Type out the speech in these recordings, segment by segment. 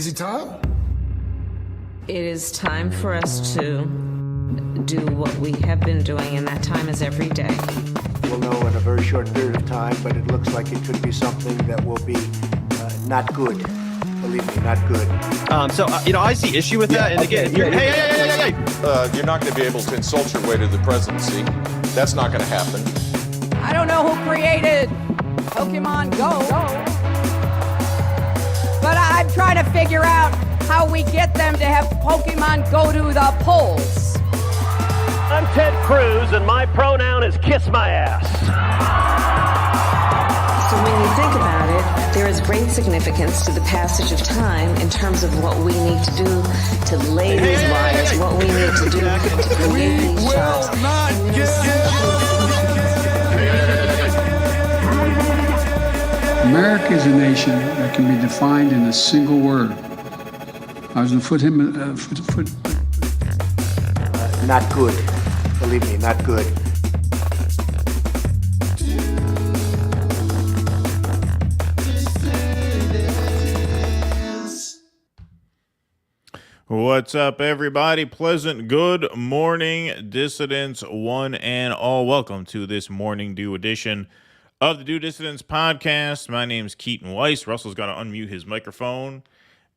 Is it time? It is time for us to do what we have been doing, and that time is every day. We'll know in a very short period of time, but it looks like it could be something that will be not good. Believe me, not good. I see issue with that. And okay, again, hey. You're not going to be able to insult your way to the presidency. That's not going to happen. I don't know who created Pokemon Go, but I'm trying to figure out how we get them to have Pokemon go to the polls. I'm Ted Cruz, and my pronoun is kiss my ass. So when you think about it, there is great significance to the passage of time in terms of what we need to do to lay these wires, what we need to do to create these jobs. America is a nation that can be defined in a single word. I was going to put him Not good. Believe me, not good. What's up, everybody? Pleasant good morning, dissidents, one and all. Welcome to this morning due edition of the Due Dissidents podcast. My name's Keaton Weiss. Russell's got to unmute his microphone,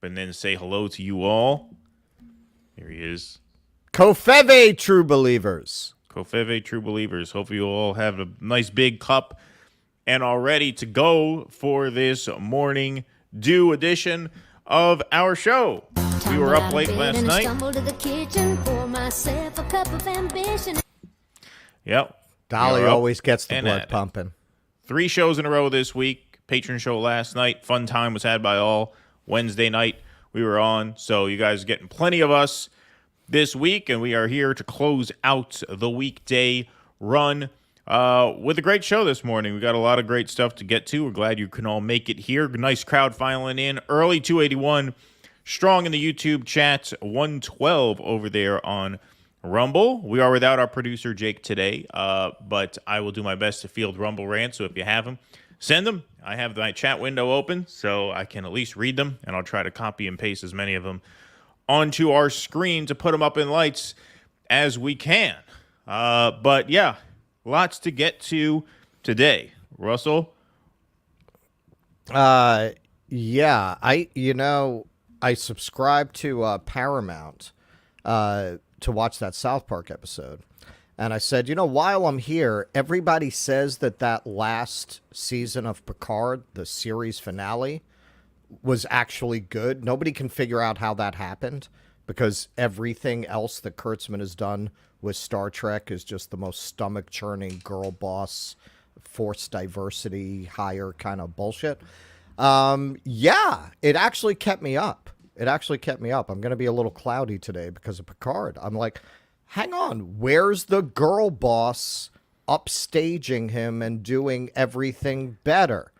but then say hello to you all. Here he is. Kofeve, true believers. Kofeve, true believers. Hope you all have a nice big cup and are ready to go for this morning due edition of our show. We were up late last night. Yep. Dolly always gets the blood pumping. 3 shows in a row this week. Patron show last night. Fun time was had by all. Wednesday night we were on. So you guys are getting plenty of us this week, and we are here to close out the weekday run with a great show this morning. We got a lot of great stuff to get to. We're glad you can all make it here. Nice crowd filing in. Early 281. Strong in the YouTube chat. 112 over there on Rumble. We are without our producer, Jake, today, but I will do my best to field Rumble rants, so if you have them, send them. I have my chat window open, so I can at least read them, and I'll try to copy and paste as many of them onto our screen to put them up in lights as we can. But, yeah, lots to get to today. Russell? I subscribed to Paramount to watch that South Park episode. And I said, while I'm here, everybody says that last season of Picard, the series finale, was actually good. Nobody can figure out how that happened because everything else that Kurtzman has done with Star Trek is just the most stomach-churning girl boss, forced diversity, hire kind of bullshit. It actually kept me up. I'm going to be a little cloudy today because of Picard. I'm like, hang on, where's the girl boss upstaging him and doing everything better?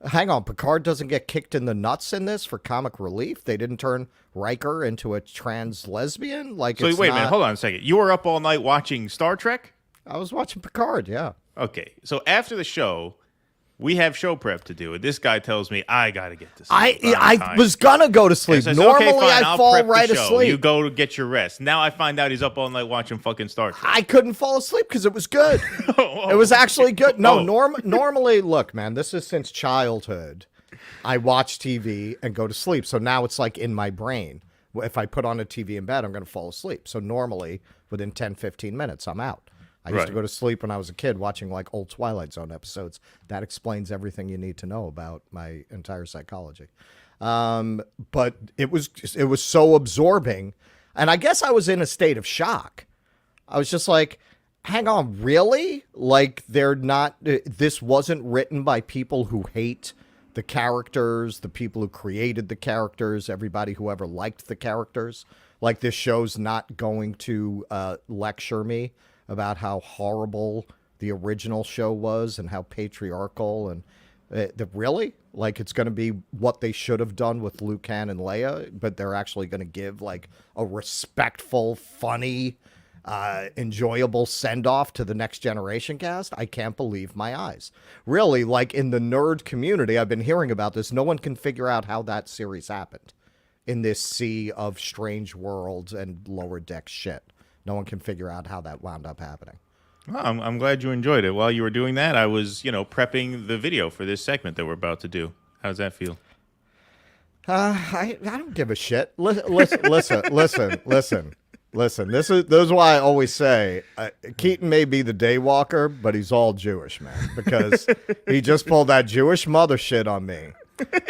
Hang on, Picard doesn't get kicked in the nuts in this for comic relief? They didn't turn Riker into a trans lesbian? Wait a minute, hold on a second. You were up all night watching Star Trek? I was watching Picard, yeah. Okay, so after the show, we have show prep to do, and this guy tells me I got to get to sleep. I was going to go to sleep. Says, Normally, okay, fine, I fall right asleep. You go to get your rest. Now I find out he's up all night watching fucking Star Trek. I couldn't fall asleep because it was good. It was actually good. No, normally, look, man, this is since childhood. I watch TV and go to sleep, so now it's like in my brain. If I put on a TV in bed, I'm going to fall asleep. So normally, within 10, 15 minutes, I'm out. I used to go to sleep when I was a kid watching like old Twilight Zone episodes. That explains everything you need to know about my entire psychology. But it was so absorbing. And I guess I was in a state of shock. I was just like, hang on, really? Like this wasn't written by people who hate the characters, the people who created the characters, everybody who ever liked the characters. Like this show's not going to lecture me about how horrible the original show was and how patriarchal and really, like, it's going to be what they should have done with Luke Han and Leia, but they're actually going to give like a respectful, funny, enjoyable send-off to the Next Generation cast. I can't believe my eyes. Really, like in the nerd community, I've been hearing about this. No one can figure out how that series happened. in this sea of strange worlds and lower deck shit. No one can figure out how that wound up happening. Well, I'm glad you enjoyed it. While you were doing that, I was, prepping the video for this segment that we're about to do. How does that feel? I don't give a shit. Listen. This is why I always say Keaton may be the daywalker, but he's all Jewish, man, because he just pulled that Jewish mother shit on me.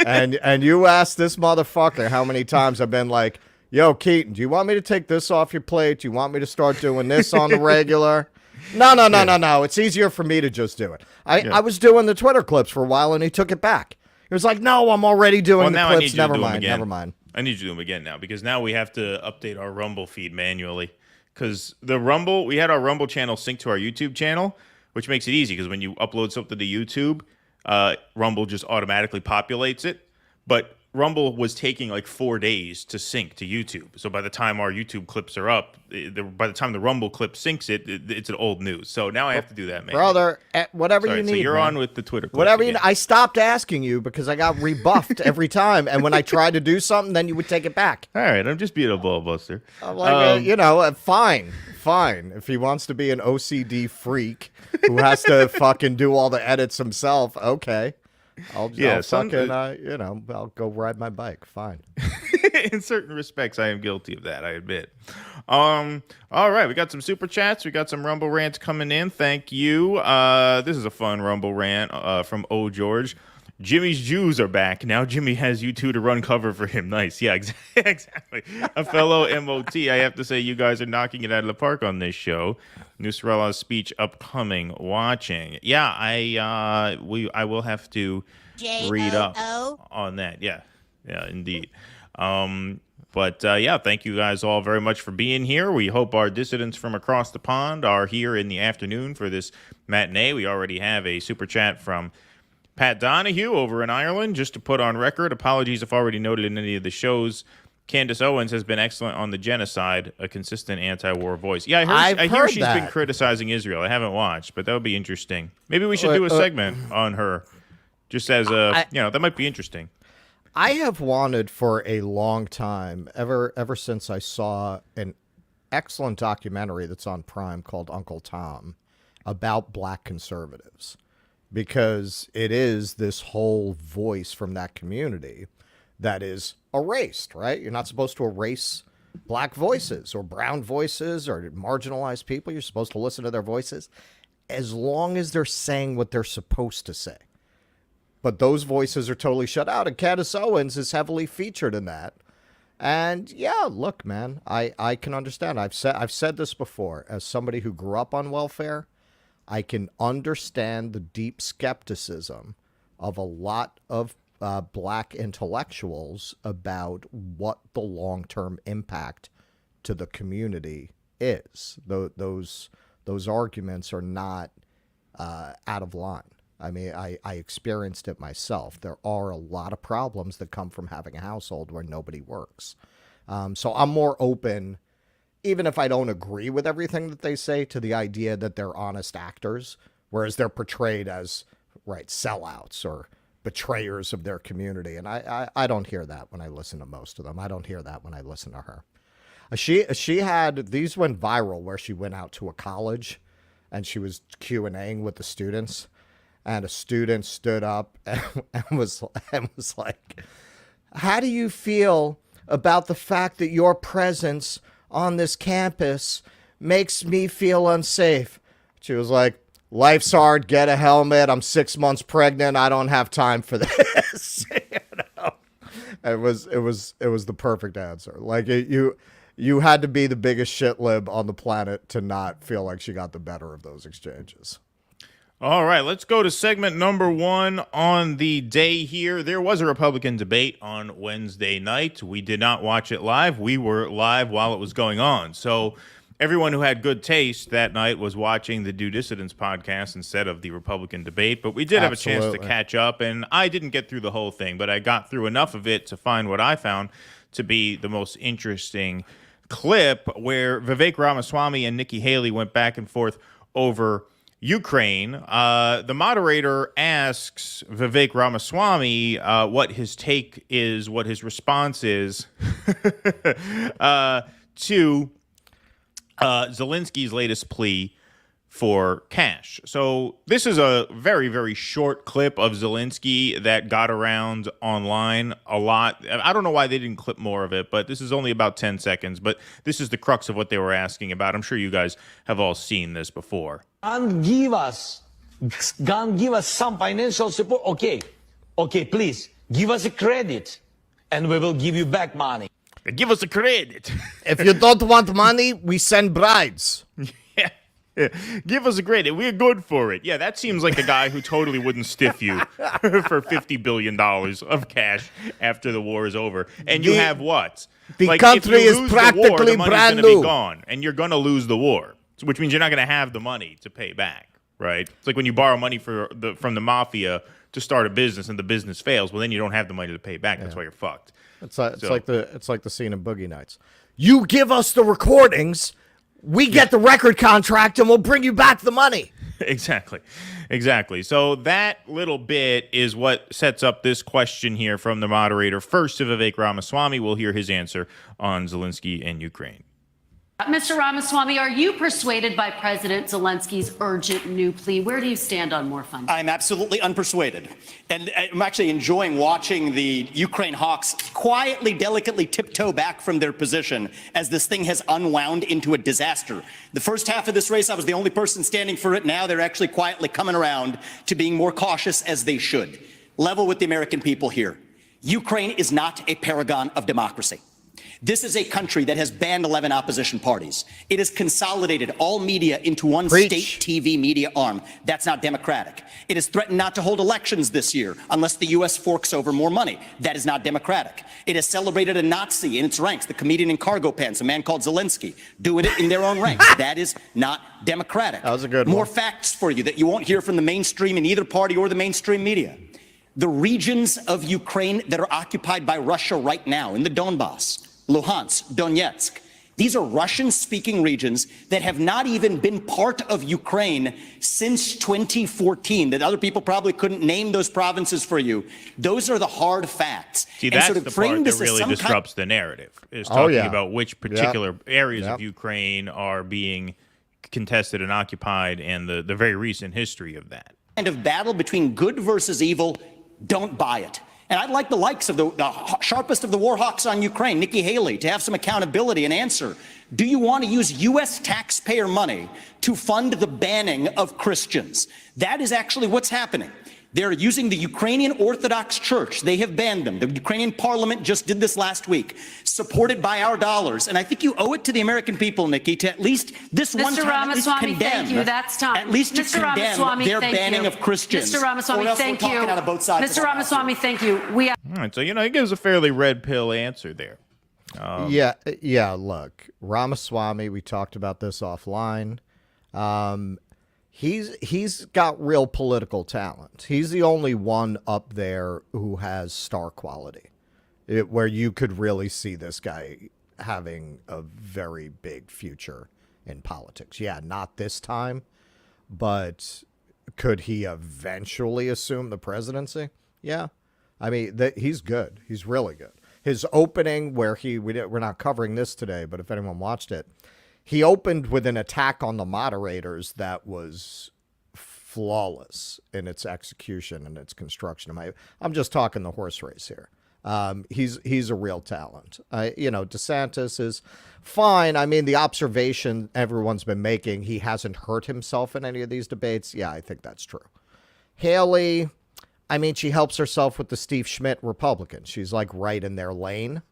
And you asked this motherfucker how many times I've been like, yo, Keaton, do you want me to take this off your plate? Do you want me to start doing this on the regular? No. It's easier for me to just do it. I was doing the Twitter clips for a while, and he took it back. He was like, no, I'm already doing the clips. Never mind. I need you to do them again now, because now we have to update our Rumble feed manually. Because we had our Rumble channel sync to our YouTube channel, which makes it easy, because when you upload something to YouTube, Rumble just automatically populates it. But Rumble was taking like 4 days to sync to YouTube. So by the time our YouTube clips are up, by the time the Rumble clip syncs it's an old news. So now I have to do that, man. Brother, whatever you need. So you're man. on with the Twitter clips. Whatever I stopped asking you because I got rebuffed every time. And when I tried to do something, then you would take it back. All right, I'm just being a ball buster. I'm like, fine. If he wants to be an OCD freak who has to fucking do all the edits himself, okay. I'll go ride my bike. Fine. In certain respects, I am guilty of that, I admit. All right, we got some super chats. We got some Rumble rants coming in. Thank you. This is a fun Rumble rant from O George. Jimmy's Jews are back. Now Jimmy has you two to run cover for him. Nice. Yeah, exactly. A fellow MOT. I have to say, you guys are knocking it out of the park on this show. Nusrallah's speech upcoming. Watching. Yeah, I will have to read up on that. Yeah, indeed. But thank you guys all very much for being here. We hope our dissidents from across the pond are here in the afternoon for this matinee. We already have a super chat from Pat Donahue over in Ireland. Just to put on record, apologies if already noted in any of the shows, Candace Owens has been excellent on the genocide, a consistent anti-war voice. Yeah, I hear she's been criticizing Israel. I haven't watched, but that would be interesting. Maybe we should do a segment on her, just as that might be interesting. I have wanted for a long time, ever since I saw an excellent documentary that's on Prime called Uncle Tom about black conservatives. Because it is this whole voice from that community that is erased, right? You're not supposed to erase black voices or brown voices or marginalized people. You're supposed to listen to their voices as long as they're saying what they're supposed to say. But those voices are totally shut out, and Candace Owens is heavily featured in that. And yeah, look, man, I can understand. I've said this before. As somebody who grew up on welfare, I can understand the deep skepticism of a lot of black intellectuals about what the long-term impact to the community is. Those arguments are not out of line. I mean, I experienced it myself. There are a lot of problems that come from having a household where nobody works. So I'm more open, even if I don't agree with everything that they say, to the idea that they're honest actors, whereas they're portrayed as, sellouts or betrayers of their community. And I don't hear that when I listen to most of them. I don't hear that when I listen to her. She had, these went viral where she went out to a college and she was Q&Aing with the students. And a student stood up and was like, how do you feel about the fact that your presence on this campus makes me feel unsafe? She was like, life's hard, get a helmet, I'm 6 months pregnant, I don't have time for this. It was the perfect answer. Like, you had to be the biggest shit lib on the planet to not feel like she got the better of those exchanges. All right, let's go to segment number 1 on the day here. There was a Republican debate on Wednesday night. We did not watch it live. We were live while it was going on. So everyone who had good taste that night was watching the Due Dissidents podcast instead of the Republican debate. But we did have a chance to catch up, and I didn't get through the whole thing, but I got through enough of it to find what I found to be the most interesting clip, where Vivek Ramaswamy and Nikki Haley went back and forth over Ukraine. The moderator asks Vivek Ramaswamy what his take is, what his response is to Zelensky's latest plea for cash. So this is a very, very short clip of Zelensky that got around online a lot. I don't know why they didn't clip more of it, but this is only about 10 seconds. But this is the crux of what they were asking about. I'm sure you guys have all seen this before. And give us some financial support. Okay, please give us a credit and we will give you back money. Give us a credit. If you don't want money, we send brides. Yeah. Give us a credit. We're good for it. Yeah, that seems like a guy who totally wouldn't stiff you for $50 billion of cash after the war is over. And you have what? The country is practically the money's brand gonna new. be gone, and you're going to lose the war, which means you're not going to have the money to pay back, right? It's like when you borrow money from the mafia to start a business and the business fails. Well, then you don't have the money to pay back. That's why you're fucked. It's like the scene in Boogie Nights. You give us the recordings, we get the record contract, and we'll bring you back the money. Exactly. So that little bit is what sets up this question here from the moderator. First to Vivek Ramaswamy. We'll hear his answer on Zelensky and Ukraine. Mr. Ramaswamy, are you persuaded by President Zelensky's urgent new plea? Where do you stand on more funding? I'm absolutely unpersuaded. And I'm actually enjoying watching the Ukraine hawks quietly, delicately tiptoe back from their position as this thing has unwound into a disaster. The first half of this race, I was the only person standing for it. Now they're actually quietly coming around to being more cautious, as they should. Level with the American people here. Ukraine is not a paragon of democracy. This is a country that has banned 11 opposition parties. It has consolidated all media into one state TV media arm. That's not democratic. It has threatened not to hold elections this year unless the U.S. forks over more money. That is not democratic. It has celebrated a Nazi in its ranks, the comedian in cargo pants, a man called Zelensky, doing it in their own ranks. That is not democratic. That was a good More one. facts for you that you won't hear from the mainstream in either party or the mainstream media. The regions of Ukraine that are occupied by Russia right now in the Donbass, Luhansk, Donetsk. These are Russian-speaking regions that have not even been part of Ukraine since 2014, that other people probably couldn't name those provinces for you. Those are the hard facts. See, that's the part that really disrupts the narrative, is talking about which particular areas of Ukraine are being contested and occupied and the very recent history of that. Kind of battle between good versus evil, don't buy it. And I'd like the likes of the sharpest of the war hawks on Ukraine, Nikki Haley, to have some accountability and answer. Do you want to use U.S. taxpayer money to fund the banning of Christians? That is actually what's happening. They're using the Ukrainian Orthodox Church. They have banned them. The Ukrainian parliament just did this last week, supported by our dollars. And I think you owe it to the American people, Nikki, to at least this one time Ramaswamy, condemn. thank you. That's time. At least to Mr. condemn Ramaswamy, their thank banning you. of Christians. Mr. Ramaswamy, thank you. Out of both sides Mr. Ramaswamy, thank you. We All right, so, he gives a fairly red pill answer there. Yeah, look, Ramaswamy, we talked about this offline. He's got real political talent. He's the only one up there who has star quality, where you could really see this guy having a very big future in politics. Yeah, not this time, but could he eventually assume the presidency? Yeah. I mean, he's good. He's really good. His opening, where we're not covering this today, but if anyone watched it, he opened with an attack on the moderators that was flawless in its execution and its construction. I'm just talking the horse race here. He's a real talent. DeSantis is fine. I mean, the observation everyone's been making, he hasn't hurt himself in any of these debates. Yeah, I think that's true. Haley, I mean, she helps herself with the Steve Schmidt Republicans. She's like right in their lane.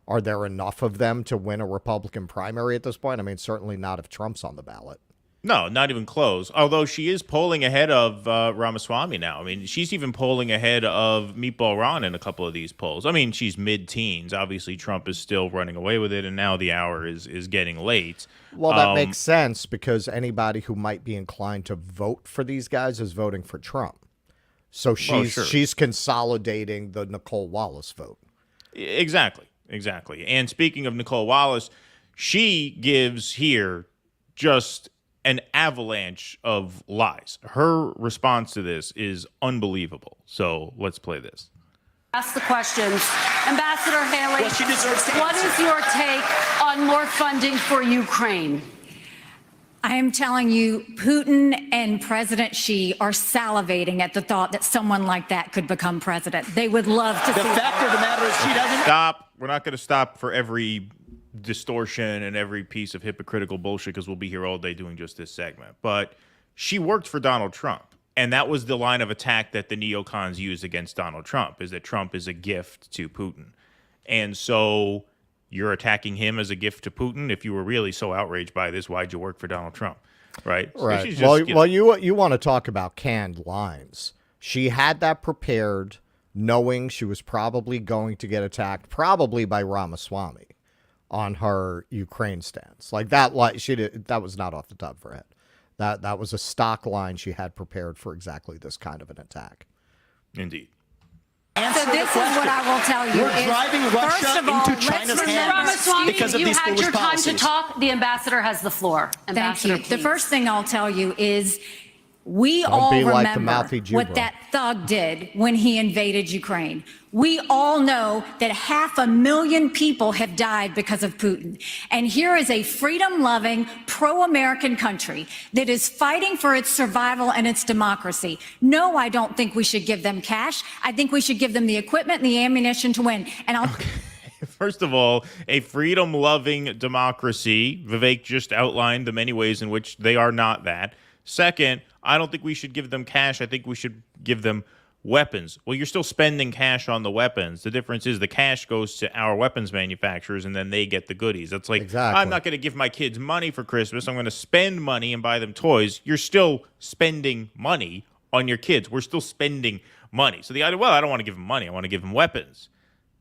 Are there enough of them to win a Republican primary at this point? I mean, certainly not if Trump's on the ballot. No, not even close. Although she is polling ahead of Ramaswamy now. I mean, she's even polling ahead of Meatball Ron in a couple of these polls. I mean, she's mid-teens. Obviously, Trump is still running away with it, and now the hour is getting late. Well, that makes sense because anybody who might be inclined to vote for these guys is voting for Trump. So she's consolidating the Nicole Wallace vote. Exactly. And speaking of Nicole Wallace, she gives here just an avalanche of lies. Her response to this is unbelievable. So let's play this. Ask the questions. Ambassador Haley, Well, she deserves to what answer. is your take on more funding for Ukraine? I am telling you, Putin and President Xi are salivating at the thought that someone like that could become president. They would love to see The fact of the matter is she doesn't. Stop. We're not going to stop for every distortion and every piece of hypocritical bullshit because we'll be here all day doing just this segment. But she worked for Donald Trump. And that was the line of attack that the neocons used against Donald Trump, is that Trump is a gift to Putin. And so you're attacking him as a gift to Putin. If you were really so outraged by this, why'd you work for Donald Trump? Right. Right. So she's just, you want to talk about canned lines. She had that prepared, knowing she was probably going to get attacked, probably by Ramaswamy on her Ukraine stance. Like that, that was not off the top of her head. That was a stock line she had prepared for exactly this kind of an attack. Indeed. So this is what I will tell you. We're driving Russia first of all, into China's hands Ramaswamy, because of you these had foolish your time policies. to talk. The ambassador has the floor. Thank Ambassador, you. The please. first thing I'll tell you is we Don't all be like the remember mouthy Jew what bro. that thug did when he invaded Ukraine. We all know that 500,000 people have died because of Putin. And here is a freedom-loving, pro-American country that is fighting for its survival and its democracy. No, I don't think we should give them cash. I think we should give them the equipment and the ammunition to win. And I'll... First of all, a freedom-loving democracy. Vivek just outlined the many ways in which they are not that. Second, I don't think we should give them cash. I think we should give them weapons. Well, you're still spending cash on the weapons. The difference is the cash goes to our weapons manufacturers, and then they get the goodies. That's like, Exactly. I'm not going to give my kids money for Christmas. I'm going to spend money and buy them toys. You're still spending money on your kids. We're still spending money. So the idea, well, I don't want to give them money. I want to give them weapons.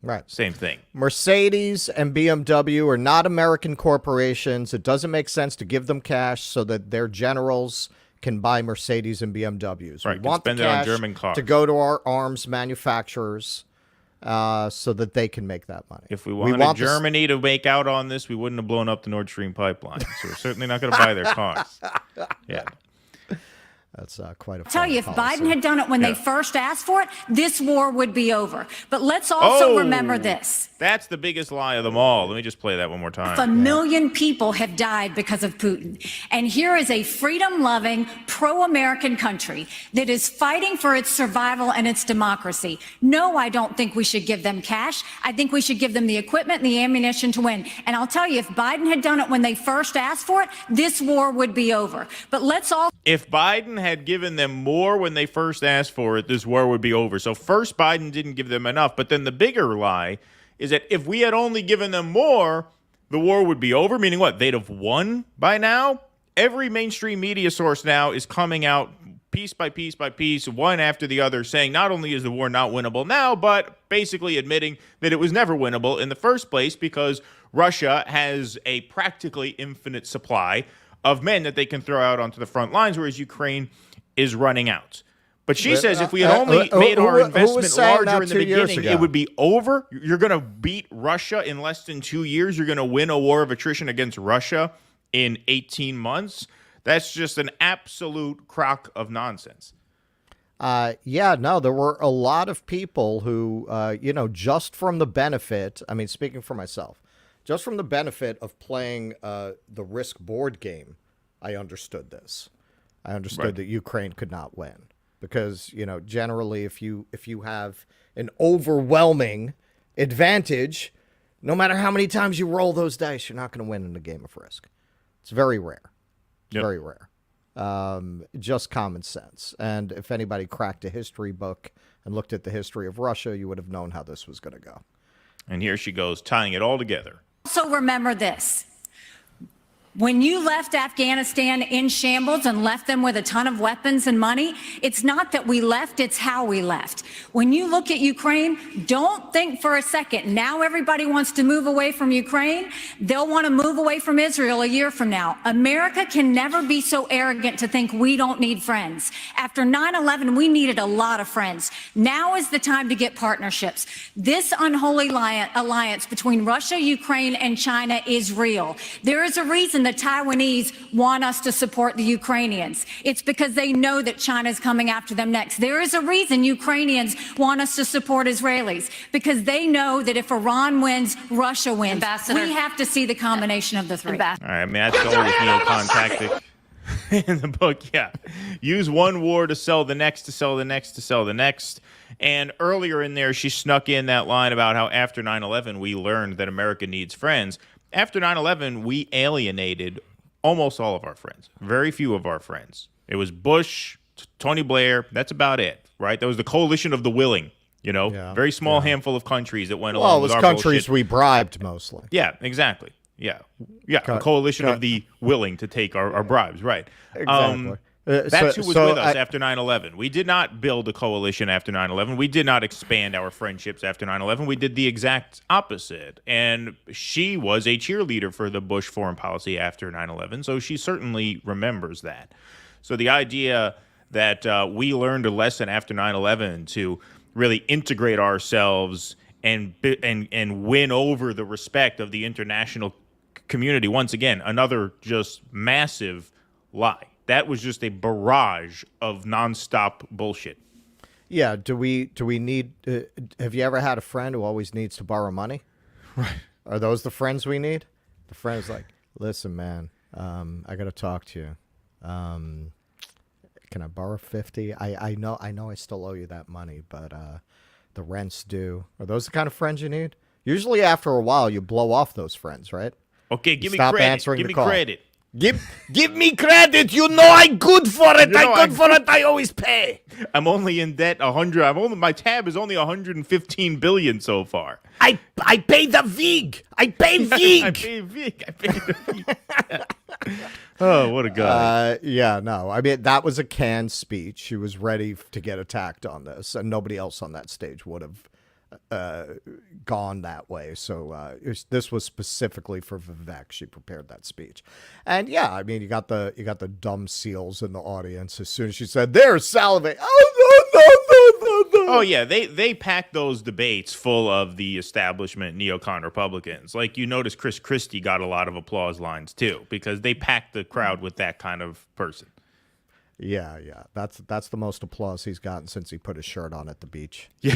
Right. Same thing. Mercedes and BMW are not American corporations. It doesn't make sense to give them cash so that their generals can buy Mercedes and BMWs. Right, We can want spend the it on cash German cars. to go to our arms manufacturers so that they can make that money. If we wanted want the- Germany to make out on this, we wouldn't have blown up the Nord Stream pipeline. So we're certainly not going to buy their cars. Yeah. That's quite a tell you, if policy. Biden had done it when they first asked for it, this war would be over. But let's also remember this. That's the biggest lie of them all. Let me just play that one more time. 500,000 people have died because of Putin. And here is a freedom-loving, pro-American country that is fighting for its survival and its democracy. No, I don't think we should give them cash. I think we should give them the equipment and the ammunition to win. And I'll tell you, if Biden had done it when they first asked for it, this war would be over. But let's all... If Biden had given them more when they first asked for it, this war would be over. So first, Biden didn't give them enough. But then the bigger lie is that if we had only given them more, the war would be over, meaning what? They'd have won by now? Every mainstream media source now is coming out piece by piece by piece, one after the other, saying not only is the war not winnable now, but basically admitting that it was never winnable in the first place because Russia has a practically infinite supply of men that they can throw out onto the front lines, whereas Ukraine is running out. But she says if we had only made our investment larger in the beginning, it would be over. You're going to beat Russia in less than 2 years. You're going to win a war of attrition against Russia in 18 months. That's just an absolute crock of nonsense. Yeah, no, there were a lot of people who, just from the benefit, I mean, speaking for myself, just from the benefit of playing the Risk board game, I understood this. I understood that Ukraine could not win because, generally if you have an overwhelming advantage, no matter how many times you roll those dice, you're not going to win in a game of Risk. It's very rare. It's very rare. Just common sense. And if anybody cracked a history book and looked at the history of Russia, you would have known how this was going to go. And here she goes, tying it all together. Also remember this. When you left Afghanistan in shambles and left them with a ton of weapons and money, it's not that we left, it's how we left. When you look at Ukraine, don't think for a second, now everybody wants to move away from Ukraine. They'll want to move away from Israel a year from now. America can never be so arrogant to think we don't need friends. After 9/11, we needed a lot of friends. Now is the time to get partnerships. This unholy alliance between Russia, Ukraine, and China is real. There is a reason reason the Taiwanese want us to support the Ukrainians. It's because they know that China's coming after them next. There is a reason Ukrainians want us to support Israelis, because they know that if Iran wins, Russia wins. Ambassador. We have to see the combination of the three. All right, I mean, that's always neocon tactic in the book. Yeah. Use one war to sell the next, to sell the next, to sell the next. And earlier in there, she snuck in that line about how after 9/11, we learned that America needs friends. After 9/11, we alienated almost all of our friends. Very few of our friends. It was Bush, Tony Blair. That's about it, right? That was the coalition of the willing, you know? Very small handful of countries that went along with our bullshit. Well, it was countries we bribed mostly. Yeah, exactly. Yeah. A coalition of the willing to take our bribes, right. Exactly. That's who was with us after 9/11. We did not build a coalition after 9/11. We did not expand our friendships after 9/11. We did the exact opposite. And she was a cheerleader for the Bush foreign policy after 9/11, so she certainly remembers that. So the idea that we learned a lesson after 9/11 to really integrate ourselves and win over the respect of the international community, once again, another just massive lie. That was just a barrage of nonstop bullshit. Yeah. Do we need? Have you ever had a friend who always needs to borrow money? Right. Are those the friends we need? The friend's like, listen, man, I got to talk to you. Can I borrow 50? I know I still owe you that money, but the rent's due. Are those the kind of friends you need? Usually, after a while, you blow off those friends, right? Okay, give me credit. Give me credit. Give me credit. You know I'm good for it. I always pay. I'm only in debt 100. My tab is only 115 billion so far. I pay the VIG. I pay VIG. I pay the VIG. Oh, what a guy. Yeah, no. I mean, that was a canned speech. She was ready to get attacked on this, and nobody else on that stage would have gone that way. So this was specifically for Vivek. She prepared that speech, and yeah, I mean, you got the dumb seals in the audience as soon as she said they're salivating. Oh no. Oh yeah, they packed those debates full of the establishment neocon Republicans. Like, you notice Chris Christie got a lot of applause lines too, because they packed the crowd with that kind of person. Yeah. That's the most applause he's gotten since he put his shirt on at the beach. Yeah.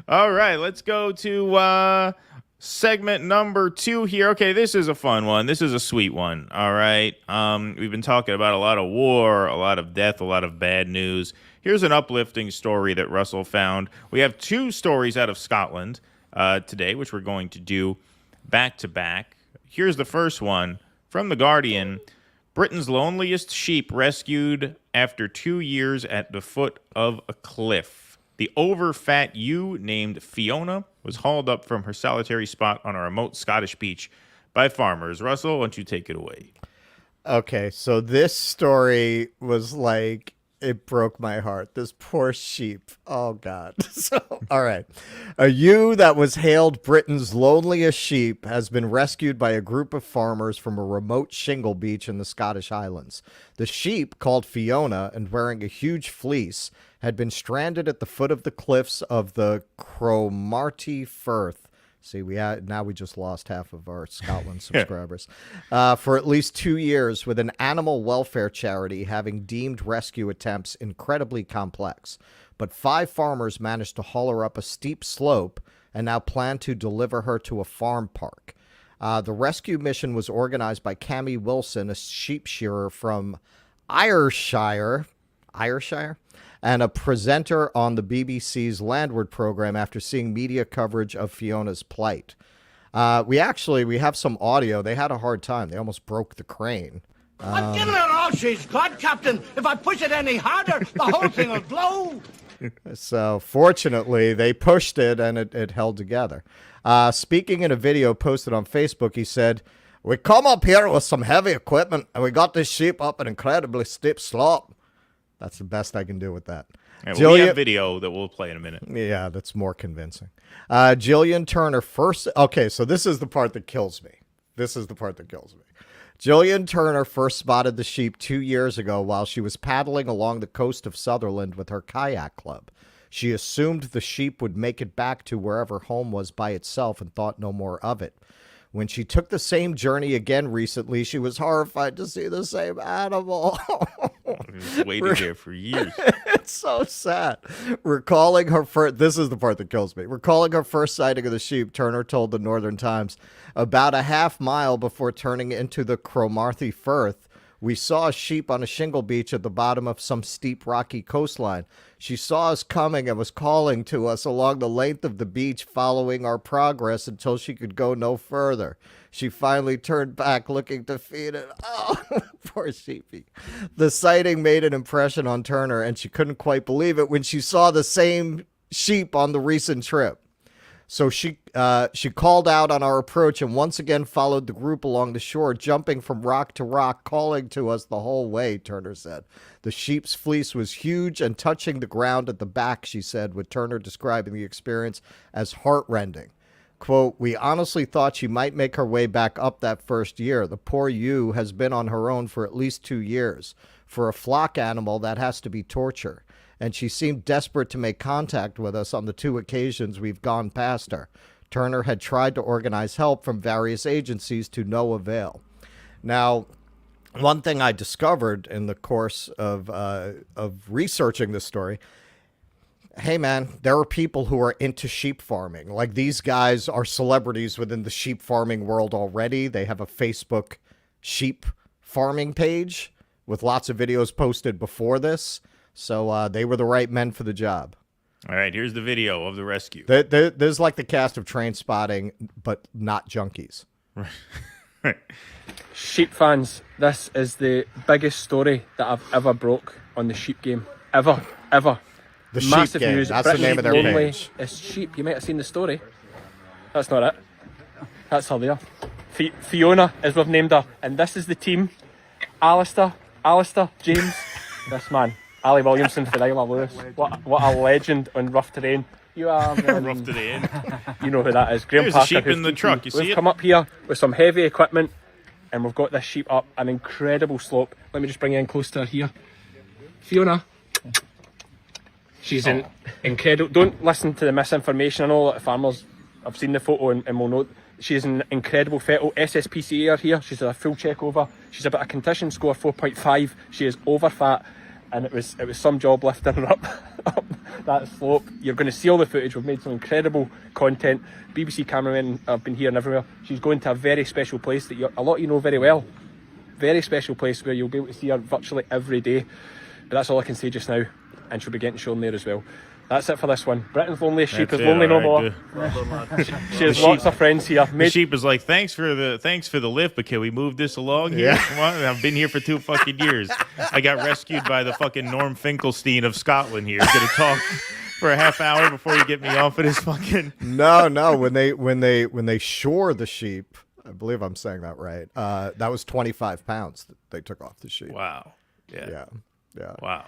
All right, let's go to segment number 2 here. Okay, this is a fun one. This is a sweet one. All right. We've been talking about a lot of war, a lot of death, a lot of bad news. Here's an uplifting story that Russell found. We have 2 stories out of Scotland today, which we're going to do back to back. Here's the first one from The Guardian. Britain's loneliest sheep rescued after 2 years at the foot of a cliff. The overfat ewe named Fiona was hauled up from her solitary spot on a remote Scottish beach by farmers. Russell, why don't you take it away? Okay, so this story was like, it broke my heart. This poor sheep. Oh, God. So, all right. A ewe that was hailed Britain's loneliest sheep has been rescued by a group of farmers from a remote shingle beach in the Scottish Highlands. The sheep, called Fiona and wearing a huge fleece, had been stranded at the foot of the cliffs of the Cromarty Firth. See, now we just lost half of our Scotland subscribers. For at least 2 years, with an animal welfare charity having deemed rescue attempts incredibly complex. But 5 farmers managed to haul her up a steep slope and now plan to deliver her to a farm park. The rescue mission was organized by Cammy Wilson, a sheep shearer from Ayrshire, and a presenter on the BBC's Landward program after seeing media coverage of Fiona's plight. We have some audio. They had a hard time. They almost broke the crane. I'm giving her all she's got, Captain. If I push it any harder, the whole thing will blow. So fortunately, they pushed it and it held together. Speaking in a video posted on Facebook, he said, "We come up here with some heavy equipment and we got this sheep up an incredibly steep slope." That's the best I can do with that. Yeah, we have video that we'll play in a minute. Yeah, that's more convincing. Jillian Turner first. Okay, so this is the part that kills me. Jillian Turner first spotted the sheep 2 years ago while she was paddling along the coast of Sutherland with her kayak club. She assumed the sheep would make it back to wherever home was by itself and thought no more of it. When she took the same journey again recently, she was horrified to see the same animal. Waited there for years. It's so sad. Recalling her first, this is the part that kills me. Recalling her first sighting of the sheep, Turner told the Northern Times, about a half mile before turning into the Cromarty Firth, we saw a sheep on a shingle beach at the bottom of some steep rocky coastline. She saw us coming and was calling to us along the length of the beach, following our progress until she could go no further. She finally turned back, looking to feed it. Oh, poor sheepy. The sighting made an impression on Turner, and she couldn't quite believe it when she saw the same sheep on the recent trip. So she called out on our approach and once again followed the group along the shore, jumping from rock to rock, calling to us the whole way, Turner said. The sheep's fleece was huge and touching the ground at the back, she said, with Turner describing the experience as heartrending. Quote, we honestly thought she might make her way back up that first year. The poor ewe has been on her own for at least 2 years. For a flock animal, that has to be torture. And she seemed desperate to make contact with us on the 2 occasions we've gone past her. Turner had tried to organize help from various agencies to no avail. Now, one thing I discovered in the course of researching this story, hey man, there are people who are into sheep farming. Like, these guys are celebrities within the sheep farming world already. They have a Facebook sheep farming page with lots of videos posted before this. So they were the right men for the job. All right, here's the video of the rescue. There's like the cast of Train Spotting, but not junkies. Sheep fans, this is the biggest story that I've ever broke on the sheep game. Ever. The Massive sheep game, news. that's the name of their page. It's sheep. You might have seen the story. That's not it. That's her there. Fiona, as we've named her. And this is the team. Alistair, James, this man. Ali Williamson for the Isle of Lewis. What a legend on rough terrain. You are rough terrain. You know who that is. Graham There's Parker, a sheep in the truck. You see We've it? come up here with some heavy equipment, and we've got this sheep up an incredible slope. Let me just bring you in close to her here. Fiona. She's incredible. Don't listen to the misinformation. I know a lot of farmers. I've seen the photo and will know. She's an incredible fettle. SSPCA here. She's a full check over. She's about a condition score 4.5. She is over fat. And it was some job lifting her up that slope. You're going to see all the footage. We've made some incredible content. BBC cameramen have been here and everywhere. She's going to a very special place that a lot of you know very well. Very special place where you'll be able to see her virtually every day. But that's all I can say just now. And she'll be getting shown there as well. That's it for this one. Britain's loneliest sheep is lonely no more. She has lots of friends here. The sheep is like, thanks for the lift, but can we move this along here? Yeah. Come on, I've been here for 2 fucking years. I got rescued by the fucking Norm Finkelstein of Scotland here. He's gonna talk for a half hour before you get me off of this fucking. No. When they shore the sheep, I believe I'm saying that right. That was 25 pounds that they took off the sheep. Wow. Yeah. Wow.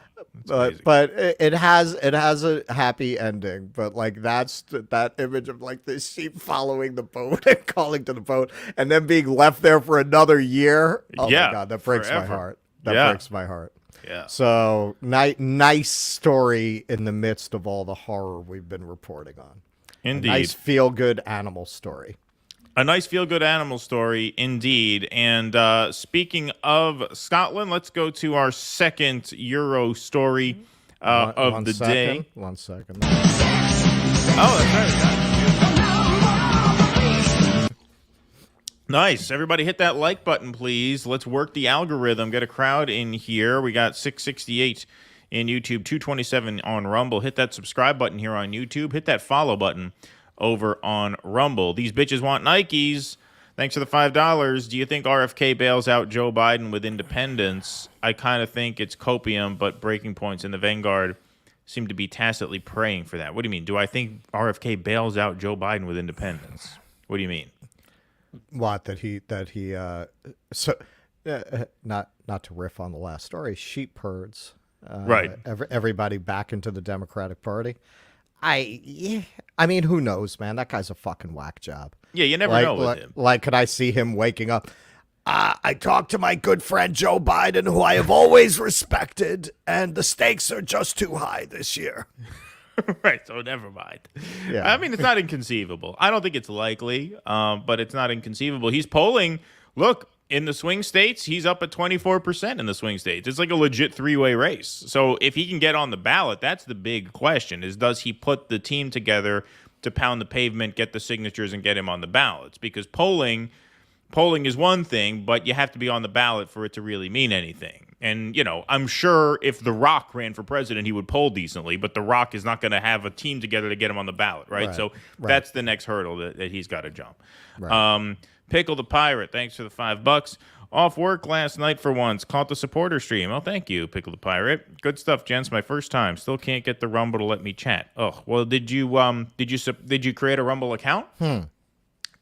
But it has a happy ending. But like that image of like the sheep following the boat and calling to the boat and then being left there for another year. Oh my God, that breaks my heart. That breaks my heart. Yeah. So nice story in the midst of all the horror we've been reporting on. Indeed. A nice feel good animal story. A nice feel-good animal story, indeed. And speaking of Scotland, let's go to our second Euro story of the day. 1 second. Oh, that's right. Nice. Everybody hit that like button, please. Let's work the algorithm. Get a crowd in here. We got 668 in YouTube, 227 on Rumble. Hit that subscribe button here on YouTube. Hit that follow button over on Rumble. These bitches want Nikes. Thanks for the $5. Do you think RFK bails out Joe Biden with independence? I kind of think it's copium, but breaking points in the Vanguard seem to be tacitly praying for that. What do you mean? Do I think RFK bails out Joe Biden with independence? What do you mean? What, that he not to riff on the last story, sheep herds. Right. Everybody back into the Democratic Party. I mean, who knows, man? That guy's a fucking whack job. Yeah, you never know with him. Like, could I see him waking up? I talked to my good friend Joe Biden, who I have always respected, and the stakes are just too high this year. Right, so never mind. Yeah. I mean, it's not inconceivable. I don't think it's likely, but it's not inconceivable. He's polling, look, in the swing states, he's up at 24% in the swing states. It's like a legit three-way race. So if he can get on the ballot, that's the big question, is does he put the team together to pound the pavement, get the signatures, and get him on the ballots? Because polling is one thing, but you have to be on the ballot for it to really mean anything. And, you know, I'm sure if The Rock ran for president, he would poll decently, but The Rock is not going to have a team together to get him on the ballot, right? So that's the next hurdle that he's got to jump. Right. Pickle the Pirate, thanks for the $5. Off work last night for once. Caught the supporter stream. Oh, thank you, Pickle the Pirate. Good stuff, gents. My first time. Still can't get the Rumble to let me chat. Oh, well, did you create a Rumble account?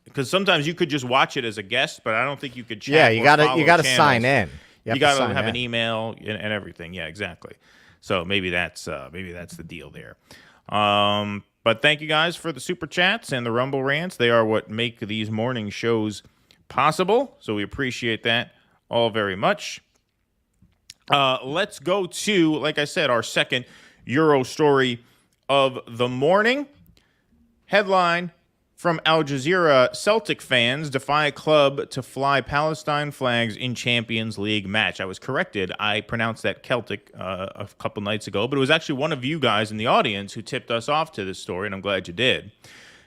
Because sometimes you could just watch it as a guest, but I don't think you could chat. Yeah, you gotta sign in. You gotta have an email and everything. Yeah, exactly. So maybe that's the deal there. But thank you guys for the super chats and the Rumble rants. They are what make these morning shows possible. So we appreciate that all very much. Let's go to, like I said, our second Euro story of the morning. Headline from Al Jazeera: Celtic fans defy club to fly Palestine flags in Champions League match. I was corrected. I pronounced that Celtic a couple nights ago, but it was actually one of you guys in the audience who tipped us off to this story, and I'm glad you did.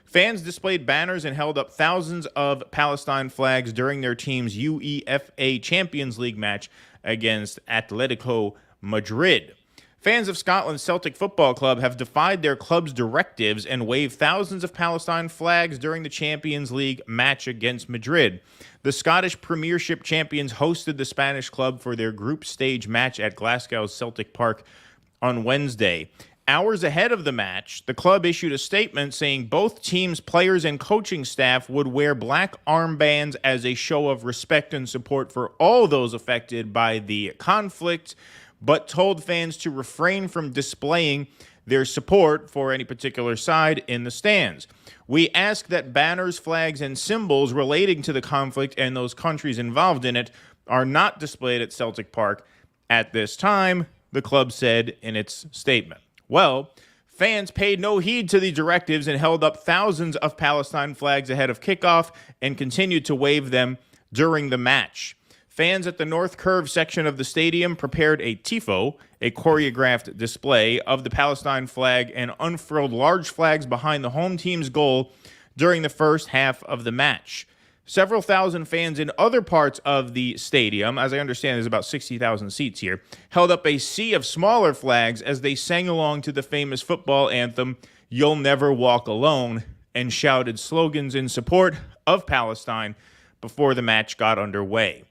Fans displayed banners and held up thousands of Palestine flags during their team's UEFA Champions League match against Atletico Madrid. Fans of Scotland's Celtic Football Club have defied their club's directives and waved thousands of Palestine flags during the Champions League match against Madrid. The Scottish Premiership champions hosted the Spanish club for their group stage match at Glasgow's Celtic Park on Wednesday. Hours ahead of the match, the club issued a statement saying both teams' players and coaching staff would wear black armbands as a show of respect and support for all those affected by the conflict, but told fans to refrain from displaying their support for any particular side in the stands. We ask that banners, flags, and symbols relating to the conflict and those countries involved in it are not displayed at Celtic Park at this time, the club said in its statement. Well, fans paid no heed to the directives and held up thousands of Palestine flags ahead of kickoff and continued to wave them during the match. Fans at the North Curve section of the stadium prepared a tifo, a choreographed display of the Palestine flag, and unfurled large flags behind the home team's goal during the first half of the match. Several thousand fans in other parts of the stadium, as I understand there's about 60,000 seats here, held up a sea of smaller flags as they sang along to the famous football anthem, "You'll Never Walk Alone," and shouted slogans in support of Palestine before the match got underway.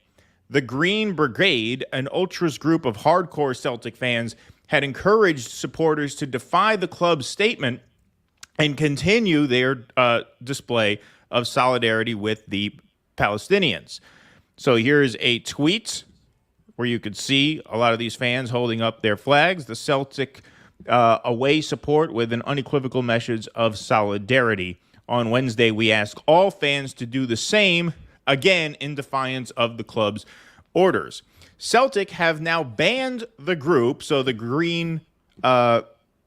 The Green Brigade, an ultras group of hardcore Celtic fans, had encouraged supporters to defy the club's statement and continue their display of solidarity with the Palestinians. So here's a tweet where you could see a lot of these fans holding up their flags, the Celtic away support with an unequivocal message of solidarity. On Wednesday, we ask all fans to do the same, again in defiance of the club's orders. Celtic have now banned the group, so the Green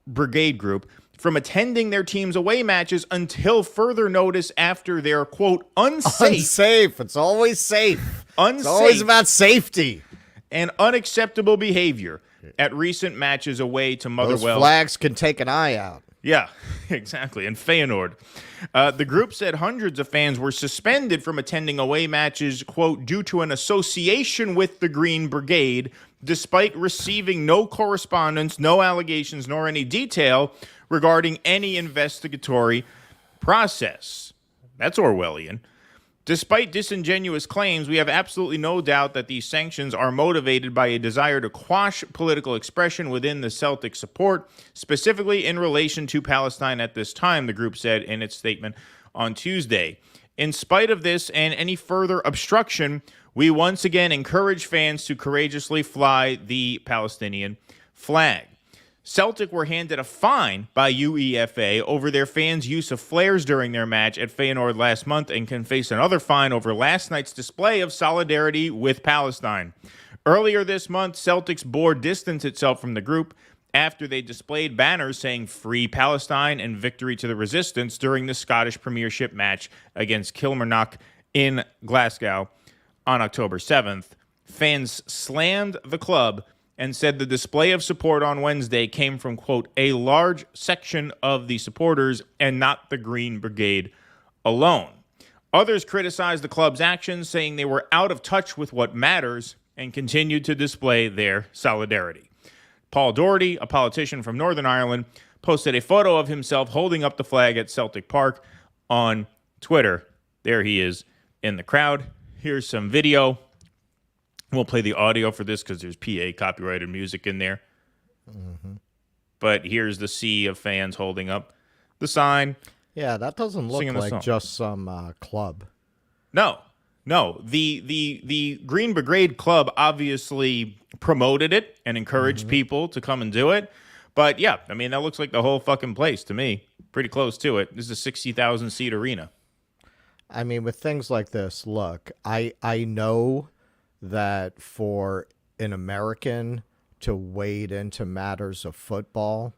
Brigade group, from attending their team's away matches until further notice after their, quote, unsafe. It's always safe. Unsafe. It's always about safety. And unacceptable behavior at recent matches away to Motherwell. Those flags can take an eye out. Yeah, exactly. And Feyenoord. The group said hundreds of fans were suspended from attending away matches, quote, due to an association with the Green Brigade, despite receiving no correspondence, no allegations, nor any detail regarding any investigatory process. That's Orwellian. Despite disingenuous claims, we have absolutely no doubt that these sanctions are motivated by a desire to quash political expression within the Celtic support, specifically in relation to Palestine at this time, the group said in its statement on Tuesday. In spite of this and any further obstruction, we once again encourage fans to courageously fly the Palestinian flag. Celtic were handed a fine by UEFA over their fans' use of flares during their match at Feyenoord last month and can face another fine over last night's display of solidarity with Palestine. Earlier this month, Celtic's board distanced itself from the group after they displayed banners saying "Free Palestine" and "Victory to the Resistance" during the Scottish Premiership match against Kilmarnock in Glasgow on October 7th. Fans slammed the club and said the display of support on Wednesday came from, quote, a large section of the supporters and not the Green Brigade alone. Others criticized the club's actions, saying they were out of touch with what matters and continued to display their solidarity. Paul Doherty, a politician from Northern Ireland, posted a photo of himself holding up the flag at Celtic Park on Twitter. There he is in the crowd. Here's some video. We'll play the audio for this because there's PA copyrighted music in there. Mm-hmm. But here's the sea of fans holding up the sign. Yeah, that doesn't look like just some club. No. The Green Brigade Club obviously promoted it and encouraged people to come and do it. But yeah, I mean, that looks like the whole fucking place to me. Pretty close to it. This is a 60,000 seat arena. I mean, with things like this, look, I know that for an American to wade into matters of football,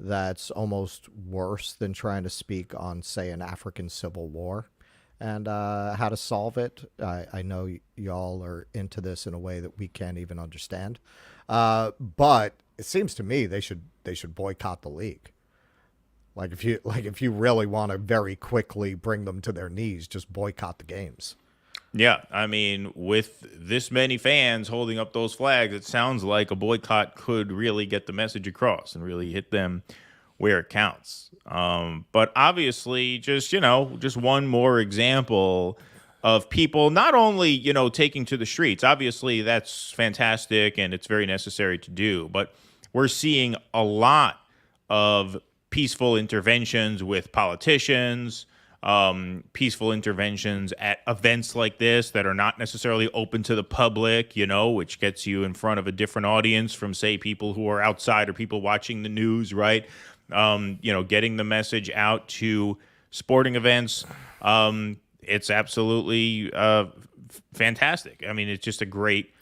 that's almost worse than trying to speak on, say, an African civil war and how to solve it. I know y'all are into this in a way that we can't even understand. But it seems to me they should boycott the league. Like if you really want to very quickly bring them to their knees, just boycott the games. Yeah, I mean, with this many fans holding up those flags, it sounds like a boycott could really get the message across and really hit them where it counts. But obviously, just one more example of people not only, taking to the streets. Obviously, that's fantastic and it's very necessary to do. But we're seeing a lot of peaceful interventions with politicians, peaceful interventions at events like this that are not necessarily open to the public, which gets you in front of a different audience from, say, people who are outside or people watching the news, right? Getting the message out to sporting events. It's absolutely fantastic. I mean, it's just a great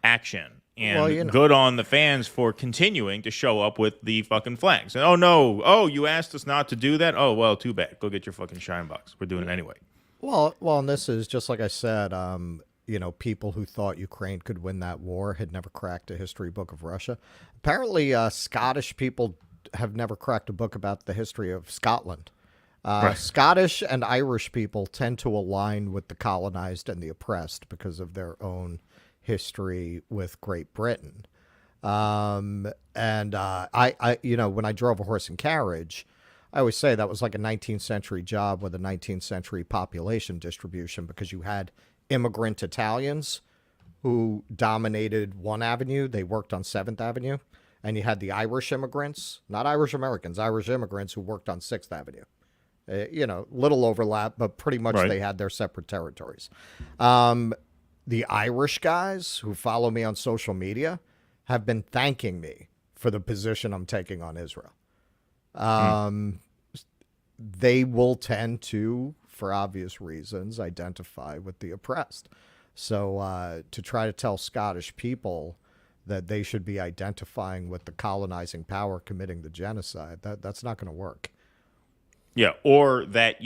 action. And good on the fans for continuing to show up with the fucking flags. And, oh, no. Oh, you asked us not to do that? Oh, well, too bad. Go get your fucking shine box. We're doing it anyway. Well, and this is just like I said, people who thought Ukraine could win that war had never cracked a history book of Russia. Apparently, Scottish people have never cracked a book about the history of Scotland. Right. Scottish and Irish people tend to align with the colonized and the oppressed because of their own history with Great Britain. I when I drove a horse and carriage, I always say that was like a 19th century job with a 19th century population distribution because you had immigrant Italians who dominated one avenue. They worked on 7th Avenue. And you had the Irish immigrants, not Irish Americans, Irish immigrants who worked on 6th Avenue. Little overlap, but pretty much They had their separate territories. The Irish guys who follow me on social media have been thanking me for the position I'm taking on Israel. They will tend to, for obvious reasons, identify with the oppressed. So to try to tell Scottish people that they should be identifying with the colonizing power committing the genocide, that's not going to work. Yeah, or that,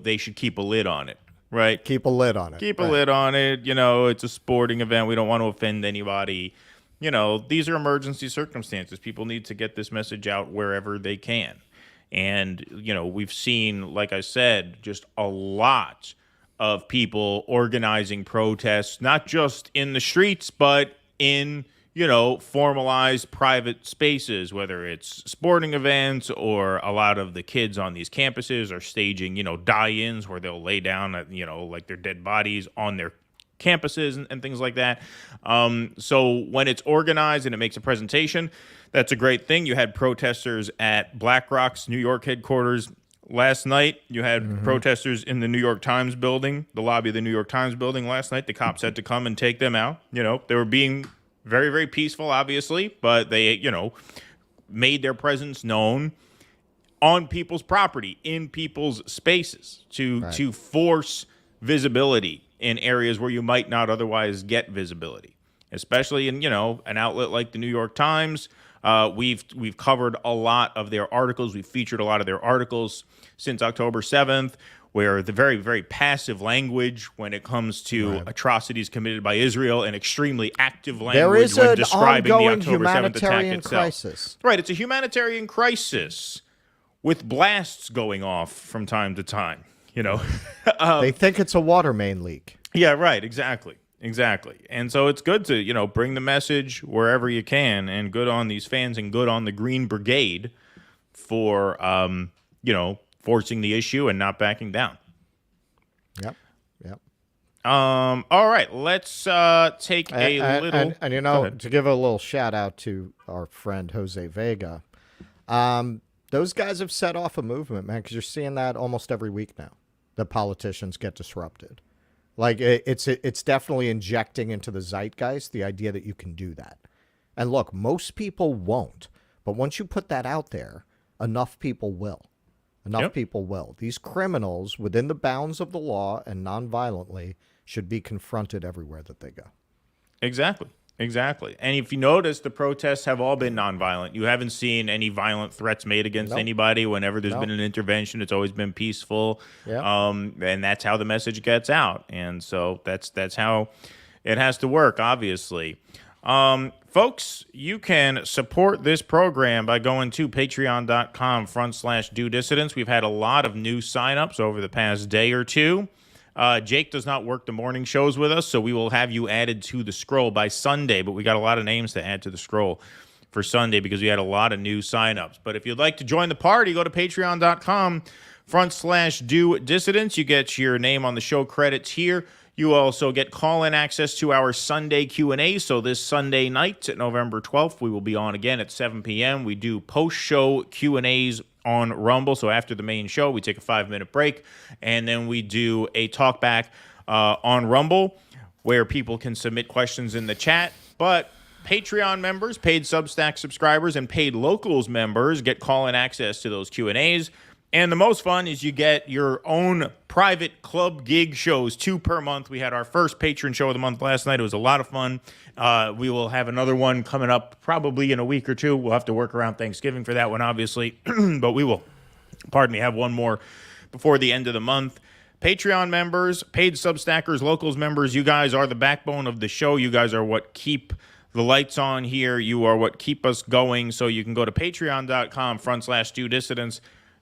they should keep a lid on it. Right. Keep a lid on it. Keep a lid on it. It's a sporting event. We don't want to offend anybody. These are emergency circumstances. People need to get this message out wherever they can. And, we've seen, like I said, just a lot of people organizing protests, not just in the streets, but in, formalized private spaces, whether it's sporting events or a lot of the kids on these campuses are staging, die-ins where they'll lay down, like their dead bodies on their campuses and things like that. So when it's organized and it makes a presentation, that's a great thing. You had protesters at BlackRock's New York headquarters last night. You had protesters in the New York Times building, the lobby of the New York Times building last night. The cops had to come and take them out. They were being very, very peaceful, obviously, but they, made their presence known on people's property, in people's spaces to force visibility in areas where you might not otherwise get visibility. especially in, an outlet like the New York Times. We've covered a lot of their articles. We've featured a lot of their articles since October 7th, where the very, very passive language when it comes to atrocities committed by Israel and extremely active language when describing the October 7th attack itself. Crisis. Right, it's a humanitarian crisis with blasts going off from time to time, They think it's a water main leak. Yeah, right, exactly. And so it's good to, bring the message wherever you can, and good on these fans and good on the Green Brigade for, forcing the issue and not backing down. Yep. All right, let's take a little... And to give a little shout out to our friend Jose Vega, those guys have set off a movement, man, because you're seeing that almost every week now. The politicians get disrupted. Like, it's definitely injecting into the zeitgeist the idea that you can do that. And look, most people won't. But once you put that out there, enough people will. People will. These criminals, within the bounds of the law and nonviolently, should be confronted everywhere that they go. Exactly. And if you notice, the protests have all been nonviolent. You haven't seen any violent threats made against anybody. Whenever there's been an intervention, it's always been peaceful. Yep. And that's how the message gets out. And so that's how it has to work, obviously. Folks, you can support this program by going to patreon.com/DoDissidents. We've had a lot of new signups over the past day or two. Jake does not work the morning shows with us, so we will have you added to the scroll by Sunday, but we got a lot of names to add to the scroll for Sunday because we had a lot of new signups. But if you'd like to join the party, go to patreon.com/DoDissidents. You get your name on the show credits here. You also get call-in access to our Sunday Q&A. So this Sunday night, November 12th, we will be on again at 7 p.m. We do post-show Q&As on Rumble. So after the main show, we take a 5-minute break, and then we do a talkback on Rumble where people can submit questions in the chat. But Patreon members, paid Substack subscribers, and paid Locals members get call-in access to those Q&As. And the most fun is you get your own private club gig shows, 2 per month. We had our first patron show of the month last night. It was a lot of fun. We will have another one coming up probably in a week or two. We'll have to work around Thanksgiving for that one, obviously. But we will, have one more before the end of the month. Patreon members, paid Substackers, Locals members, you guys are the backbone of the show. You guys are what keep the lights on here. You are what keep us going. So you can go to patreon.com/DoDissidents.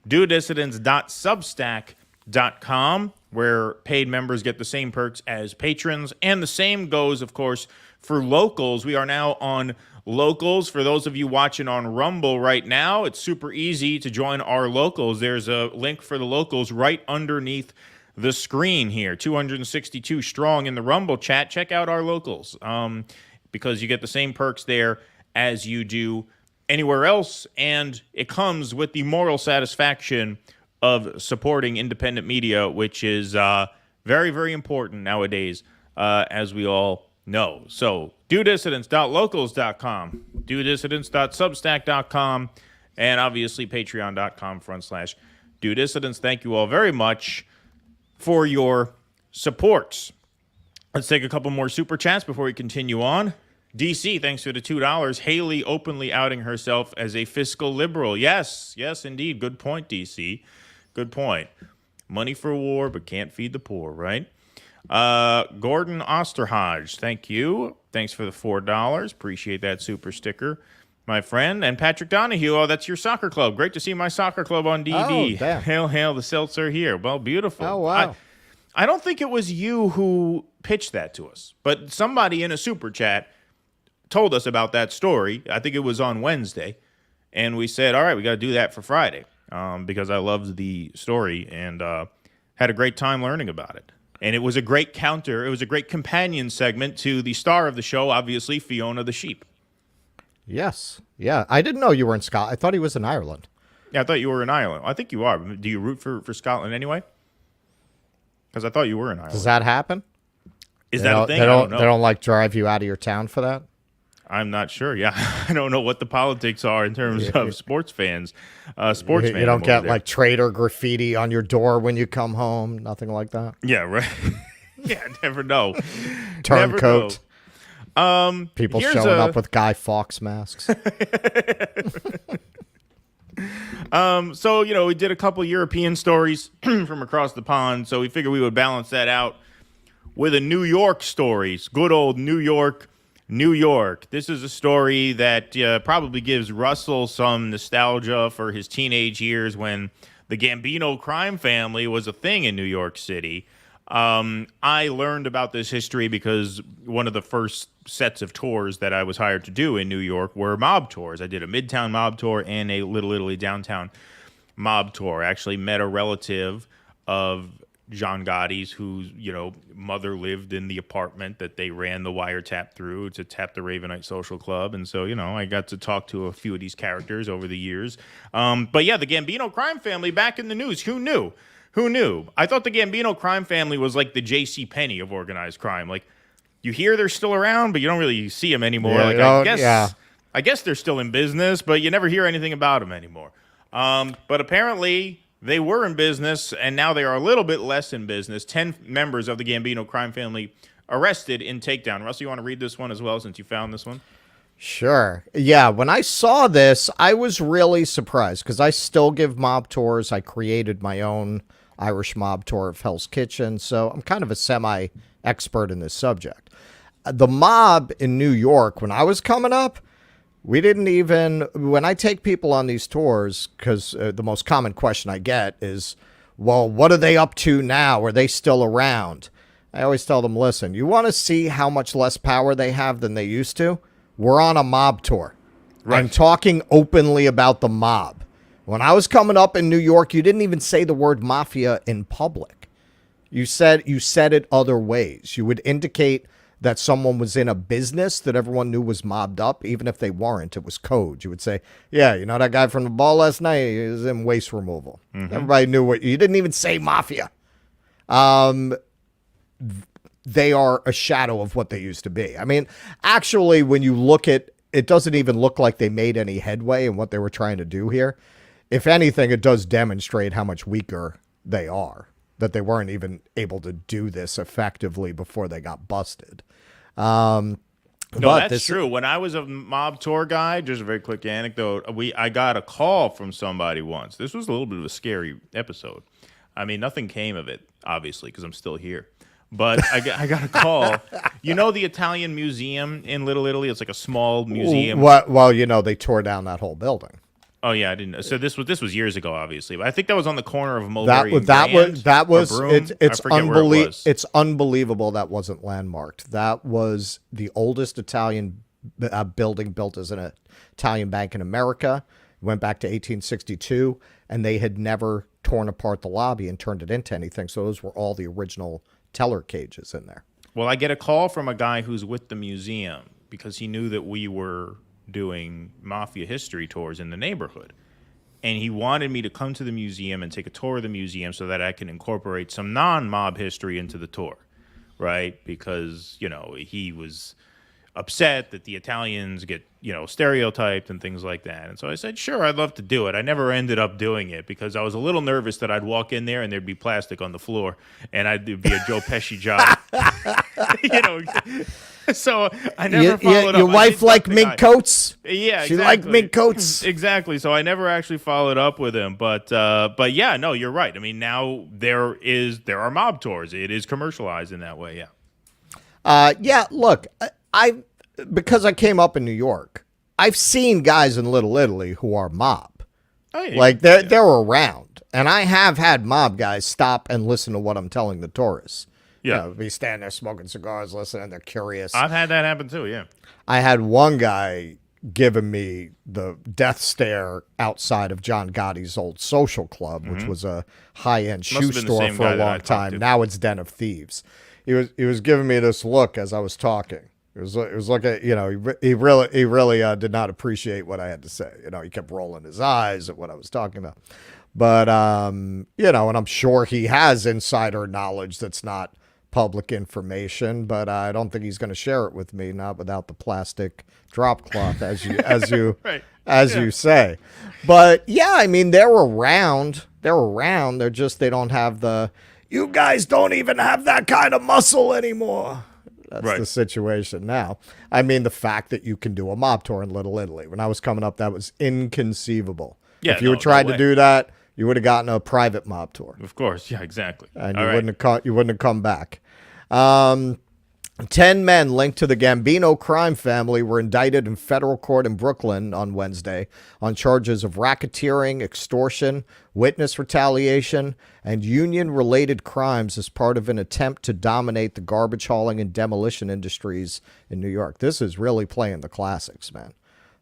DoDissidents.substack.com, where paid members get the same perks as patrons. And the same goes, of course, for Locals. We are now on Locals. For those of you watching on Rumble right now, it's super easy to join our Locals. There's a link for the Locals right underneath the screen here. 262 strong in the Rumble chat. Check out our Locals because you get the same perks there as you do anywhere else, and it comes with the moral satisfaction of supporting independent media, which is very, very important nowadays, as we all know. So, DoDissidents.locals.com, DoDissidents.substack.com, and obviously patreon.com/DoDissidents. Thank you all very much for your support. Let's take a couple more super chats before we continue on. DC, thanks for the $2. Haley openly outing herself as a fiscal liberal. Yes, indeed. Good point, DC. Good point. Money for war, but can't feed the poor, right? Gordon Osterhage, thank you. Thanks for the $4. Appreciate that super sticker, my friend. And Patrick Donahue, that's your soccer club. Great to see my soccer club on DD. Oh, damn. Hail, hail, the Celts are here. Well, beautiful. Oh, wow. I don't think it was you who pitched that to us, but somebody in a super chat told us about that story. I think it was on Wednesday, and we said, all right, we got to do that for Friday because I loved the story and had a great time learning about it. And it was a great counter. It was a great companion segment to the star of the show, obviously, Fiona the sheep. Yes. Yeah. I didn't know you were in Scotland. I thought he was in Ireland. Yeah, I thought you were in Ireland. I think you are. Do you root for Scotland anyway? Because I thought you were in Ireland. Does that happen? Is that a thing? They don't like drive you out of your town for that? I'm not sure. Yeah, I don't know what the politics are in terms of sports fans. You don't get like traitor graffiti on your door when you come home. Nothing like that. Yeah, right. Yeah, never know. Turncoat. People showing up with Guy Fawkes masks. So, we did a couple European stories from across the pond, so we figured we would balance that out with a New York stories. Good old New York, New York. This is a story that probably gives Russell some nostalgia for his teenage years when the Gambino crime family was a thing in New York City. I learned about this history because one of the first sets of tours that I was hired to do in New York were mob tours. I did a Midtown mob tour and a Little Italy downtown mob tour. I actually met a relative of John Gotti's whose, mother lived in the apartment that they ran the wiretap through to tap the Ravenite Social Club. And so, I got to talk to a few of these characters over the years. But yeah, the Gambino crime family back in the news. Who knew? Who knew? I thought the Gambino crime family was like the J.C. Penney of organized crime. Like, you hear they're still around, but you don't really see them anymore. I guess they're still in business, but you never hear anything about them anymore. But apparently they were in business, and now they are a little bit less in business. 10 members of the Gambino crime family arrested in takedown. Russell, you want to read this one as well, since you found this one? Sure. Yeah, when I saw this, I was really surprised because I still give mob tours. I created my own Irish mob tour of Hell's Kitchen, so I'm kind of a semi-expert in this subject. The mob in New York, when I was coming up, we didn't even, when I take people on these tours, because the most common question I get is, well, what are they up to now? Are they still around? I always tell them, listen, you want to see how much less power they have than they used to? We're on a mob tour. Right. I'm talking openly about the mob. When I was coming up in New York, you didn't even say the word mafia in public. You said it other ways. You would indicate that someone was in a business that everyone knew was mobbed up, even if they weren't. It was code. You would say, yeah, that guy from the ball last night, he was in waste removal. Mm-hmm. Everybody knew what. You didn't even say mafia. They are a shadow of what they used to be. I mean, actually, when you look at it, doesn't even look like they made any headway in what they were trying to do here. If anything, it does demonstrate how much weaker they are, that they weren't even able to do this effectively before they got busted. No, that's true. When I was a mob tour guy, just a very quick anecdote, I got a call from somebody once. This was a little bit of a scary episode. I mean, nothing came of it, obviously, because I'm still here. But I got a call. The Italian museum in Little Italy? It's like a small museum. Well, they tore down that whole building. Oh yeah, I didn't. So this was years ago, obviously. But I think that was on the corner of Mulberry and It's unbelievable that wasn't landmarked. That was the oldest Italian building built as an Italian bank in America. It went back to 1862, and they had never torn apart the lobby and turned it into anything. So those were all the original teller cages in there. Well, I get a call from a guy who's with the museum because he knew that we were doing mafia history tours in the neighborhood. And he wanted me to come to the museum and take a tour of the museum so that I can incorporate some non-mob history into the tour, right? Because, he was upset that the Italians get, stereotyped and things like that. And so I said, sure, I'd love to do it. I never ended up doing it because I was a little nervous that I'd walk in there and there'd be plastic on the floor and it'd be a Joe Pesci job. So I never followed up. Your wife liked mink coats? Yeah, exactly. She liked mink coats. Exactly. So I never actually followed up with him. But yeah, no, you're right. I mean, now there are mob tours. It is commercialized in that way, yeah. Yeah, look, because I came up in New York, I've seen guys in Little Italy who are mob. Oh, yeah. Like, they're around. And I have had mob guys stop and listen to what I'm telling the tourists. Yeah. Be standing there smoking cigars, listening, they're curious. I've had that happen too, yeah. I had one guy giving me the death stare outside of John Gotti's old social club, which was a high-end shoe store for a long time. Now it's Den of Thieves. He was giving me this look as I was talking. It was like he really did not appreciate what I had to say. He kept rolling his eyes at what I was talking about. But and I'm sure he has insider knowledge that's not public information, but I don't think he's going to share it with me, not without the plastic drop cloth, as you right. You say. But yeah, I mean, they're around. They don't have the. You guys don't even have that kind of muscle anymore. That's the situation now. I mean, the fact that you can do a mob tour in Little Italy. When I was coming up, that was inconceivable. Yeah, if you were trying to do that, you would have gotten a private mob tour. Of course, yeah, exactly. And you wouldn't have come back. 10 men linked to the Gambino crime family were indicted in federal court in Brooklyn on Wednesday on charges of racketeering, extortion, witness retaliation, and union-related crimes as part of an attempt to dominate the garbage hauling and demolition industries in New York. This is really playing the classics, man.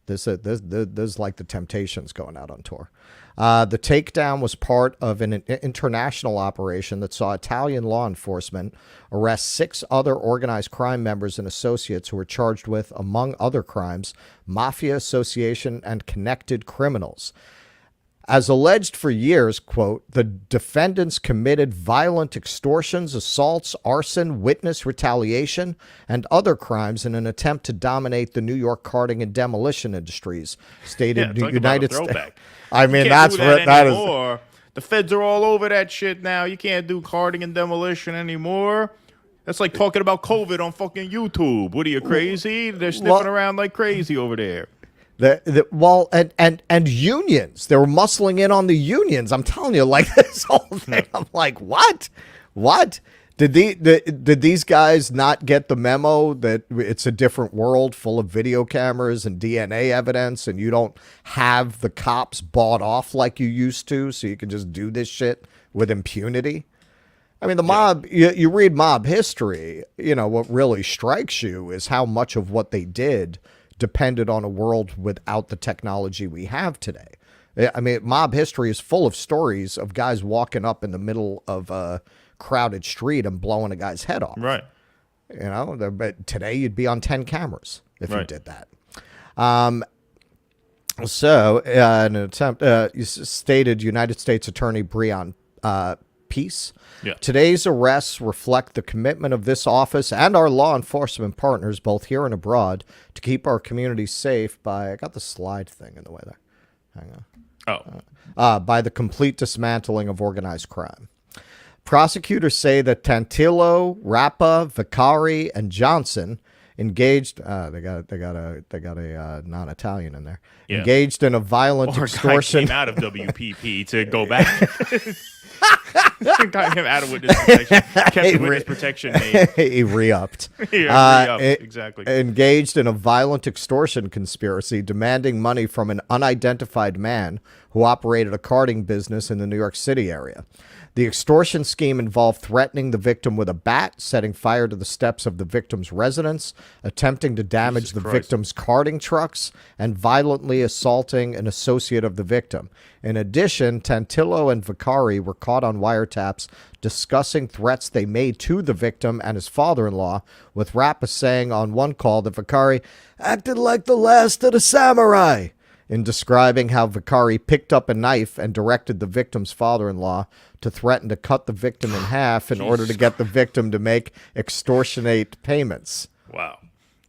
This is like the Temptations going out on tour. The takedown was part of an international operation that saw Italian law enforcement arrest 6 other organized crime members and associates who were charged with, among other crimes, mafia association and connected criminals. As alleged for years, quote, the defendants committed violent extortions, assaults, arson, witness retaliation, and other crimes in an attempt to dominate the New York carting and demolition industries, stated United States. I mean, that's what that is. The feds are all over that shit now. You can't do carting and demolition anymore. That's like talking about COVID on fucking YouTube. What are you, crazy? They're sniffing around like crazy over there. And unions, they were muscling in on the unions. I'm telling you, like this whole thing. I'm like, what? Did these guys not get the memo that it's a different world full of video cameras and DNA evidence, and you don't have the cops bought off like you used to, so you can just do this shit with impunity? I mean, the mob, you read mob history, what really strikes you is how much of what they did depended on a world without the technology we have today. I mean, mob history is full of stories of guys walking up in the middle of a crowded street and blowing a guy's head off. Right. But today you'd be on 10 cameras if you did that. In an attempt, stated United States Attorney Breon Peace. Yeah. Today's arrests reflect the commitment of this office and our law enforcement partners, both here and abroad, to keep our communities safe by, I got the slide thing in the way there. Hang on. By the complete dismantling of organized crime. Prosecutors say that Tantillo, Rappa, Vicari, and Johnson engaged. They got a non-Italian in there. Yeah. Engaged in a violent extortion. Came out of WPP to go back. Got him out of witness protection. Kept the witness protection name. He re-upped. Exactly. Engaged in a violent extortion conspiracy, demanding money from an unidentified man who operated a carting business in the New York City area. The extortion scheme involved threatening the victim with a bat, setting fire to the steps of the victim's residence, attempting to damage the victim's carting trucks, and violently assaulting an associate of the victim. In addition, Tantillo and Vicari were caught on wiretaps discussing threats they made to the victim and his father-in-law, with Rappa saying on one call that Vicari acted like the last of the samurai, in describing how Vicari picked up a knife and directed the victim's father-in-law to threaten to cut the victim in half in order to get the victim to make extortionate payments. Wow.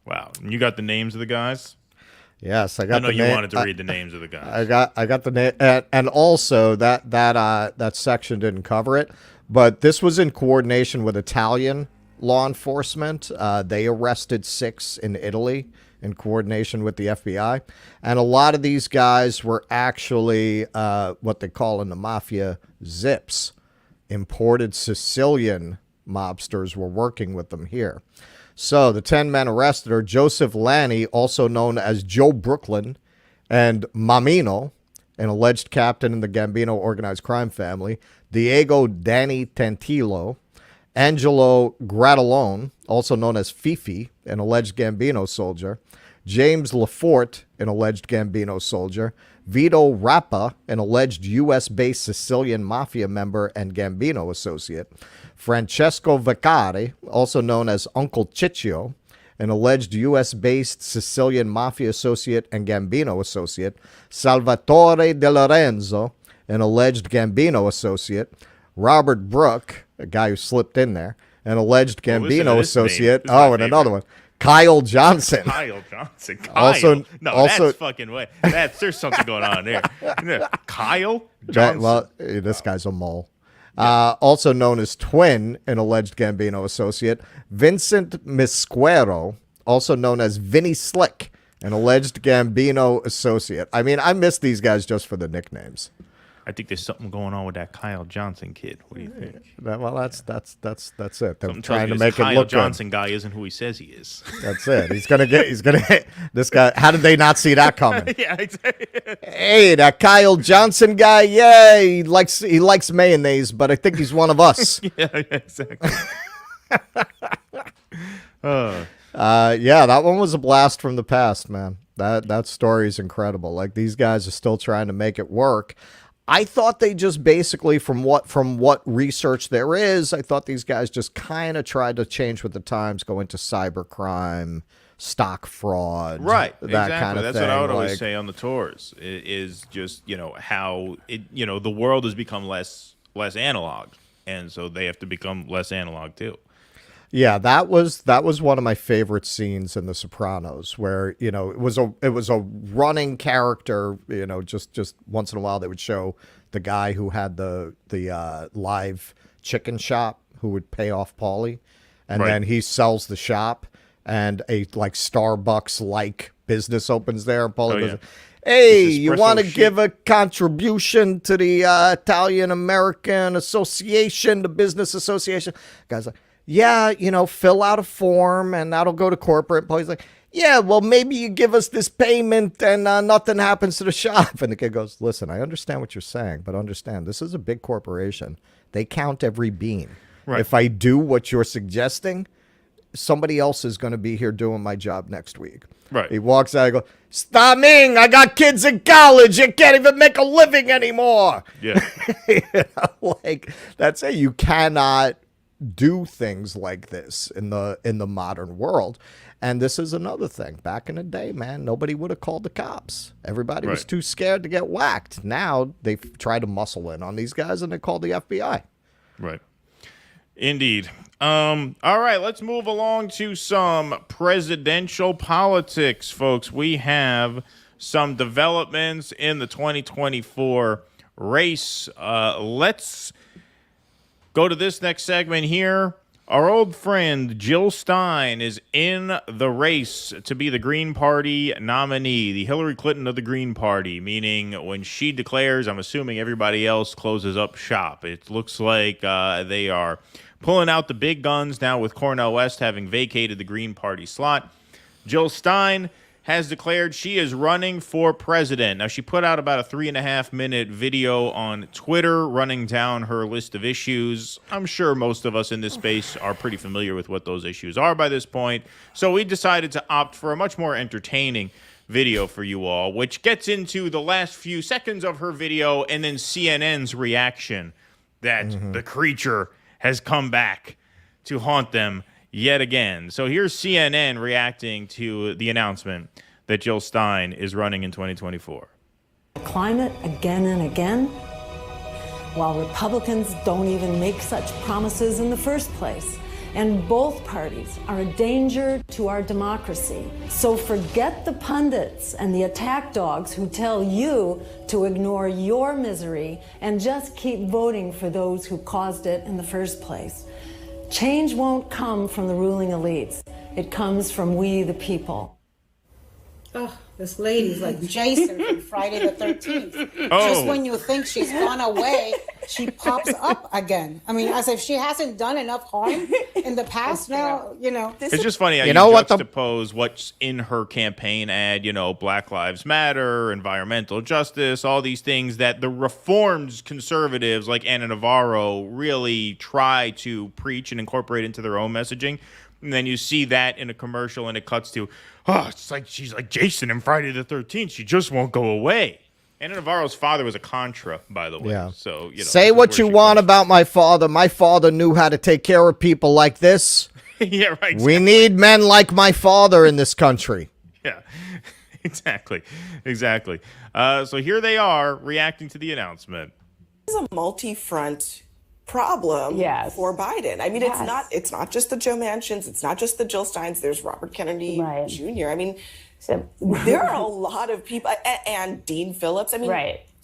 And you got the names of the guys? Yes, I got. I know you wanted to read the names of the guys. I got the name, and also that section didn't cover it, but this was in coordination with Italian law enforcement. They arrested 6 in Italy in coordination with the FBI. And a lot of these guys were actually what they call in the mafia zips. Imported Sicilian mobsters were working with them here. So the 10 men arrested are Joseph Lanni, also known as Joe Brooklyn, and Mamino, an alleged captain in the Gambino organized crime family, Diego Danny Tantillo, Angelo Grattalone, also known as Fifi, an alleged Gambino soldier, James Lafort, an alleged Gambino soldier, Vito Rappa, an alleged U.S.-based Sicilian mafia member and Gambino associate, Francesco Vicari, also known as Uncle Ciccio, an alleged U.S.-based Sicilian mafia associate and Gambino associate, Salvatore De Lorenzo, an alleged Gambino associate, Robert Brooke, a guy who slipped in there, an alleged Gambino associate. And another one, Kyle Johnson. Kyle. That's fucking way. There's something going on there. Kyle Johnson. This guy's a mole. Also known as Twin, an alleged Gambino associate. Vincent Misquero, also known as Vinny Slick, an alleged Gambino associate. I mean, I miss these guys just for the nicknames. I think there's something going on with that Kyle Johnson kid. What do you think? Well, that's it. They're Something trying to tells me make this it Kyle look Johnson good. guy isn't who he says he is. That's it. He's gonna hit this guy. How did they not see that coming? Yeah, exactly. Hey, that Kyle Johnson guy. Yeah, he likes mayonnaise, but I think he's one of us. Yeah, exactly. Yeah, that one was a blast from the past, man. That story is incredible. Like, these guys are still trying to make it work. I thought they just basically, from what research there is, I thought these guys just kind of tried to change with the times, go into cybercrime, stock fraud, Right, that exactly. kind of That's thing. what I would always say on the tours. Is just how the world has become less analog, and so they have to become less analog too. Yeah, that was one of my favorite scenes in The Sopranos, where it was a running character. Just once in a while they would show the guy who had the live chicken shop who would pay off Paulie, and then he sells the shop, and a Starbucks business opens there, and Paulie goes, "Hey, you want to give a contribution to the Italian American Association, the business association?" Guy's like, "Yeah, fill out a form and that'll go to corporate." Paulie's like, "Yeah, well, maybe you give us this payment and nothing happens to the shop." And the kid goes, "Listen, I understand what you're saying, but understand, this is a big corporation. They count every bean. Right. If I do what you're suggesting, somebody else is going to be here doing my job next week." Right. He walks out and goes, "Stamming, I got kids in college. You can't even make a living anymore." Yeah. That's it. You cannot do things like this in the modern world. And this is another thing. Back in the day, man, nobody would have called the cops. Everybody was too scared to get whacked. Now they try to muscle in on these guys and they call the FBI. Right. Indeed. All right, let's move along to some presidential politics, folks. We have some developments in the 2024 race. Let's go to this next segment here. Our old friend Jill Stein is in the race to be the Green Party nominee, the Hillary Clinton of the Green Party, meaning when she declares, I'm assuming everybody else closes up shop. It looks like they are pulling out the big guns now with Cornel West having vacated the Green Party slot. Jill Stein has declared she is running for president. Now, she put out about a 3.5-minute video on Twitter running down her list of issues. I'm sure most of us in this space are pretty familiar with what those issues are by this point. So we decided to opt for a much more entertaining video for you all, which gets into the last few seconds of her video and then CNN's reaction that the creature has come back to haunt them yet again. So here's CNN reacting to the announcement that Jill Stein is running in 2024. Climate again and again, while Republicans don't even make such promises in the first place. And both parties are a danger to our democracy. So forget the pundits and the attack dogs who tell you to ignore your misery and just keep voting for those who caused it in the first place. Change won't come from the ruling elites. It comes from we, the people. Oh, this lady's like Jason from Friday the 13th. Oh. Just when you think she's gone away, she pops up again. I mean, as if she hasn't done enough harm in the past now, It's just funny how you juxtapose what's in her campaign ad, Black Lives Matter, environmental justice, all these things that the reformed conservatives like Ana Navarro really try to preach and incorporate into their own messaging. And then you see that in a commercial and it cuts to, it's like she's like Jason in Friday the 13th. She just won't go away. Ana Navarro's father was a Contra, by the way. Yeah. So, say what you want about my father. My father knew how to take care of people like this. Yeah, right. Exactly. We need men like my father in this country. Yeah, exactly. So here they are reacting to the announcement. This is a multi-front problem for Biden. I mean, it's not just the Joe Manchins, it's not just the Jill Steins. There's Robert Kennedy Jr. I mean, there are a lot of people, and Dean Phillips. I mean,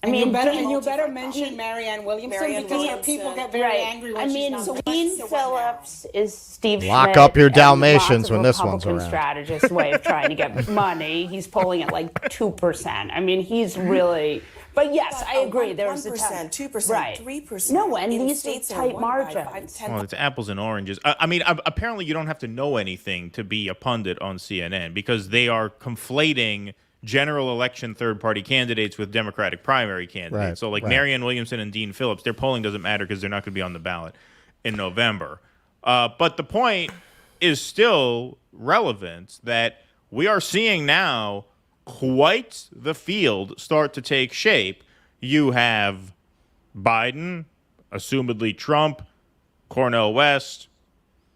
I mean, you better mention Marianne Williamson because her people get very angry when she's not there. Dean Phillips is Steve Lock Schmidt up your and Dalmatians lots of when this one's Republican around. strategist way of trying to get money. He's polling at like 2%. I mean, he's really. But yes, I agree. There's 1%, 2%, right. 3%. No, and in these states are that are tight 1 by 5, margins. 10. Well, it's apples and oranges. I mean, apparently you don't have to know anything to be a pundit on CNN because they are conflating general election third-party candidates with Democratic primary candidates. Right, So, like right. Marianne Williamson and Dean Phillips, their polling doesn't matter because they're not going to be on the ballot in November. But the point is still relevant that we are seeing now quite the field start to take shape. You have Biden, assumedly Trump, Cornel West,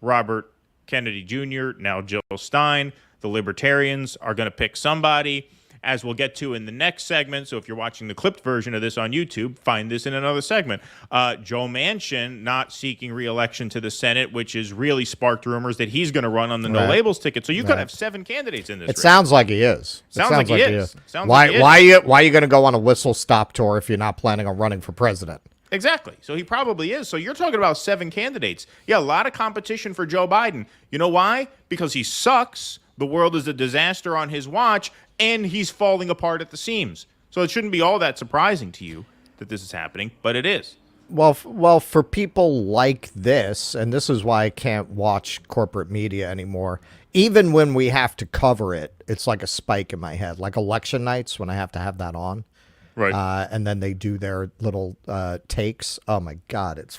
Robert Kennedy Jr., now Jill Stein. The Libertarians are going to pick somebody, as we'll get to in the next segment. So if you're watching the clipped version of this on YouTube, find this in another segment. Joe Manchin not seeking re-election to the Senate, which has really sparked rumors that he's going to run on the No Right. Labels ticket. So you could Right. have 7 candidates in this It race. sounds like he is. Sounds like he is. Sounds Why? like he is. Why are you going to go on a whistle stop tour if you're not planning on running for president? Exactly. So he probably is. So you're talking about 7 candidates. Yeah, a lot of competition for Joe Biden. You know why? Because he sucks. The world is a disaster on his watch, and he's falling apart at the seams. So it shouldn't be all that surprising to you that this is happening, but it is. Well, for people like this, and this is why I can't watch corporate media anymore. Even when we have to cover it, it's like a spike in my head. Like election nights when I have to have that on. Right. And then they do their little takes. Oh my God, it's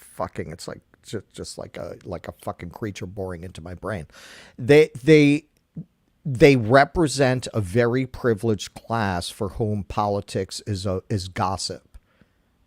like just like a fucking creature boring into my brain. They represent a very privileged class for whom politics is gossip.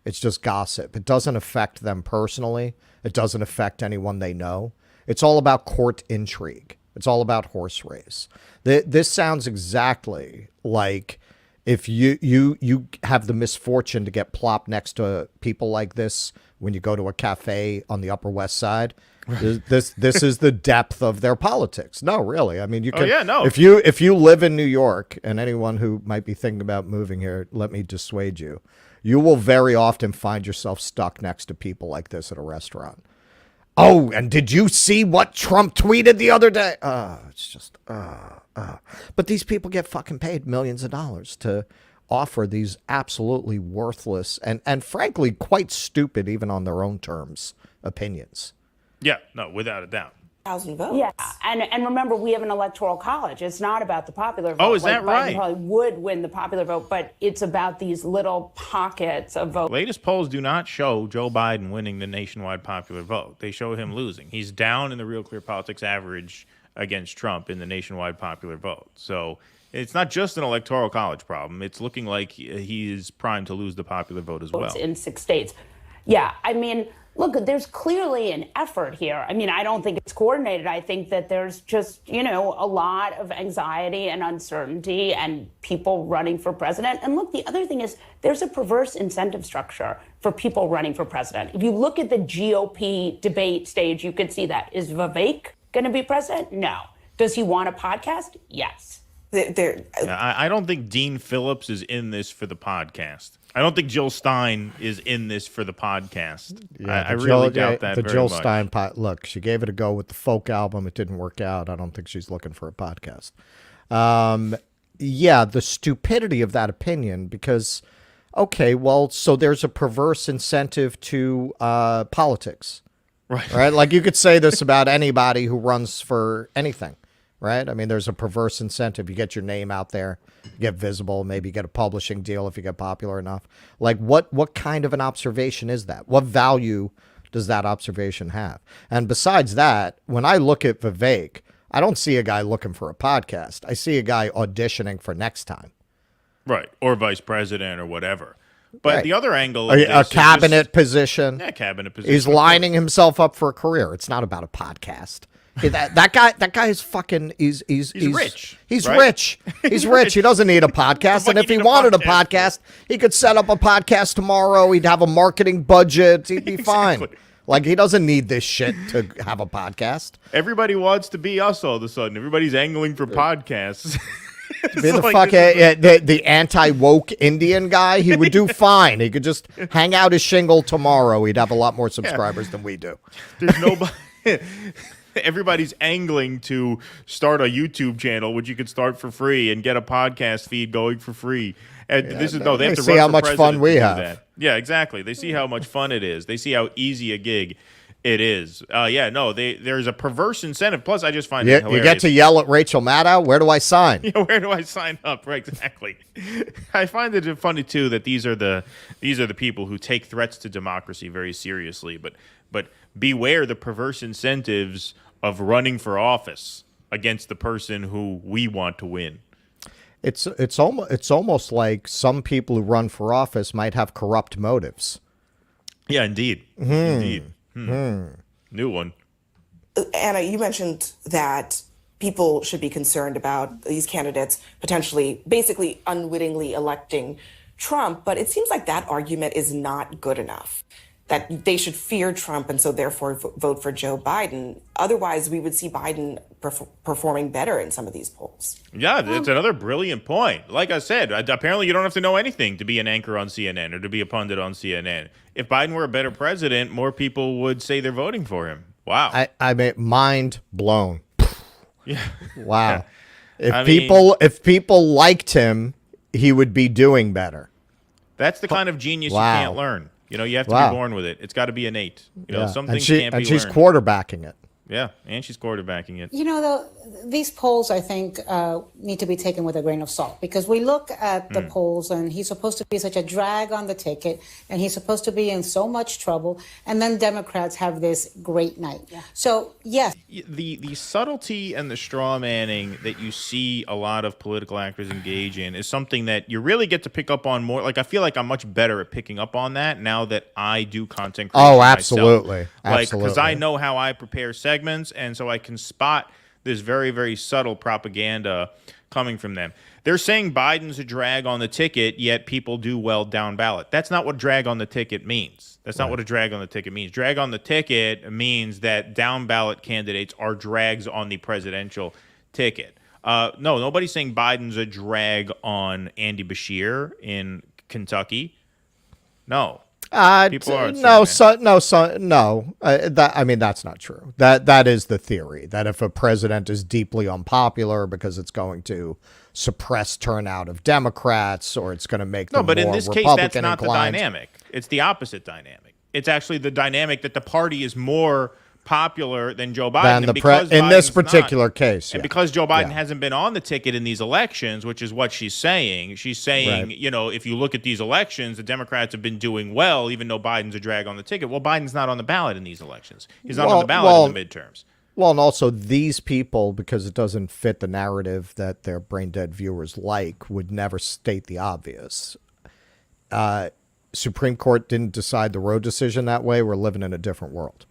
It's just gossip. It doesn't affect them personally. It doesn't affect anyone they know. It's all about court intrigue. It's all about horse race. This sounds exactly like if you have the misfortune to get plopped next to people like this when you go to a cafe on the Upper West Side. Right. This is the depth of their politics. No, really. I mean, you can. Oh, yeah, no. If you live in New York, and anyone who might be thinking about moving here, let me dissuade you. You will very often find yourself stuck next to people like this at a restaurant. Oh, and did you see what Trump tweeted the other day? It's just, But these people get fucking paid millions of dollars to offer these absolutely worthless and frankly quite stupid, even on their own terms, opinions. Yeah, no, without a doubt. 1,000 votes. Yeah, and remember, we have an electoral college. It's not about the popular vote. Oh, is that Biden right? probably would win the popular vote, but it's about these little pockets of vote. Latest polls do not show Joe Biden winning the nationwide popular vote. They show him losing. He's down in the Real Clear Politics average against Trump in the nationwide popular vote. So it's not just an electoral college problem. It's looking like he is primed to lose the popular vote as well. In 6 states. Yeah, I mean, look, there's clearly an effort here. I mean, I don't think it's coordinated. I think that there's just, a lot of anxiety and uncertainty and people running for president. And look, the other thing is there's a perverse incentive structure for people running for president. If you look at the GOP debate stage, you could see that. Is Vivek going to be president? No. Does he want a podcast? Yes. I don't think Dean Phillips is in this for the podcast. I don't think Jill Stein is in this for the podcast. Yeah, I really doubt that the very Jill much. Stein look, she gave it a go with the folk album. It didn't work out. I don't think she's looking for a podcast. Yeah, the stupidity of that opinion because, okay, well, so there's a perverse incentive to politics. Right? Like you could say this about anybody who runs for anything. Right? I mean, there's a perverse incentive. You get your name out there, you get visible, maybe you get a publishing deal if you get popular enough. Like, what kind of an observation is that? What value does that observation have? And besides that, when I look at Vivek, I don't see a guy looking for a podcast. I see a guy auditioning for next time. Right. Or vice president or whatever. But Right. the other angle of A cabinet position. Yeah, cabinet position. He's lining himself up for a career. It's not about a podcast. Hey, that guy is fucking. He's rich. He's right? rich. He's rich. He doesn't need a podcast. And if he wanted a podcast, he could set up a podcast tomorrow. He'd have a marketing budget. He'd be fine. Like he doesn't need this shit to have a podcast. Everybody wants to be us all of a sudden. Everybody's angling for podcasts. Be the anti-woke Indian guy. He would do fine. He could just hang out his shingle tomorrow. He'd have a lot more subscribers than we do. There's nobody. Everybody's angling to start a YouTube channel, which you could start for free and get a podcast feed going for free. And they have to see run how for much fun we to do have. that. Yeah, exactly. They see how much fun it is. They see how easy a gig it is. There's a perverse incentive. Plus, I just find it hilarious. You get to yell at Rachel Maddow. Where do I sign? Yeah, where do I sign up? Right, exactly. I find it funny too that these are the people who take threats to democracy very seriously. But beware the perverse incentives of running for office against the person who we want to win. It's almost like some people who run for office might have corrupt motives. Yeah, indeed. Indeed. New one. Anna, you mentioned that people should be concerned about these candidates potentially, basically unwittingly electing Trump, but it seems like that argument is not good enough. That they should fear Trump and so therefore vote for Joe Biden. Otherwise, we would see Biden performing better in some of these polls. Yeah, it's another brilliant point. Like I said, apparently you don't have to know anything to be an anchor on CNN or to be a pundit on CNN. If Biden were a better president, more people would say they're voting for him. Wow. I mean, mind blown. Yeah. Wow. If people liked him, he would be doing better. That's the kind of genius you can't learn. You have to be born with it. It's got to be innate. Some things can't be learned. And she's quarterbacking it. Yeah, and she's quarterbacking it. These polls, I think, need to be taken with a grain of salt because we look at the polls and he's supposed to be such a drag on the ticket and he's supposed to be in so much trouble. And then Democrats have this great night. Yeah. So, yes. The subtlety and the straw manning that you see a lot of political actors engage in is something that you really get to pick up on more. Like, I feel like I'm much better at picking up on that now that I do content creation myself. Absolutely. Because I know how I prepare segments, and so I can spot this very, very subtle propaganda coming from them. They're saying Biden's a drag on the ticket, yet people do well down ballot. That's not what drag on the ticket means. That's not what a drag on the ticket means. Drag on the ticket means that down ballot candidates are drags on the presidential ticket. No, nobody's saying Biden's a drag on Andy Beshear in Kentucky. No. People aren't that's not true. That is the theory, that if a president is deeply unpopular because it's going to suppress turnout of Democrats or it's going to make them more Republican inclined. No, but in this case, that's not the dynamic. It's the opposite dynamic. It's actually the dynamic that the party is more popular than Joe Biden. In this particular case. And because Joe Biden hasn't been on the ticket in these elections, which is what she's saying, if you look at these elections, the Democrats have been doing well, even though Biden's a drag on the ticket. Well, Biden's not on the ballot in these elections. He's not on the ballot in the midterms. Well, and also these people, because it doesn't fit the narrative that their brain-dead viewers like, would never state the obvious. Supreme Court didn't decide the Roe decision that way. We're living in a different world.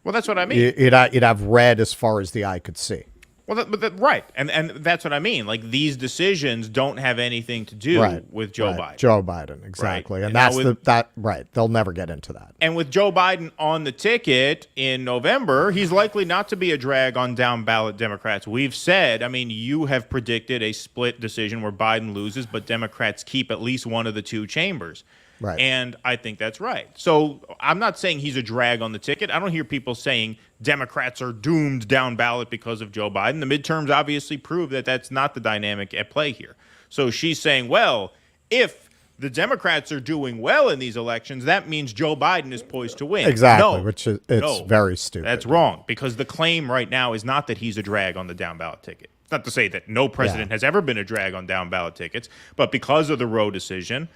Well, that's what I mean. You'd have red as far as the eye could see. Well, right. And that's what I mean. Like, these decisions don't have anything to do with Joe Biden. Joe Biden, exactly. Right. And they'll never get into that. And with Joe Biden on the ticket in November, he's likely not to be a drag on down ballot Democrats. We've said, you have predicted a split decision where Biden loses, but Democrats keep at least one of the two chambers. Right. And I think that's right. So I'm not saying he's a drag on the ticket. I don't hear people saying Democrats are doomed down ballot because of Joe Biden. The midterms obviously prove that that's not the dynamic at play here. So she's saying, well, if the Democrats are doing well in these elections, that means Joe Biden is poised to win. Exactly, it's very stupid. That's wrong, because the claim right now is not that he's a drag on the down ballot ticket. It's not to say that no president has ever been a drag on down ballot tickets, but because of the Roe decision,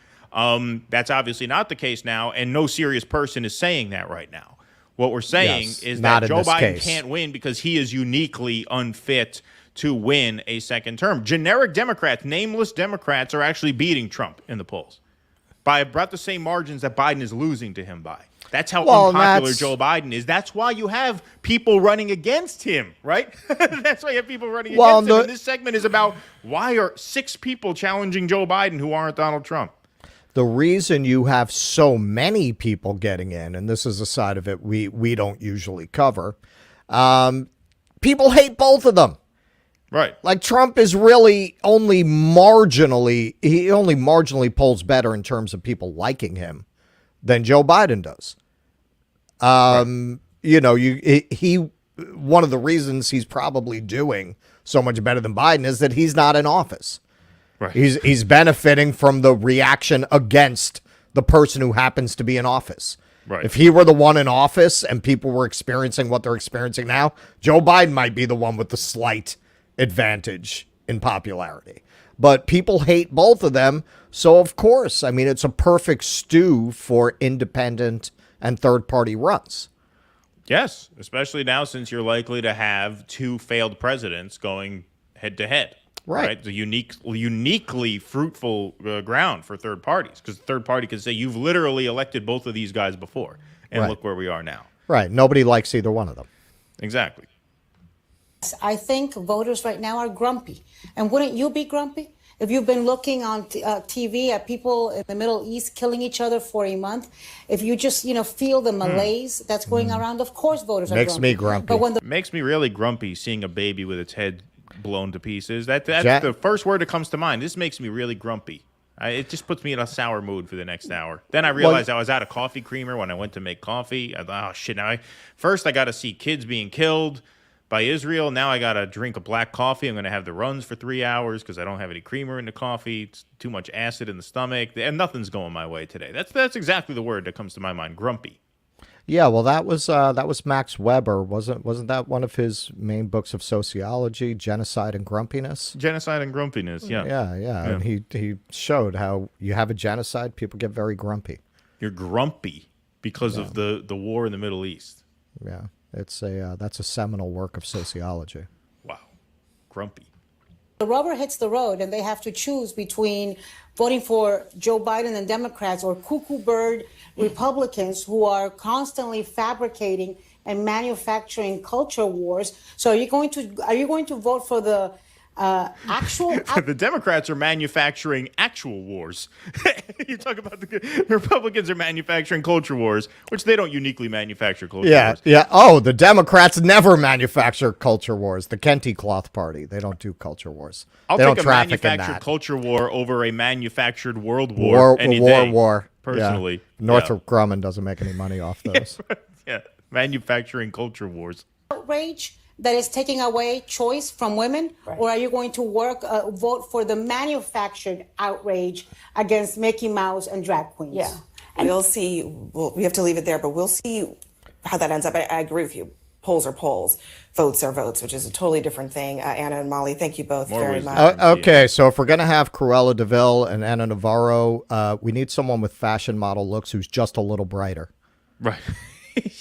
that's obviously not the case now, and no serious person is saying that right now. What we're saying is that Joe Biden can't win because he is uniquely unfit to win a second term. Generic Democrats, nameless Democrats, are actually beating Trump in the polls by about the same margins that Biden is losing to him by. That's how unpopular Joe Biden is. That's why you have people running against him, right? That's why you have people running against him. And this segment is about why are 6 people challenging Joe Biden who aren't Donald Trump. The reason you have so many people getting in, and this is a side of it we don't usually cover, people hate both of them. Right. Like Trump is really only marginally polls better in terms of people liking him than Joe Biden does. You know, he one of the reasons he's probably doing so much better than Biden is that he's not in office. Right. He's benefiting from the reaction against the person who happens to be in office. Right. If he were the one in office and people were experiencing what they're experiencing now, Joe Biden might be the one with the slight advantage in popularity. But people hate both of them. So, of course, I mean, it's a perfect stew for independent and third-party runs. Yes, especially now since you're likely to have two failed presidents going head-to-head. Right. It's a uniquely fruitful ground for third parties, because the third party can say, you've literally elected both of these guys before, and Right. look where we are now. Right. Nobody likes either one of them. Exactly. I think voters right now are grumpy. And wouldn't you be grumpy? If you've been looking on TV at people in the Middle East killing each other for a month, if you just, feel the malaise that's going around, of course voters are grumpy. Makes me grumpy. But when Makes me really grumpy seeing a baby with its head blown to pieces. That's the first word that comes to mind. This makes me really grumpy. It just puts me in a sour mood for the next hour. Then I realized I was out of coffee creamer when I went to make coffee. I thought, oh, shit. Now first I got to see kids being killed by Israel. Now I got to drink a black coffee. I'm going to have the runs for 3 hours because I don't have any creamer in the coffee. It's too much acid in the stomach. And nothing's going my way today. That's exactly the word that comes to my mind, grumpy. Yeah, well, that was Max Weber. Wasn't that one of his main books of sociology, Genocide and Grumpiness? Genocide and Grumpiness, yeah. Yeah. And he showed how you have a genocide, people get very grumpy. You're grumpy because of the war in the Middle East. Yeah, that's a seminal work of sociology. Wow, grumpy. the rubber hits the road and they have to choose between voting for Joe Biden and Democrats or cuckoo bird Republicans who are constantly fabricating and manufacturing culture wars. So are you going to vote for the actual? The Democrats are manufacturing actual wars. You talk about the Republicans are manufacturing culture wars, which they don't uniquely manufacture culture wars. Yeah. Oh, the Democrats never manufacture culture wars. The Kenty Cloth Party, they don't do culture wars. I'll they take don't a traffic in manufactured that. culture war over a manufactured world war any day. War. Personally, Yeah. Northrop Grumman doesn't make any money off those. Yeah, manufacturing culture wars. Outrage that is taking away choice from women, or are you going to vote for the manufactured outrage against Mickey Mouse and drag queens? Yeah, and we'll see. Well, we have to leave it there, but we'll see how that ends up. I agree with you. Polls are polls, votes are votes, which is a totally different thing. Anna and Molly, thank you both very much. Okay, so if we're going to have Cruella de Vil and Anna Navarro, we need someone with fashion model looks who's just a little brighter. Right.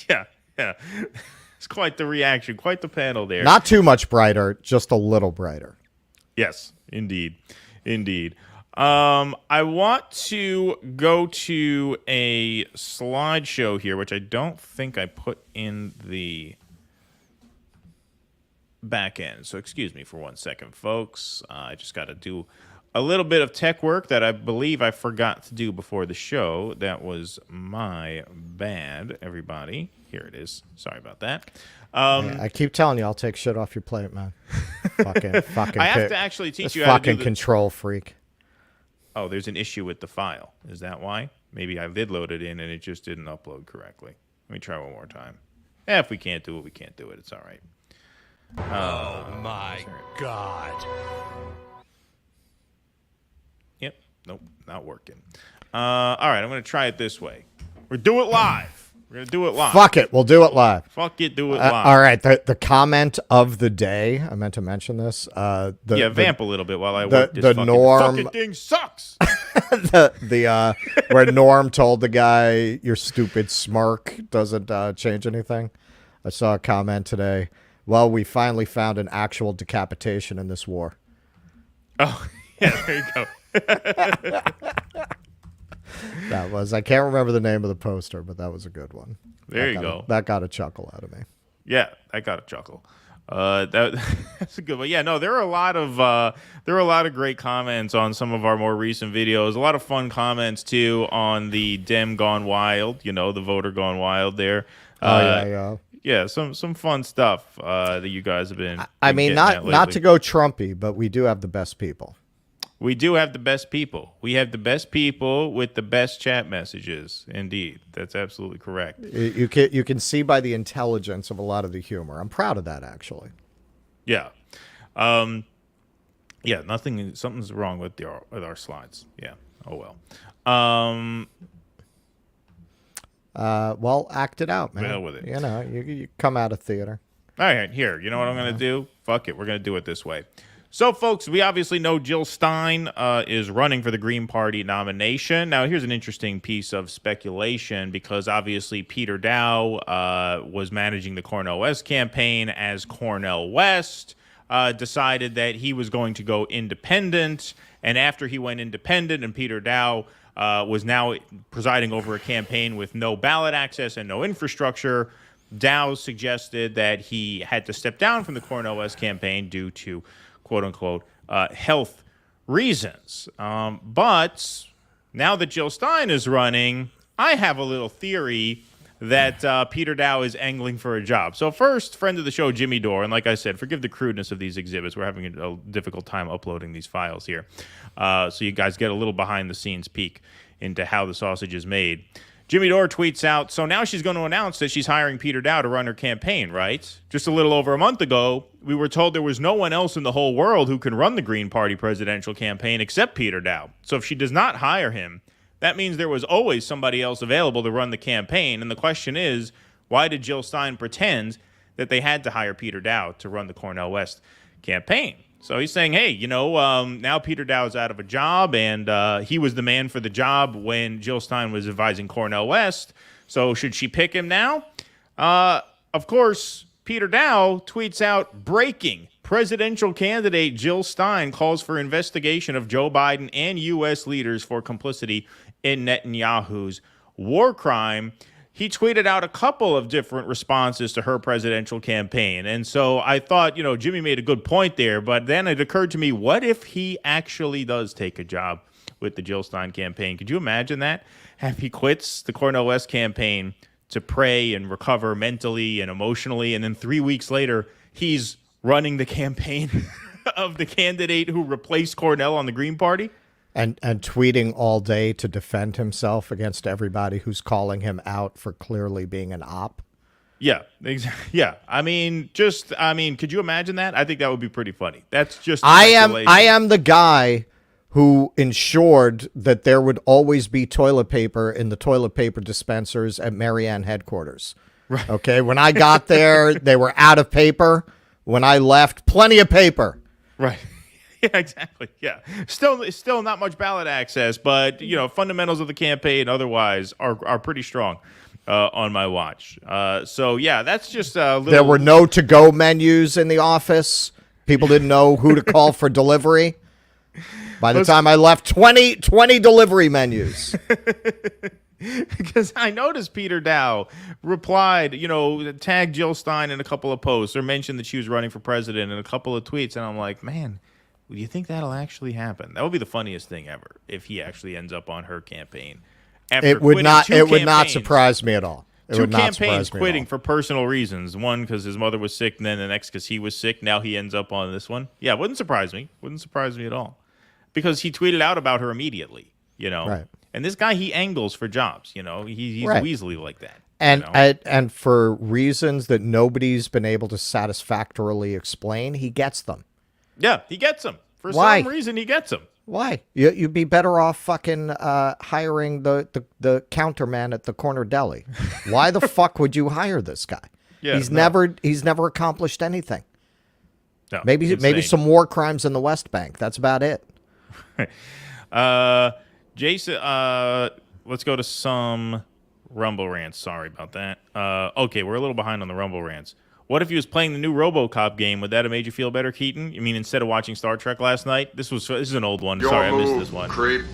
Yeah. It's quite the reaction, quite the panel there. Not too much brighter, just a little brighter. Yes, indeed. I want to go to a slideshow here, which I don't think I put in the back end. So excuse me for 1 second, folks. I just got to do a little bit of tech work that I believe I forgot to do before the show. That was my bad, everybody. Here it is. Sorry about that. I keep telling you, I'll take shit off your plate, man. fucking. I have to actually teach this you how to do fucking control freak. Oh, there's an issue with the file. Is that why? Maybe I did load it in and it just didn't upload correctly. Let me try one more time. If we can't do it, we can't do it. It's all right. Oh my God. Yep. Nope. Not working. All right. I'm going to try it this way. We're do it live. We're going to do it live. Fuck it. We'll do it live. Fuck it. Do it live. All right. The comment of the day, I meant to mention this. Vamp a little bit while I work this fucking thing sucks. Where Norm told the guy, your stupid smirk doesn't change anything. I saw a comment today. Well, we finally found an actual decapitation in this war. Oh, yeah, there you go. That was, I can't remember the name of the poster, but that was a good one. There you go. That got a chuckle out of me. Yeah, I got a chuckle. That's a good one. Yeah, no, there are a lot of great comments on some of our more recent videos. A lot of fun comments too on the Dem Gone Wild, the voter gone wild there. Yeah. Yeah, some fun stuff that you guys have been. I mean, getting not to go Trumpy, but we do have the best people. We do have the best people. We have the best people with the best chat messages. Indeed, that's absolutely correct. You can see by the intelligence of a lot of the humor. I'm proud of that, actually. Yeah, yeah. Something's wrong with our slides. Yeah. Oh well. Well, act it out, man. Hell with it. You know, you come out of theater. All right, here. You know what I'm going to do? Fuck it. We're going to do it this way. So, folks, we obviously know Jill Stein is running for the Green Party nomination. Now, here's an interesting piece of speculation because obviously Peter Dow was managing the Cornel West campaign as Cornel West decided that he was going to go independent. And after he went independent and Peter Dow was now presiding over a campaign with no ballot access and no infrastructure, Dow suggested that he had to step down from the Cornel West campaign due to quote-unquote, health reasons. But now that Jill Stein is running, I have a little theory that Peter Dow is angling for a job. So first, friend of the show, Jimmy Dore, and like I said, forgive the crudeness of these exhibits. We're having a difficult time uploading these files here. So you guys get a little behind-the-scenes peek into how the sausage is made. Jimmy Dore tweets out, so now she's going to announce that she's hiring Peter Dow to run her campaign, right? Just a little over a month ago, we were told there was no one else in the whole world who can run the Green Party presidential campaign except Peter Dow. So if she does not hire him, that means there was always somebody else available to run the campaign. And the question is, why did Jill Stein pretend that they had to hire Peter Dow to run the Cornel West campaign? So he's saying, hey, you know, now Peter Dow is out of a job, and he was the man for the job when Jill Stein was advising Cornel West. So should she pick him now? Of course, Peter Dow tweets out, breaking. Presidential candidate Jill Stein calls for investigation of Joe Biden and U.S. leaders for complicity in Netanyahu's war crime. He tweeted out a couple of different responses to her presidential campaign. And so I thought, you know, Jimmy made a good point there. But then it occurred to me, what if he actually does take a job with the Jill Stein campaign? Could you imagine that? Have he quits the Cornel West campaign to pray and recover mentally and emotionally. And then 3 weeks later, he's running the campaign of the candidate who replaced Cornel on the Green Party. And tweeting all day to defend himself against everybody who's calling him out for clearly being an op. Yeah, exactly. Yeah, I mean, could you imagine that? I think that would be pretty funny. That's just I am the guy who ensured that there would always be toilet paper in the toilet paper dispensers at Marianne headquarters. Right. Okay, when I got there, they were out of paper. When I left, plenty of paper. Right. Yeah, exactly. Yeah. Still not much ballot access, but, you know, fundamentals of the campaign otherwise are pretty strong on my watch. So, yeah, that's just a little... There were no to-go menus in the office. People didn't know who to call for delivery. By the time I left, 20 delivery menus. Because I noticed Peter Dow replied, you know, tagged Jill Stein in a couple of posts or mentioned that she was running for president in a couple of tweets. And I'm like, man, do you think that'll actually happen? That would be the funniest thing ever if he actually ends up on her campaign. It would not surprise me at all. Two campaigns quitting for personal reasons. One because his mother was sick, and then the next because he was sick. Now he ends up on this one. Yeah, wouldn't surprise me. Wouldn't surprise me at all. Because he tweeted out about her immediately, you know. Right. And this guy, he angles for jobs, you know. He's right. weaselly like that. And you know? and for reasons that nobody's been able to satisfactorily explain, he gets them. Yeah, he gets them. For Why? some reason, he gets them. Why? You'd be better off fucking hiring the counterman at the corner deli. Why the fuck would you hire this guy? Yeah, he's never accomplished anything. No, maybe some war crimes in the West Bank. That's about it. Jason, let's go to some Rumble rants. Sorry about that. Okay, we're a little behind on the Rumble rants. What if he was playing the new RoboCop game? Would that have made you feel better, Keaton? You mean instead of watching Star Trek last night? This is an old one. Sorry, I missed this one. Creep.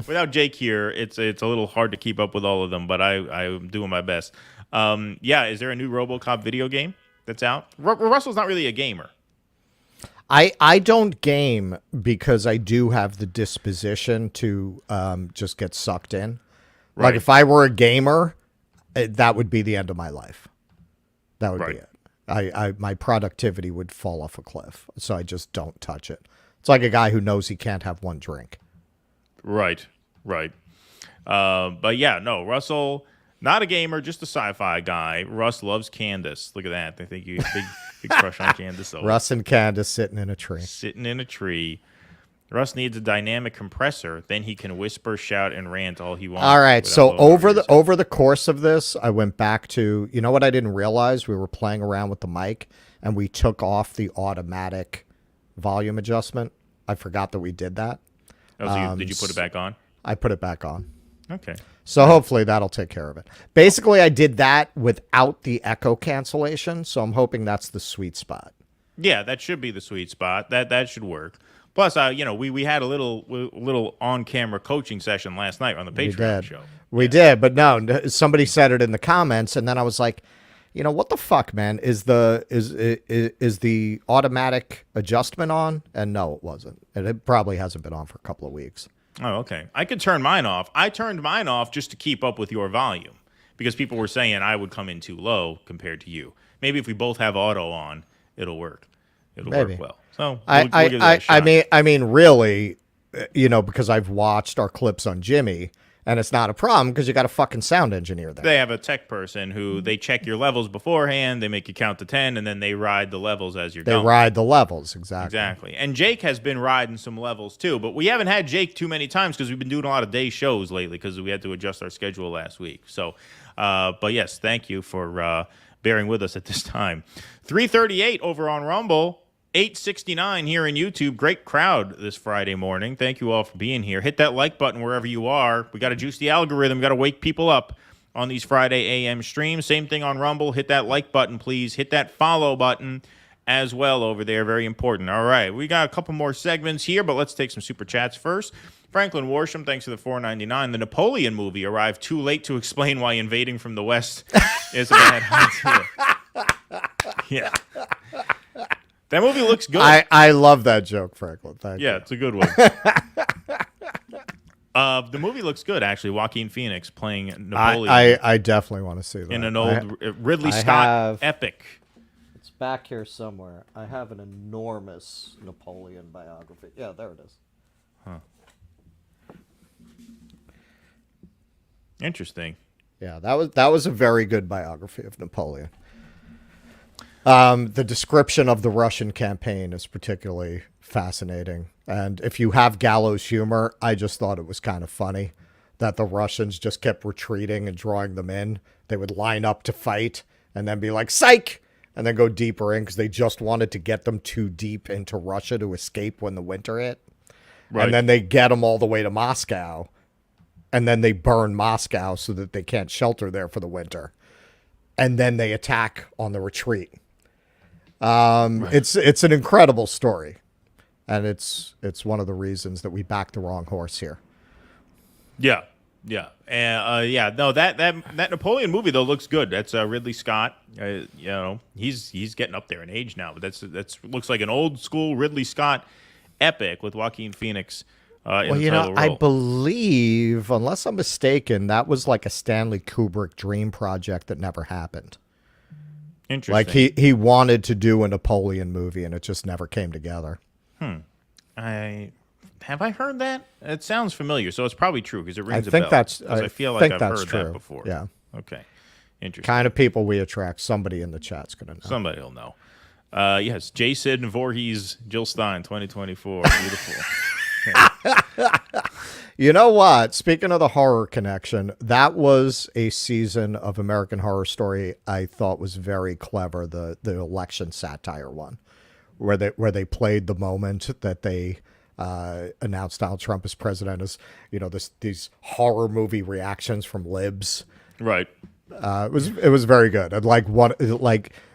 Without Jake here, it's a little hard to keep up with all of them, but I'm doing my best. Yeah, is there a new RoboCop video game that's out? Russell's not really a gamer. I don't game because I do have the disposition to just get sucked in. Right. Like if I were a gamer, that would be the end of my life. That would be it. My productivity would fall off a cliff, so I just don't touch it. It's like a guy who knows he can't have one drink. Right. But yeah, no, Russell, not a gamer, just a sci-fi guy. Russ loves Candace. Look at that. I think you big crush on Candace. Russ and Candace sitting in a tree. Sitting in a tree. Russ needs a dynamic compressor. Then he can whisper, shout, and rant all he wants. All right. So over the course of this, I went back to, you know what I didn't realize? We were playing around with the mic, and we took off the automatic volume adjustment. I forgot that we did that. Oh, so did you put it back on? I put it back on. Okay. So hopefully that'll take care of it. Basically, I did that without the echo cancellation, so I'm hoping that's the sweet spot. Yeah, that should be the sweet spot. That should work. Plus, we had a little on-camera coaching session last night on the Patreon show. We did, but no, somebody said it in the comments, and then I was like, what the fuck, man? Is the automatic adjustment on? And no, it wasn't. And it probably hasn't been on for a couple of weeks. Oh, okay. I could turn mine off. I turned mine off just to keep up with your volume because people were saying I would come in too low compared to you. Maybe if we both have auto on, it'll work. It'll work well. So we'll give that a shot. I mean, really, because I've watched our clips on Jimmy, and it's not a problem because you got a fucking sound engineer there. They have a tech person who they check your levels beforehand. They make you count to 10, and then they ride the levels as you're going. They ride the levels, exactly. Exactly. And Jake has been riding some levels too, but we haven't had Jake too many times because we've been doing a lot of day shows lately because we had to adjust our schedule last week. So, but yes, thank you for bearing with us at this time. 338 over on Rumble. 869 here in YouTube. Great crowd this Friday morning. Thank you all for being here. Hit that like button wherever you are. We got to juice the algorithm. We got to wake people up on these Friday AM streams. Same thing on Rumble. Hit that like button, please. Hit that follow button as well over there. Very important. All right. We got a couple more segments here, but let's take some super chats first. Franklin Worsham, thanks for the $4.99. The Napoleon movie arrived too late to explain why invading from the West is a bad idea. Yeah. That movie looks good. I love that joke, Franklin. Thank you. Yeah, it's a good one. The movie looks good, actually. Joaquin Phoenix playing Napoleon. I definitely want to see that. In an old Ridley Scott epic. It's back here somewhere. I have an enormous Napoleon biography. Yeah, there it is. Huh. Interesting. Yeah, that was a very good biography of Napoleon. The description of the Russian campaign is particularly fascinating. And if you have gallows humor, I just thought it was kind of funny that the Russians just kept retreating and drawing them in. They would line up to fight and then be like, psych, and then go deeper in because they just wanted to get them too deep into Russia to escape when the winter hit. Right. And then they get them all the way to Moscow, and then they burn Moscow so that they can't shelter there for the winter. And then they attack on the retreat. Right. It's an incredible story, and it's one of the reasons that we backed the wrong horse here. Yeah, and no, that Napoleon movie though looks good. That's Ridley Scott. He's getting up there in age now, but that's looks like an old school Ridley Scott epic with Joaquin Phoenix. In the title role. I believe, unless I'm mistaken, that was like a Stanley Kubrick dream project that never happened. Interesting. Like he wanted to do a Napoleon movie, and it just never came together. Have I heard that? It sounds familiar, so it's probably true because it rings a bell. I feel like I've heard that before. Yeah. Okay. Interesting. Kind of people we attract. Somebody in the chat's gonna know. Somebody will know. Yes, Jason Voorhees, Jill Stein, 2024. Beautiful. You know what? Speaking of the horror connection, that was a season of American Horror Story I thought was very clever. The election satire one, where they played the moment that they announced Donald Trump as president as these horror movie reactions from libs. Right. It was very good. And like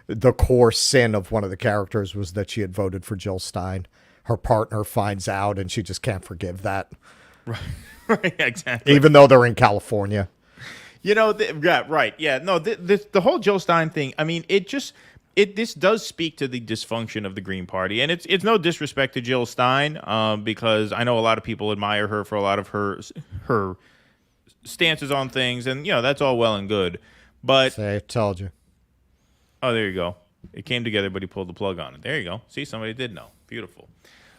the core sin of one of the characters was that she had voted for Jill Stein. Her partner finds out, and she just can't forgive that. Right, exactly. Even though they're in California. Right. Yeah, no, the whole Jill Stein thing, I mean, this does speak to the dysfunction of the Green Party. And it's no disrespect to Jill Stein, because I know a lot of people admire her for a lot of her stances on things, and, that's all well and good. But I told you. Oh, there you go. It came together, but he pulled the plug on it. There you go. See, somebody did know. Beautiful.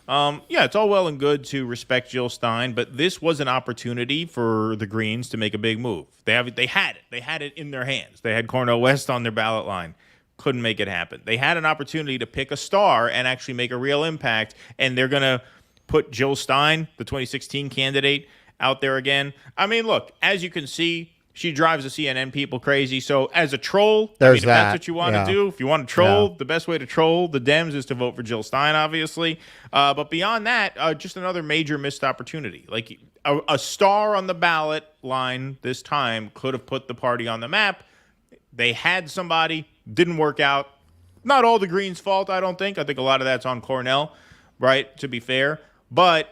Yeah, it's all well and good to respect Jill Stein, but this was an opportunity for the Greens to make a big move. They had it. They had it in their hands. They had Cornel West on their ballot line. Couldn't make it happen. They had an opportunity to pick a star and actually make a real impact, and they're going to put Jill Stein, the 2016 candidate, out there again. I mean, look, as you can see, she drives the CNN people crazy. So as a troll, if that's what you want to do, if you want to troll, the best way to troll the Dems is to vote for Jill Stein, obviously. But beyond that, just another major missed opportunity. Like a star on the ballot line this time could have put the party on the map. They had somebody, didn't work out. Not all the Greens' fault, I don't think. I think a lot of that's on Cornell, right, to be fair. But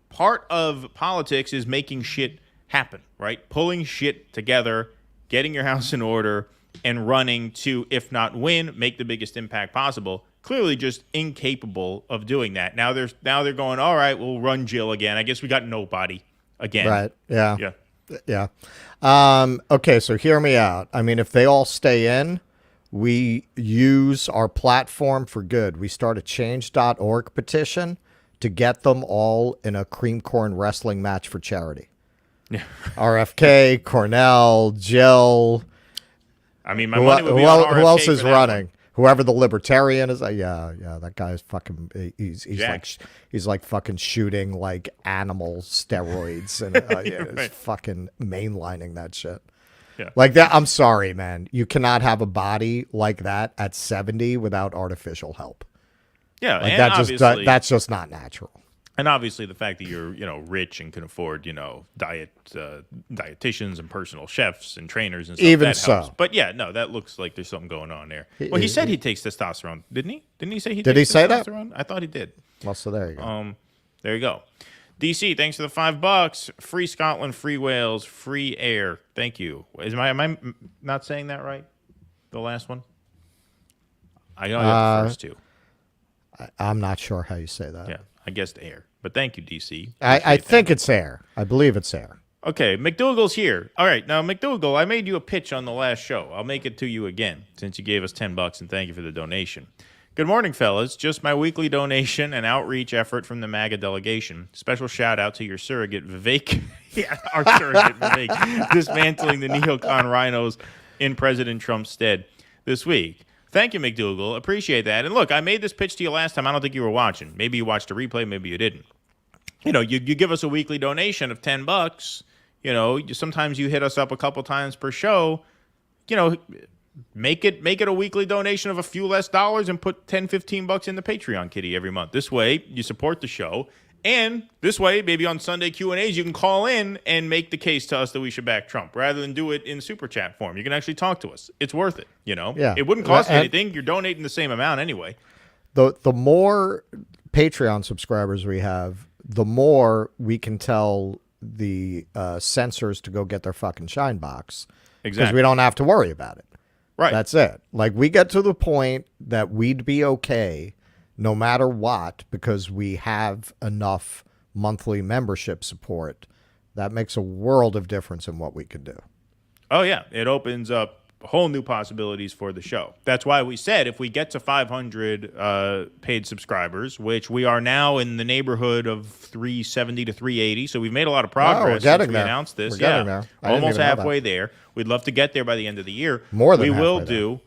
part of politics is making shit happen, right? Pulling shit together, getting your house in order, and running to, if not win, make the biggest impact possible. Clearly just incapable of doing that. Now they're going, all right, we'll run Jill again. I guess we got nobody again. Right, yeah. Yeah. Okay, so hear me out. I mean, if they all stay in, we use our platform for good. We start a change.org petition to get them all in a cream corn wrestling match for charity. Yeah. RFK, Cornell, Jill. I mean, my money would be on RFK. Who else is for that running? One. Whoever the libertarian is. Yeah, that guy's fucking. He's like fucking shooting like animal steroids and he's fucking mainlining that shit. Yeah. Like that. I'm sorry, man. You cannot have a body like that at 70 without artificial help. Yeah, like and that's just not natural. And obviously the fact that you're, rich and can afford, dietitians and personal chefs and trainers and stuff, even that so. helps. But yeah, no, that looks like there's something going on there. Well, he said he takes testosterone, didn't he? Didn't he say he did takes he say testosterone? that? I thought he did. Well, so there you go. There you go. DC, thanks for the $5. Free Scotland, free Wales, free air. Thank you. Am I not saying that right? The last one? I know the first two. I'm not sure how you say that. Yeah, I guessed air. But thank you, DC. I think it's air. I believe it's air. Okay, McDougal's here. All right, now, McDougal, I made you a pitch on the last show. I'll make it to you again since you gave us $10, and thank you for the donation. Good morning, fellas. Just my weekly donation and outreach effort from the MAGA delegation. Special shout out to your surrogate, Vivek. Yeah, our surrogate, Vivek, dismantling the neocon rhinos in President Trump's stead this week. Thank you, McDougal. Appreciate that. And look, I made this pitch to you last time. I don't think you were watching. Maybe you watched a replay. Maybe you didn't. You give us a weekly donation of $10. Sometimes you hit us up a couple times per show. Make it a weekly donation of a few less dollars and put $10, $15 in the Patreon kitty every month. This way, you support the show. And this way, maybe on Sunday Q&As, you can call in and make the case to us that we should back Trump rather than do it in super chat form. You can actually talk to us. It's worth it, Yeah. It wouldn't cost you anything. You're donating the same amount anyway. The more Patreon subscribers we have, the more we can tell the censors to go get their fucking shine box. Exactly. Because we don't have to worry about it. Right. That's it. Like, we get to the point that we'd be okay no matter what, because we have enough monthly membership support. That makes a world of difference in what we can do. Oh, yeah. It opens up whole new possibilities for the show. That's why we said if we get to 500 paid subscribers, which we are now in the neighborhood of 370 to 380, so we've made a lot of progress since we announced this. We're getting there. Almost halfway there. We'd love to get there by the end of the year. More than we will halfway do.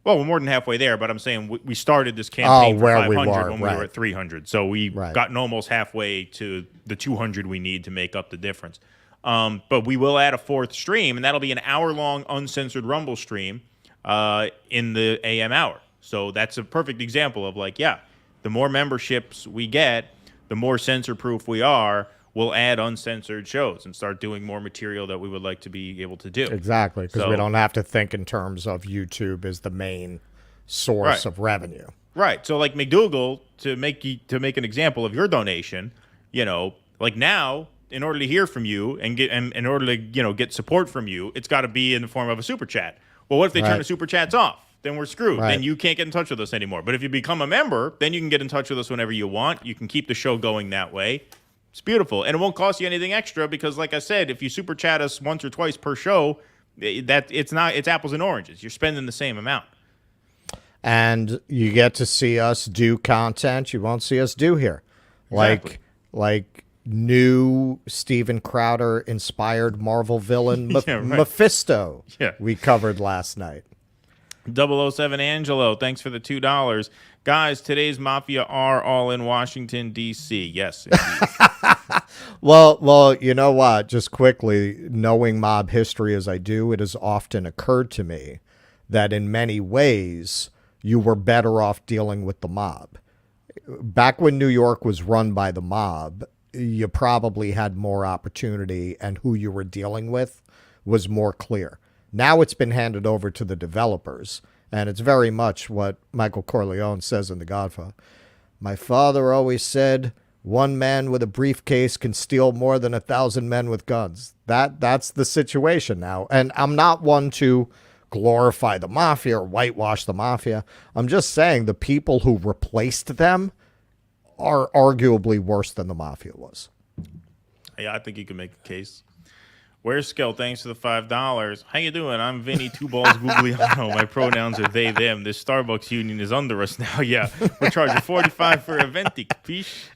Well, we're more than halfway there, but I'm saying we started this campaign for 500 when we were at 300. So we've gotten almost halfway to the 200 we need to make up the difference. But we will add a fourth stream, and that'll be an hour-long uncensored Rumble stream in the AM hour. So that's a perfect example of the more memberships we get, the more censor-proof we are. We'll add uncensored shows and start doing more material that we would like to be able to do. Exactly, because we don't have to think in terms of YouTube as the main source of revenue. Right. So like McDougal, to make an example of your donation, now, in order to hear from you and in order to get support from you, it's got to be in the form of a super chat. Well, what if they turn the super chats off? Then we're screwed. Right. Then you can't get in touch with us anymore. But if you become a member, then you can get in touch with us whenever you want. You can keep the show going that way. It's beautiful. And it won't cost you anything extra because, like I said, if you super chat us once or twice per show, it's apples and oranges. You're spending the same amount. And you get to see us do content you won't see us do here. Exactly. Like new Steven Crowder inspired Marvel villain Yeah, right. Mephisto. Yeah. We covered last night. 007 Angelo, thanks for the $2. Guys, today's Mafia are all in Washington, D.C. Yes, indeed. Well, you know what? Just quickly, knowing mob history as I do, it has often occurred to me that in many ways, you were better off dealing with the mob. Back when New York was run by the mob, you probably had more opportunity and who you were dealing with was more clear. Now it's been handed over to the developers, and it's very much what Michael Corleone says in The Godfather. My father always said, one man with a briefcase can steal more than 1,000 men with guns. That's the situation now. And I'm not one to glorify the mafia or whitewash the mafia. I'm just saying the people who replaced them are arguably worse than the mafia was. Yeah, I think you can make a case. Where's Skill? Thanks for the $5. How you doing? I'm Vinny Two Balls Gugliano. My pronouns are they, them. This Starbucks union is under us now. Yeah, we're charging $45 for a venti. Capiche?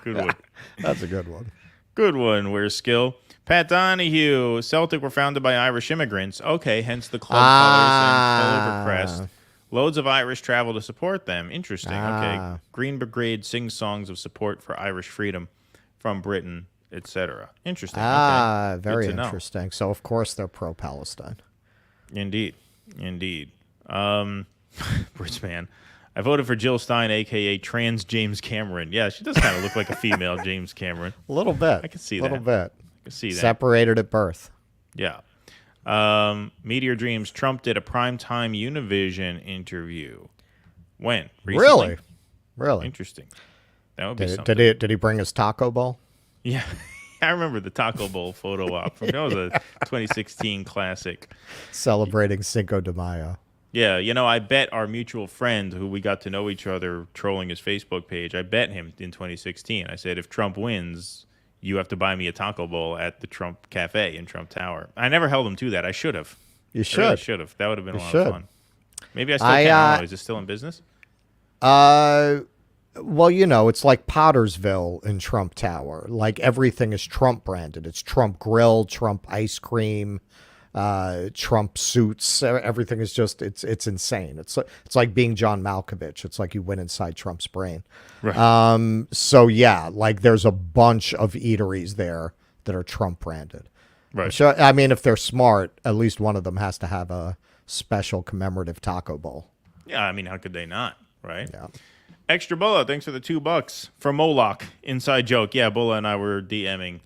Good one. That's a good one. Good one. Where's Skill? Pat Donahue. Celtic were founded by Irish immigrants. Okay, hence the club colors and clover crest. Loads of Irish travel to support them. Interesting. Okay. Green Brigade sings songs of support for Irish freedom from Britain, etc. Interesting. Okay. Very Good to know. interesting. So, of course, they're pro-Palestine. Indeed. Bridgeman. I voted for Jill Stein, a.k.a. trans James Cameron. Yeah, she does kind of look like a female James Cameron. A little bit. I can see a that. little bit. I can see that. Separated at birth. Yeah. Meteor Dreams. Trump did a primetime Univision interview. When? Recently? Really? Interesting. That would be something. Did he bring his taco bowl? Yeah. I remember the Taco Bowl photo op. That was a 2016 classic. Celebrating Cinco de Mayo. Yeah, I bet our mutual friend who we got to know each other trolling his Facebook page, I bet him in 2016. I said, if Trump wins, you have to buy me a taco bowl at the Trump Cafe in Trump Tower. I never held him to that. I should have. You should. I really should have. That would have been a lot of fun. Maybe I still can. I don't know. Is it still in business? Well, it's like Pottersville in Trump Tower. Like everything is Trump branded. It's Trump Grill, Trump ice cream, Trump suits. Everything is just it's insane. It's like being John Malkovich. It's like you went inside Trump's brain. Right. So yeah, like there's a bunch of eateries there that are Trump branded. Right. So I mean, if they're smart, at least one of them has to have a special commemorative taco bowl. Yeah, I mean, how could they not? Right. Yeah. Extra Bulla, thanks for the $2 from Moloch. Inside joke. Yeah, Bulla and I were DMing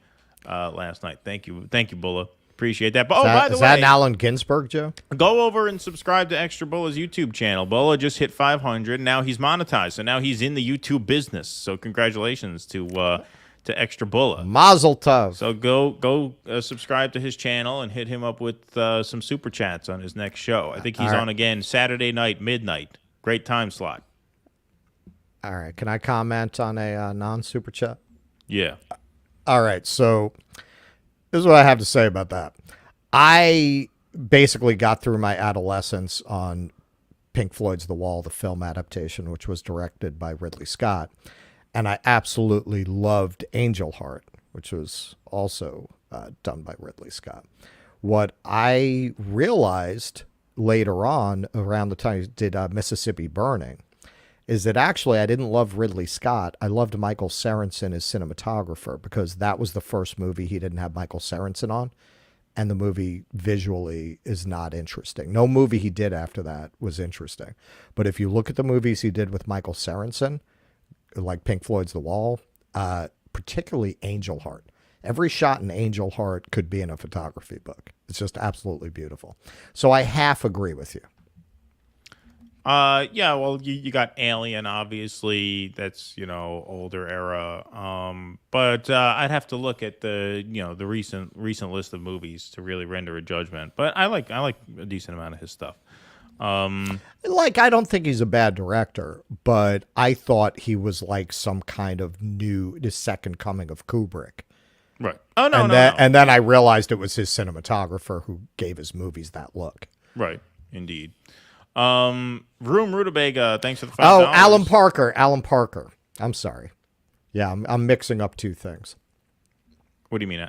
last night. Thank you, Bulla. Appreciate that. But by the way, is that an Allen Ginsberg joke? Go over and subscribe to Extra Bulla's YouTube channel. Bulla just hit 500. Now he's monetized, so now he's in the YouTube business. So congratulations to Extra Bulla. Mazel tov. So go subscribe to his channel and hit him up with some super chats on his next show. I think he's on again Saturday night, midnight. Great time slot. All right. Can I comment on a non-super chat? Yeah. All right. So this is what I have to say about that. I basically got through my adolescence on Pink Floyd's The Wall, the film adaptation, which was directed by Ridley Scott. And I absolutely loved Angel Heart, which was also done by Ridley Scott. What I realized later on, around the time he did Mississippi Burning, is that actually I didn't love Ridley Scott. I loved Michael Sorensen as cinematographer because that was the first movie he didn't have Michael Sorensen on. And the movie visually is not interesting. No movie he did after that was interesting. But if you look at the movies he did with Michael Sorensen, like Pink Floyd's The Wall, particularly Angel Heart. Every shot in Angel Heart could be in a photography book. It's just absolutely beautiful. So I half agree with you. Yeah, well, you got Alien, obviously. That's, older era. But I'd have to look at the recent list of movies to really render a judgment. But I like a decent amount of his stuff. I don't think he's a bad director, but I thought he was like some kind of the second coming of Kubrick. Right. Oh, no, And then I realized it was his cinematographer who gave his movies that look. Right. Indeed. Vroom Rutabaga, thanks for the $5. Oh, Alan Parker. I'm sorry. Yeah, I'm mixing up two things. What do you mean?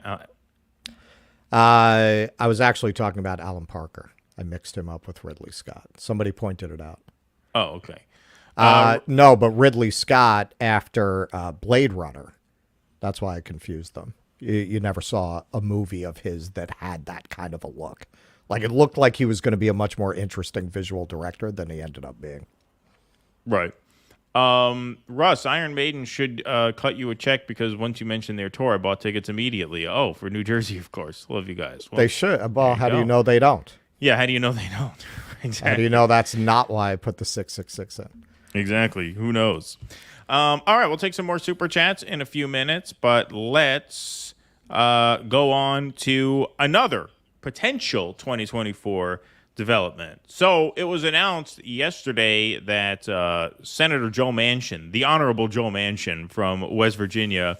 I was actually talking about Alan Parker. I mixed him up with Ridley Scott. Somebody pointed it out. Oh, okay. No, but Ridley Scott after Blade Runner. That's why I confused them. You never saw a movie of his that had that kind of a look. Like, it looked like he was going to be a much more interesting visual director than he ended up being. Right. Russ, Iron Maiden should cut you a check because once you mentioned their tour, I bought tickets immediately. Oh, for New Jersey, of course. Love you guys. Well, They should. Well, how do you know they don't? Yeah, how do you know they don't? Exactly. How do you know that's not why I put the 666 in? Exactly. Who knows? All right, we'll take some more super chats in a few minutes, but let's go on to another potential 2024 development. So it was announced yesterday that Senator Joe Manchin, the Honorable Joe Manchin from West Virginia,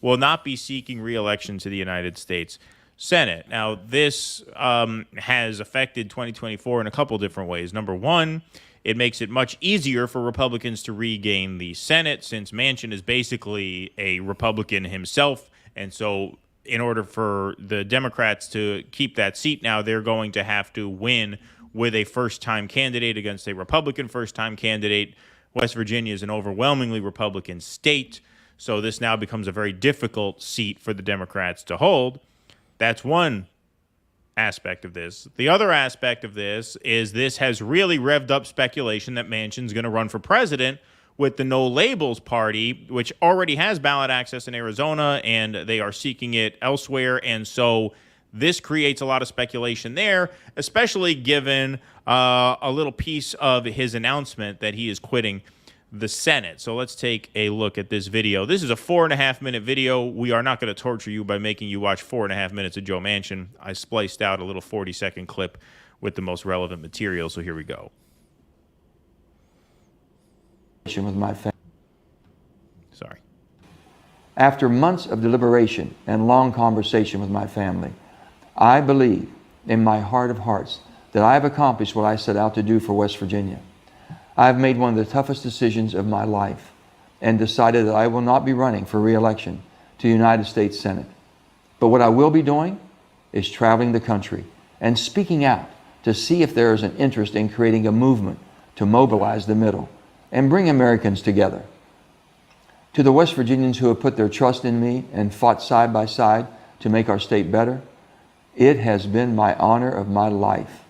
will not be seeking re-election to the United States Senate. Now, this has affected 2024 in a couple different ways. Number one, it makes it much easier for Republicans to regain the Senate since Manchin is basically a Republican himself. And so in order for the Democrats to keep that seat now, they're going to have to win with a first-time candidate against a Republican first-time candidate. West Virginia is an overwhelmingly Republican state, so this now becomes a very difficult seat for the Democrats to hold. That's one aspect of this. The other aspect of this is this has really revved up speculation that Manchin's going to run for president with the No Labels Party, which already has ballot access in Arizona, and they are seeking it elsewhere. And so this creates a lot of speculation there, especially given a little piece of his announcement that he is quitting the Senate. So let's take a look at this video. This is a 4.5-minute video. We are not going to torture you by making you watch 4.5 minutes of Joe Manchin. I spliced out a little 40-second clip with the most relevant material, so here we go. With my family. Sorry. After months of deliberation and long conversation with my family, I believe in my heart of hearts that I have accomplished what I set out to do for West Virginia. I have made one of the toughest decisions of my life and decided that I will not be running for re-election to the United States Senate. But what I will be doing is traveling the country and speaking out to see if there is an interest in creating a movement to mobilize the middle and bring Americans together. To the West Virginians who have put their trust in me and fought side by side to make our state better, it has been my honor of my life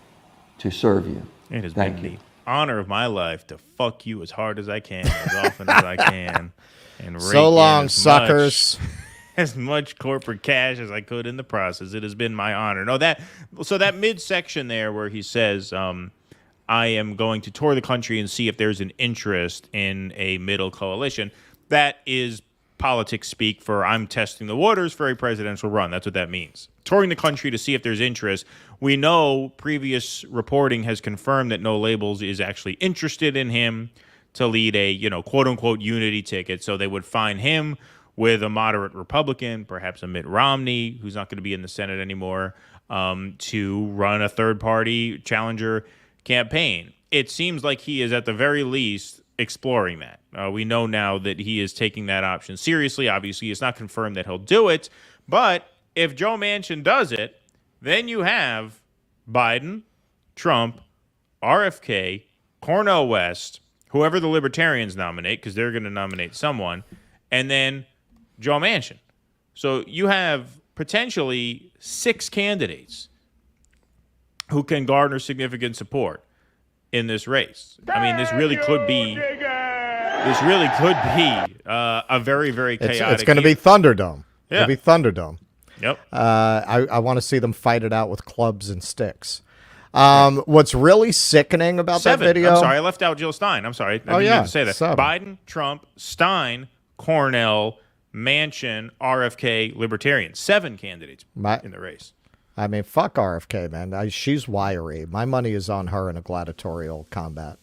to serve you. It has been the honor of my life to fuck you as hard as I can, as often as I can, and rake so long, in suckers. As much corporate cash as I could in the process. It has been my honor. No, that midsection there where he says, I am going to tour the country and see if there's an interest in a middle coalition. That is politics speak for I'm testing the waters for a presidential run. That's what that means. Touring the country to see if there's interest. We know previous reporting has confirmed that No Labels is actually interested in him to lead a, quote unquote unity ticket. So they would find him with a moderate Republican, perhaps a Mitt Romney, who's not going to be in the Senate anymore, to run a third-party challenger campaign. It seems like he is at the very least exploring that. We know now that he is taking that option seriously. Obviously, it's not confirmed that he'll do it. But if Joe Manchin does it, then you have Biden, Trump, RFK, Cornel West, whoever the Libertarians nominate, because they're going to nominate someone, and then Joe Manchin. So you have potentially 6 candidates who can garner significant support in this race. I mean, this really could be a very, very chaotic. It's going to be Thunderdome. Yeah. It'll be Thunderdome. Yep. I want to see them fight it out with clubs and sticks. What's really sickening about 7. that video? I'm sorry, I left out Jill Stein. I'm sorry. I didn't mean to say that. 7. Biden, Trump, Stein, Cornell, Manchin, RFK, Libertarian. 7 candidates in the race. I mean, fuck RFK, man. She's wiry. My money is on her in a gladiatorial combat.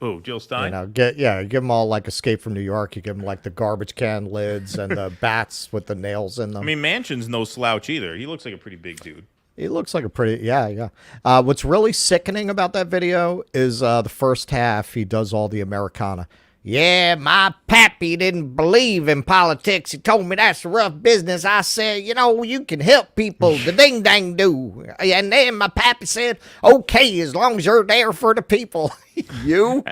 Oh, Jill Stein? Give them all like Escape from New York. You give them like the garbage can lids and the bats with the nails in them. I mean, Manchin's no slouch either. He looks like a pretty big dude. He looks like a pretty, yeah. What's really sickening about that video is the first half. He does all the Americana. Yeah, my pappy didn't believe in politics. He told me that's a rough business. I said, you can help people. The ding dang do. And then my pappy said, okay, as long as you're there for the people. You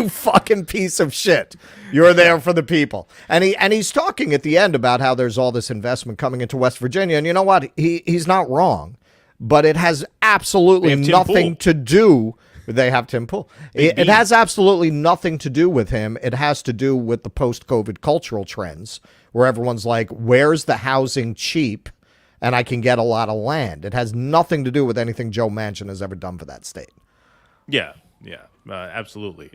fucking piece of shit. You're there for the people. And he's talking at the end about how there's all this investment coming into West Virginia. And you know what? He's not wrong. But it has absolutely nothing to do. They have Tim Pool. It has absolutely nothing to do with him. It has to do with the post-COVID cultural trends where everyone's like, where's the housing cheap and I can get a lot of land? It has nothing to do with anything Joe Manchin has ever done for that state. Yeah. Absolutely.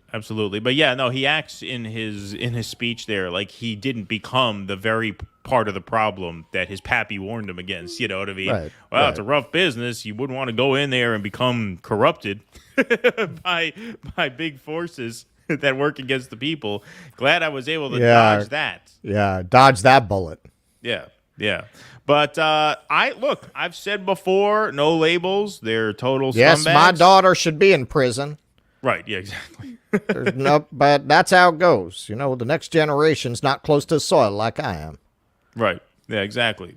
But yeah, no, he acts in his speech there like he didn't become the very part of the problem that his pappy warned him against. You know what I mean? Right, well, it's a rough business. You wouldn't want to go in there and become corrupted by big forces that work against the people. Glad I was able to dodge that. Yeah, dodge that bullet. Yeah. But I've said before, no labels. They're total scumbags. Yes, my daughter should be in prison. Right, yeah, exactly. But that's how it goes. The next generation's not close to the soil like I am. Right. Yeah, exactly.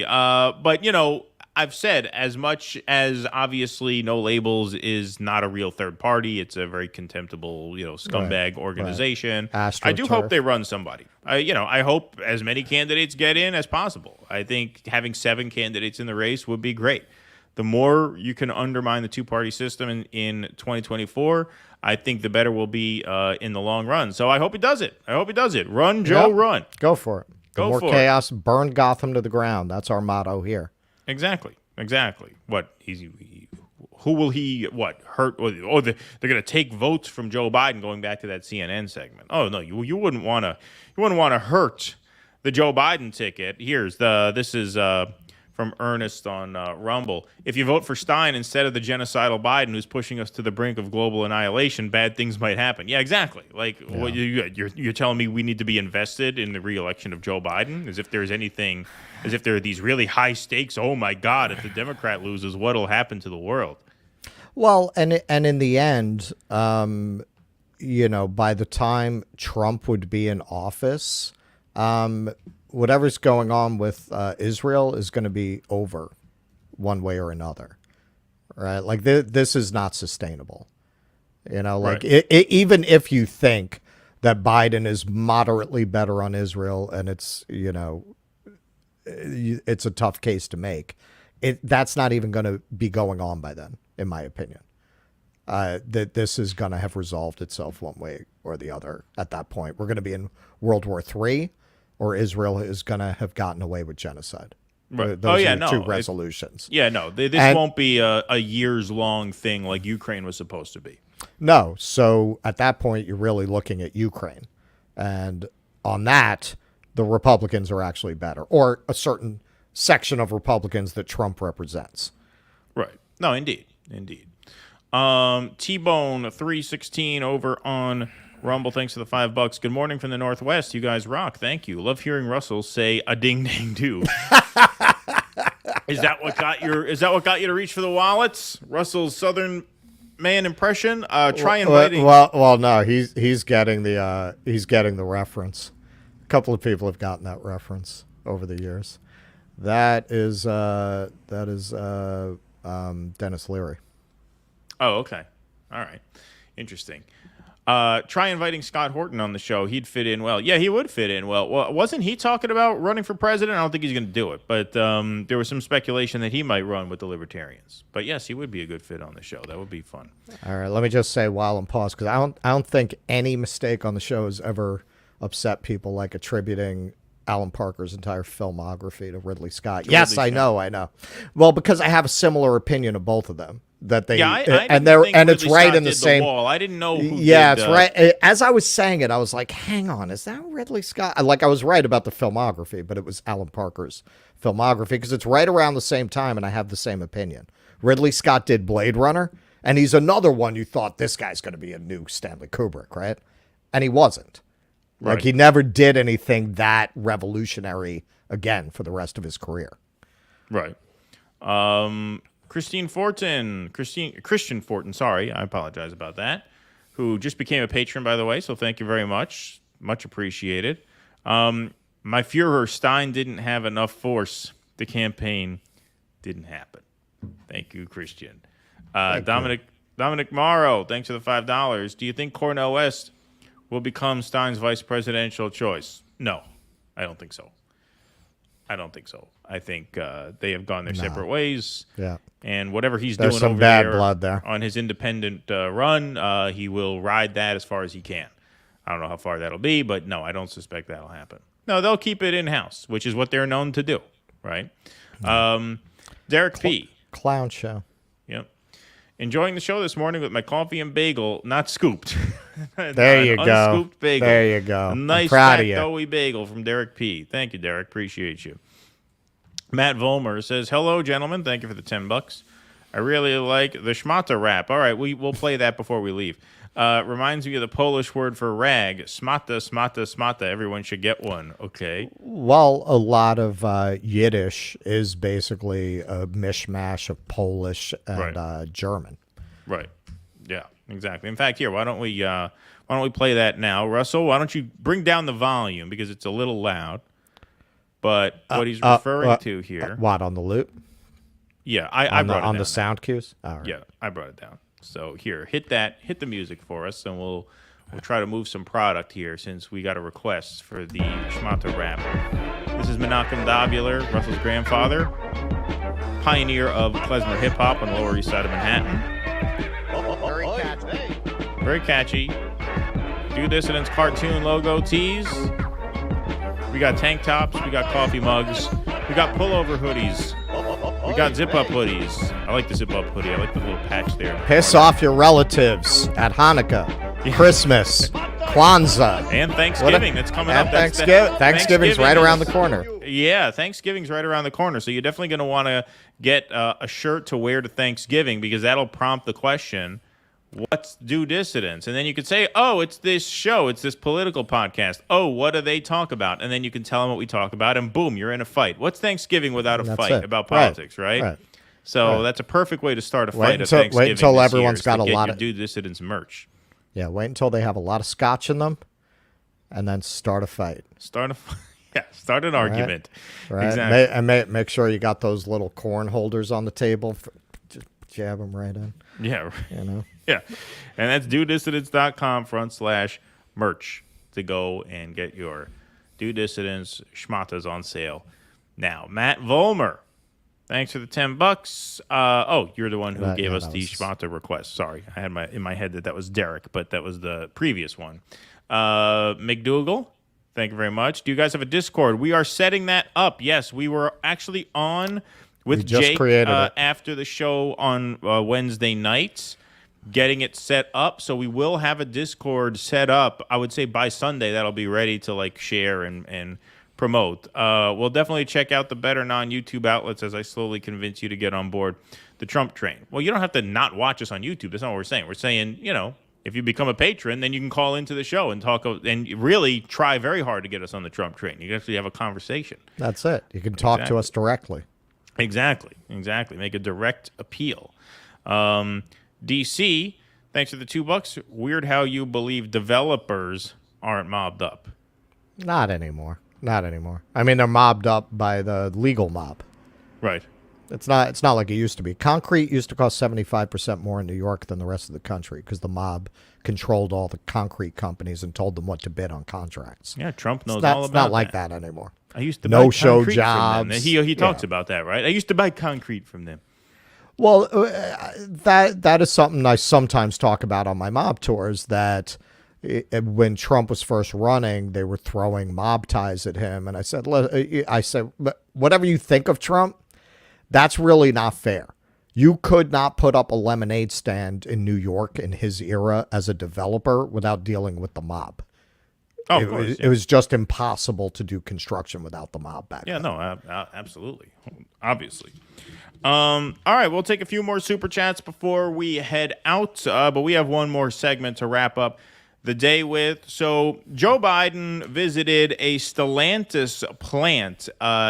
But, I've said as much as obviously no labels is not a real third party. It's a very contemptible, scumbag organization. Right. I do hope they run somebody. I hope as many candidates get in as possible. I think having 7 candidates in the race would be great. The more you can undermine the two-party system in 2024, I think the better we'll be in the long run. So I hope he does it. Run, Joe, run. Go for it. The more chaos, burn Gotham to the ground. That's our motto here. Exactly. What? Who will he, hurt? Oh, they're going to take votes from Joe Biden, going back to that CNN segment. Oh, no, you wouldn't want to hurt the Joe Biden ticket. This is from Ernest on Rumble. If you vote for Stein instead of the genocidal Biden who's pushing us to the brink of global annihilation, bad things might happen. Yeah, exactly. What you're telling me we need to be invested in the re-election of Joe Biden? As if there are these really high stakes. Oh my God, if the Democrat loses, what'll happen to the world? Well, and in the end, by the time Trump would be in office, whatever's going on with Israel is going to be over one way or another, right? Like this is not sustainable. Right. Even if you think that Biden is moderately better on Israel and it's a tough case to make, that's not even going to be going on by then, in my opinion. That this is going to have resolved itself one way or the other at that point. We're going to be in World War III, or Israel is going to have gotten away with genocide. Right. Those are the two resolutions. This won't be a years-long thing like Ukraine was supposed to be. No. So at that point, you're really looking at Ukraine. And on that, the Republicans are actually better, or a certain section of Republicans that Trump represents. Right. No, indeed. T-Bone 316 over on Rumble, thanks for the $5. Good morning from the Northwest. You guys rock. Thank you. Love hearing Russell say a ding dang do. Is that what got you to reach for the wallets? Russell's Southern man impression. Try inviting. Well, no, he's getting the reference. A couple of people have gotten that reference over the years. That is Dennis Leary. Oh, okay. All right. Interesting. Try inviting Scott Horton on the show. He'd fit in well. Yeah, he would fit in well. Well, wasn't he talking about running for president? I don't think he's going to do it, but there was some speculation that he might run with the Libertarians. But yes, he would be a good fit on the show. That would be fun. All right, let me just say while I'm paused, because I don't think any mistake on the show has ever upset people like attributing Alan Parker's entire filmography to Ridley Scott. Yes, I know. Well, because I have a similar opinion of both of them. That they and it's right in the same wall. I didn't know who it's right. As I was saying it, I was like, hang on, is that Ridley Scott? Like, I was right about the filmography, but it was Alan Parker's filmography because it's right around the same time, and I have the same opinion. Ridley Scott did Blade Runner, and he's another one you thought this guy's going to be a new Stanley Kubrick, right? And he wasn't. Right. Like, he never did anything that revolutionary again for the rest of his career. Right. Christian Fortin, sorry, I apologize about that, who just became a patron, by the way, so thank you very much. Much appreciated. My Führer, Stein didn't have enough force. The campaign didn't happen. Thank you, Christian. Dominic Morrow, thanks for the $5. Do you think Cornel West will become Stein's vice presidential choice? No, I don't think so. I think they have gone their separate ways. Yeah. And whatever he's There's doing some over bad there, blood there on his independent run, he will ride that as far as he can. I don't know how far that'll be, but no, I don't suspect that'll happen. No, they'll keep it in-house, which is what they're known to do, right? Derek P. Clown show. Yep. Enjoying the show this morning with my coffee and bagel, not scooped. There you go. Unscooped bagel. There you go. A nice proud fat of you. doughy bagel from Derek P. Thank you, Derek. Appreciate you. Matt Volmer says, hello, gentlemen. Thank you for the $10. I really like the schmata rap. All right, we'll play that before we leave. Reminds me of the Polish word for rag. Smata, smata, smata. Everyone should get one. Okay. Well, a lot of Yiddish is basically a mishmash of Polish and German. Right. Yeah, exactly. In fact, here, why don't we play that now? Russell, why don't you bring down the volume because it's a little loud. But what he's referring to here. What, on the loop? Yeah, I brought it down. On the sound cues? All right. Yeah, I brought it down. So here, hit the music for us, and we'll try to move some product here since we got a request for the schmata rap. This is Menachem Dabular, Russell's grandfather, pioneer of klezmer hip-hop on the Lower East Side of Manhattan. Very catchy. Very catchy. Do Dissidents cartoon logo tees. We got tank tops. We got coffee mugs. We got pullover hoodies. We got zip-up hoodies. I like the zip-up hoodie. I like the little patch there. Piss off your relatives at Hanukkah, Christmas, Kwanzaa. And Thanksgiving. That's coming up. Thanksgiving's right around the corner. Yeah, Thanksgiving's right around the corner. So you're definitely going to want to get a shirt to wear to Thanksgiving because that'll prompt the question, what's Do Dissidents? And then you could say, oh, it's this show. It's this political podcast. Oh, what do they talk about? And then you can tell them what we talk about, and boom, you're in a fight. What's Thanksgiving without a fight about politics, right? So that's a perfect way to start a fight at Thanksgiving. Wait until everyone's got a lot of Do Dissidents merch. Yeah, wait until they have a lot of scotch in them, and then start a fight. Start an argument. Right. Exactly. And make sure you got those little corn holders on the table. Just jab them right in. Yeah. You know? Yeah. And that's dodissidents.com/merch to go and get your Do Dissidents schmatas on sale now. Matt Volmer, thanks for the $10. You're the one who gave us the schmata request. Sorry. I had in my head that was Derek, but that was the previous one. McDougal, thank you very much. Do you guys have a Discord? We are setting that up. Yes, we were actually on with Jake after the show on Wednesday nights, getting it set up. So we will have a Discord set up. I would say by Sunday that'll be ready to share and promote. We'll definitely check out the better non-YouTube outlets as I slowly convince you to get on board the Trump train. Well, you don't have to not watch us on YouTube. That's not what we're saying. We're saying, if you become a patron, then you can call into the show and talk and really try very hard to get us on the Trump train. You can actually have a conversation. That's it. You can talk to us directly. Exactly. Make a direct appeal. DC, thanks for the $2. Weird how you believe developers aren't mobbed up. Not anymore. I mean, they're mobbed up by the legal mob. Right. It's not like it used to be. Concrete used to cost 75% more in New York than the rest of the country because the mob controlled all the concrete companies and told them what to bid on contracts. Yeah, Trump knows all about that. It's not like that anymore. I used to buy no-show concrete jobs. From them. He talks about that, right? I used to buy concrete from them. Well, that is something I sometimes talk about on my mob tours, that when Trump was first running, they were throwing mob ties at him. And I said, whatever you think of Trump, that's really not fair. You could not put up a lemonade stand in New York in his era as a developer without dealing with the mob. Oh, of course, it was just impossible to do construction without the mob back then. No, absolutely. Obviously. All right, we'll take a few more super chats before we head out, but we have one more segment to wrap up the day with. So Joe Biden visited a Stellantis plant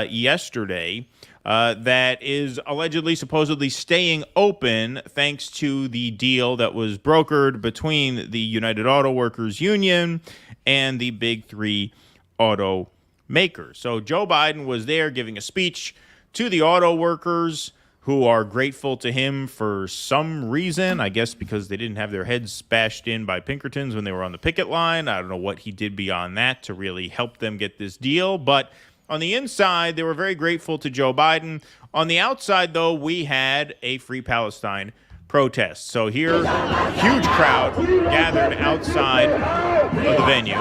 yesterday that is allegedly, supposedly staying open thanks to the deal that was brokered between the United Auto Workers Union and the big three automakers. So Joe Biden was there giving a speech to the auto workers who are grateful to him for some reason, I guess because they didn't have their heads bashed in by Pinkertons when they were on the picket line. I don't know what he did beyond that to really help them get this deal, but on the inside, they were very grateful to Joe Biden. On the outside, though, we had a Free Palestine protest. So here, huge crowd gathered outside of the venue.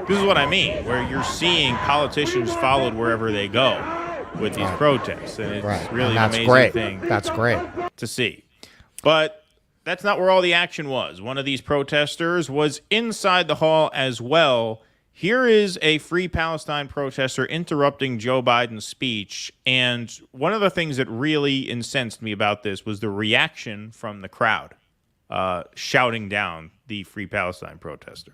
This is what I mean, where you're seeing politicians followed wherever they go with these protests. And it's really an amazing thing. That's great to see. But that's not where all the action was. One of these protesters was inside the hall as well. Here is a Free Palestine protester interrupting Joe Biden's speech. And one of the things that really incensed me about this was the reaction from the crowd, shouting down the Free Palestine protester.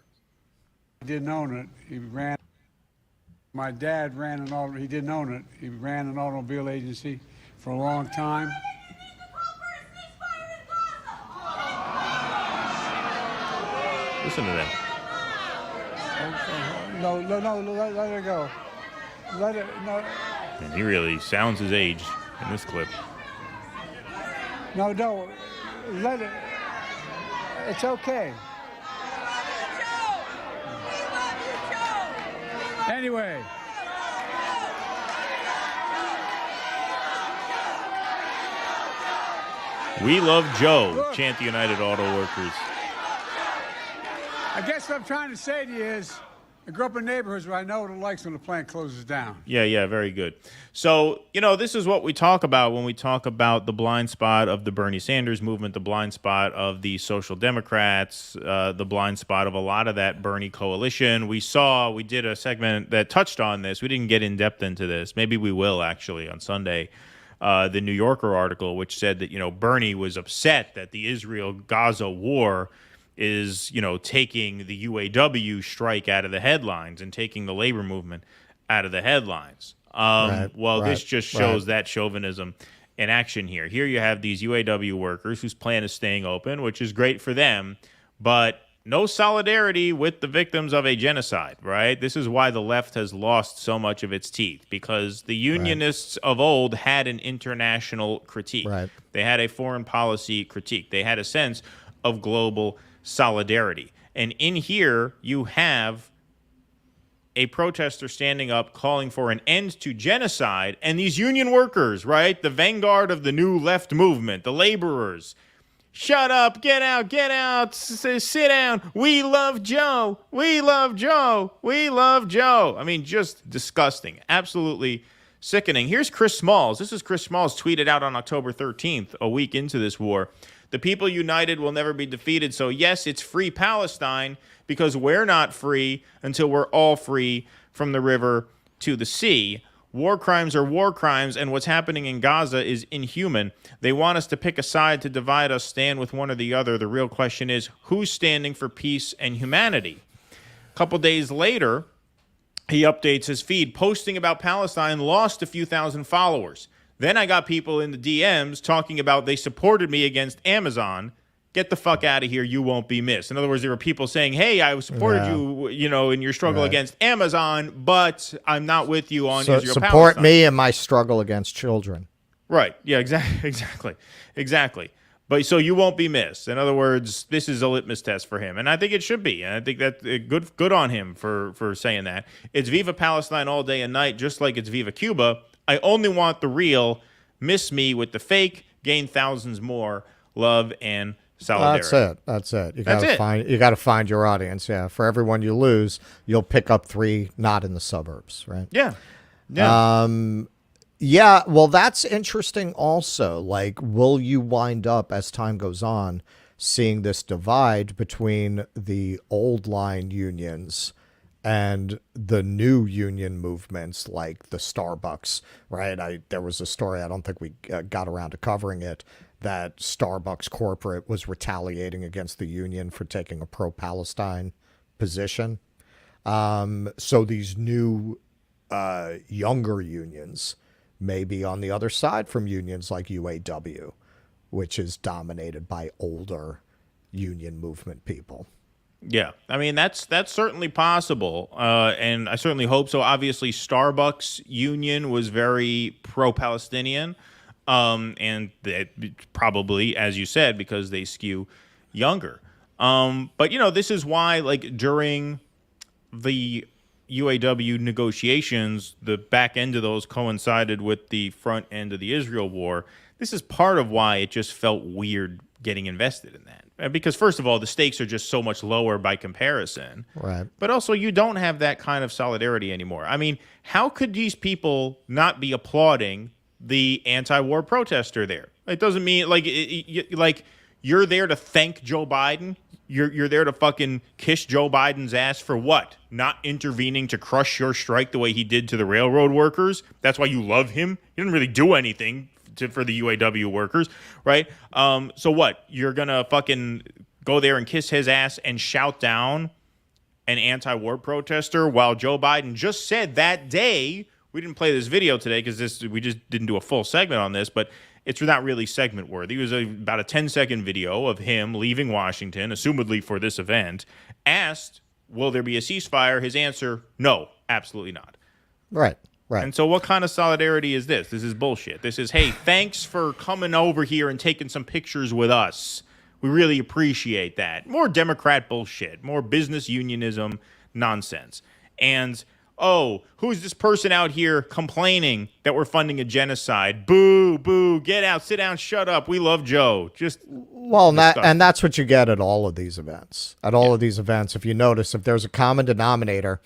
He didn't own it. He ran. My dad ran an auto. He didn't own it. He ran an automobile agency for a long time. Listen to them. No, let it go. Let it, no. And he really sounds his age in this clip. No, let it. It's okay. Anyway. We love Joe, chant the United Auto Workers. I guess what I'm trying to say to you is, I grew up in neighborhoods where I know what it likes when the plant closes down. Yeah, very good. So, this is what we talk about when we talk about the blind spot of the Bernie Sanders movement, the blind spot of the Social Democrats, the blind spot of a lot of that Bernie coalition. We did a segment that touched on this. We didn't get in depth into this. Maybe we will actually on Sunday. The New Yorker article, which said that, Bernie was upset that the Israel-Gaza war is, taking the UAW strike out of the headlines and taking the labor movement out of the headlines. This just shows that chauvinism in action here. Here you have these UAW workers whose plant is staying open, which is great for them, but no solidarity with the victims of a genocide, right? This is why the left has lost so much of its teeth, because the unionists of old had an international critique. They had a foreign policy critique. They had a sense of global solidarity. And in here, you have a protester standing up calling for an end to genocide, and these union workers, right, the vanguard of the new left movement, the laborers, shut up, get out, sit down, we love Joe, we love Joe, we love Joe. I mean, just disgusting, absolutely sickening. Here's Chris Smalls. This is Chris Smalls tweeted out on October 13th, a week into this war. The people united will never be defeated. So yes, it's Free Palestine, because we're not free until we're all free from the river to the sea. War crimes are war crimes, and what's happening in Gaza is inhuman. They want us to pick a side, to divide us, stand with one or the other. The real question is, who's standing for peace and humanity? A couple days later, he updates his feed, posting about Palestine, lost a few thousand followers. Then I got people in the DMs talking about they supported me against Amazon. Get the fuck out of here, you won't be missed. In other words, there were people saying, hey, I supported you, in your struggle against Amazon, but I'm not with you on Israel Palestine. Support me in my struggle against children. Right. Yeah, exactly. But so you won't be missed. In other words, this is a litmus test for him. And I think it should be. And I think that good on him for saying that. It's Viva Palestine all day and night, just like it's Viva Cuba. I only want the real. Miss me with the fake. Gain thousands more. Love and solidarity. That's it. You gotta find your audience. Yeah. For everyone you lose, you'll pick up 3 not in the suburbs, right? Yeah. Yeah, well, that's interesting also. Like, will you wind up, as time goes on, seeing this divide between the old line unions and the new union movements, like the Starbucks, right? There was a story, I don't think we got around to covering it, that Starbucks corporate was retaliating against the union for taking a pro-Palestine position. So these new younger unions may be on the other side from unions like UAW, which is dominated by older union movement people. Yeah, I mean that's certainly possible, and I certainly hope so. Obviously, Starbucks union was very pro-Palestinian, and that probably, as you said, because they skew younger. But this is why, like during the UAW negotiations, the back end of those coincided with the front end of the Israel war. This is part of why it just felt weird getting invested in that. Because first of all, the stakes are just so much lower by comparison. Right. But also you don't have that kind of solidarity anymore. I mean, how could these people not be applauding the anti-war protester there? It doesn't mean like you're there to thank Joe Biden. You're there to fucking kiss Joe Biden's ass for what? Not intervening to crush your strike the way he did to the railroad workers. That's why you love him. He didn't really do anything for the UAW workers, right? So what? You're gonna fucking go there and kiss his ass and shout down an anti-war protester while Joe Biden just said that day. We didn't play this video today because we just didn't do a full segment on this, but it's not really segment worthy. It was about a 10-second video of him leaving Washington, assumedly for this event, asked, will there be a ceasefire? His answer, no, absolutely not. Right. Right. And so what kind of solidarity is this? This is bullshit. This is, hey, thanks for coming over here and taking some pictures with us. We really appreciate that. More Democrat bullshit, more business unionism nonsense. And, oh, who's this person out here complaining that we're funding a genocide? Boo, boo, get out, sit down, shut up. We love Joe. Just and that's what you get at all of these events. At all of these events, if you notice, if there's a common denominator,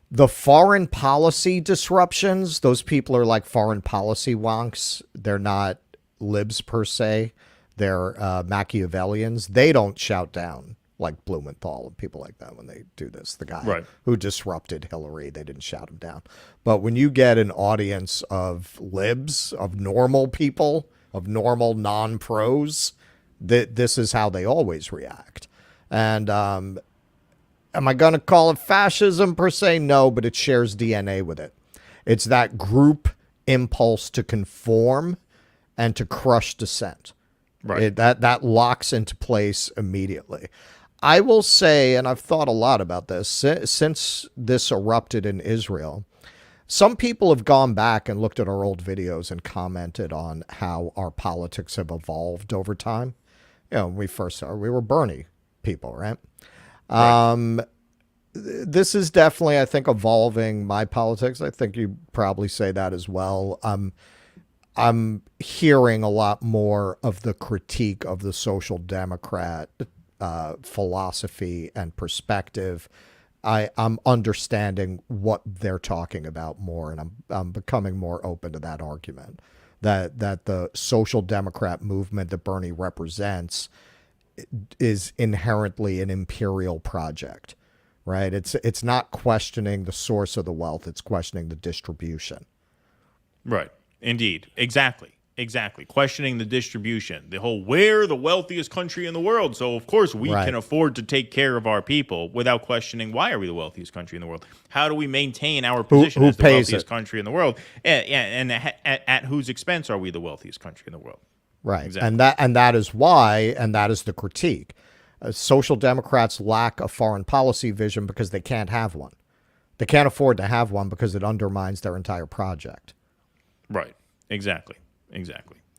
the foreign policy disruptions, those people are like foreign policy wonks. They're not libs per se. They're Machiavellians. They don't shout down like Blumenthal and people like that when they do this. The guy who disrupted Hillary, they didn't shout him down. But when you get an audience of libs, of normal people, of normal non-pros, this is how they always react. And am I going to call it fascism per se? No, but it shares DNA with it. It's that group impulse to conform and to crush dissent. Right. That locks into place immediately. I will say, and I've thought a lot about this, since this erupted in Israel, some people have gone back and looked at our old videos and commented on how our politics have evolved over time. When we first started, we were Bernie people, right? This is definitely, I think, evolving my politics. I think you probably say that as well. I'm hearing a lot more of the critique of the social democrat philosophy and perspective. I'm understanding what they're talking about more, and I'm becoming more open to that argument. That the social democrat movement that Bernie represents is inherently an imperial project, right? It's not questioning the source of the wealth, it's questioning the distribution. Right. Indeed. Exactly. Questioning the distribution. The whole, we're the wealthiest country in the world, so of course we can afford to take care of our people, without questioning, why are we the wealthiest country in the world? How do we maintain our position as the wealthiest country in the world? And at whose expense are we the wealthiest country in the world? Right. Exactly. And that is why, and that is the critique. Social democrats lack a foreign policy vision because they can't have one. They can't afford to have one because it undermines their entire project. Right. Exactly.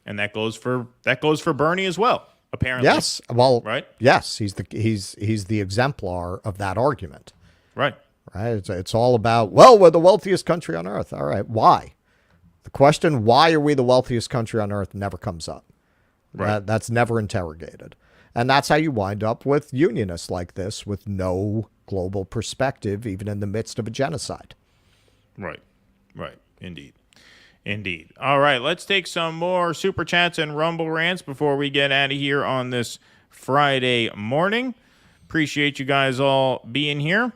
And that goes for Bernie as well, apparently. Yes. Well, right. Yes, he's the exemplar of that argument. Right. It's all about, well, we're the wealthiest country on earth. All right. Why? The question, why are we the wealthiest country on earth, never comes up. Right. That's never interrogated. And that's how you wind up with unionists like this with no global perspective, even in the midst of a genocide. Right. Indeed. All right, let's take some more Super Chats and Rumble Rants before we get out of here on this Friday morning. Appreciate you guys all being here.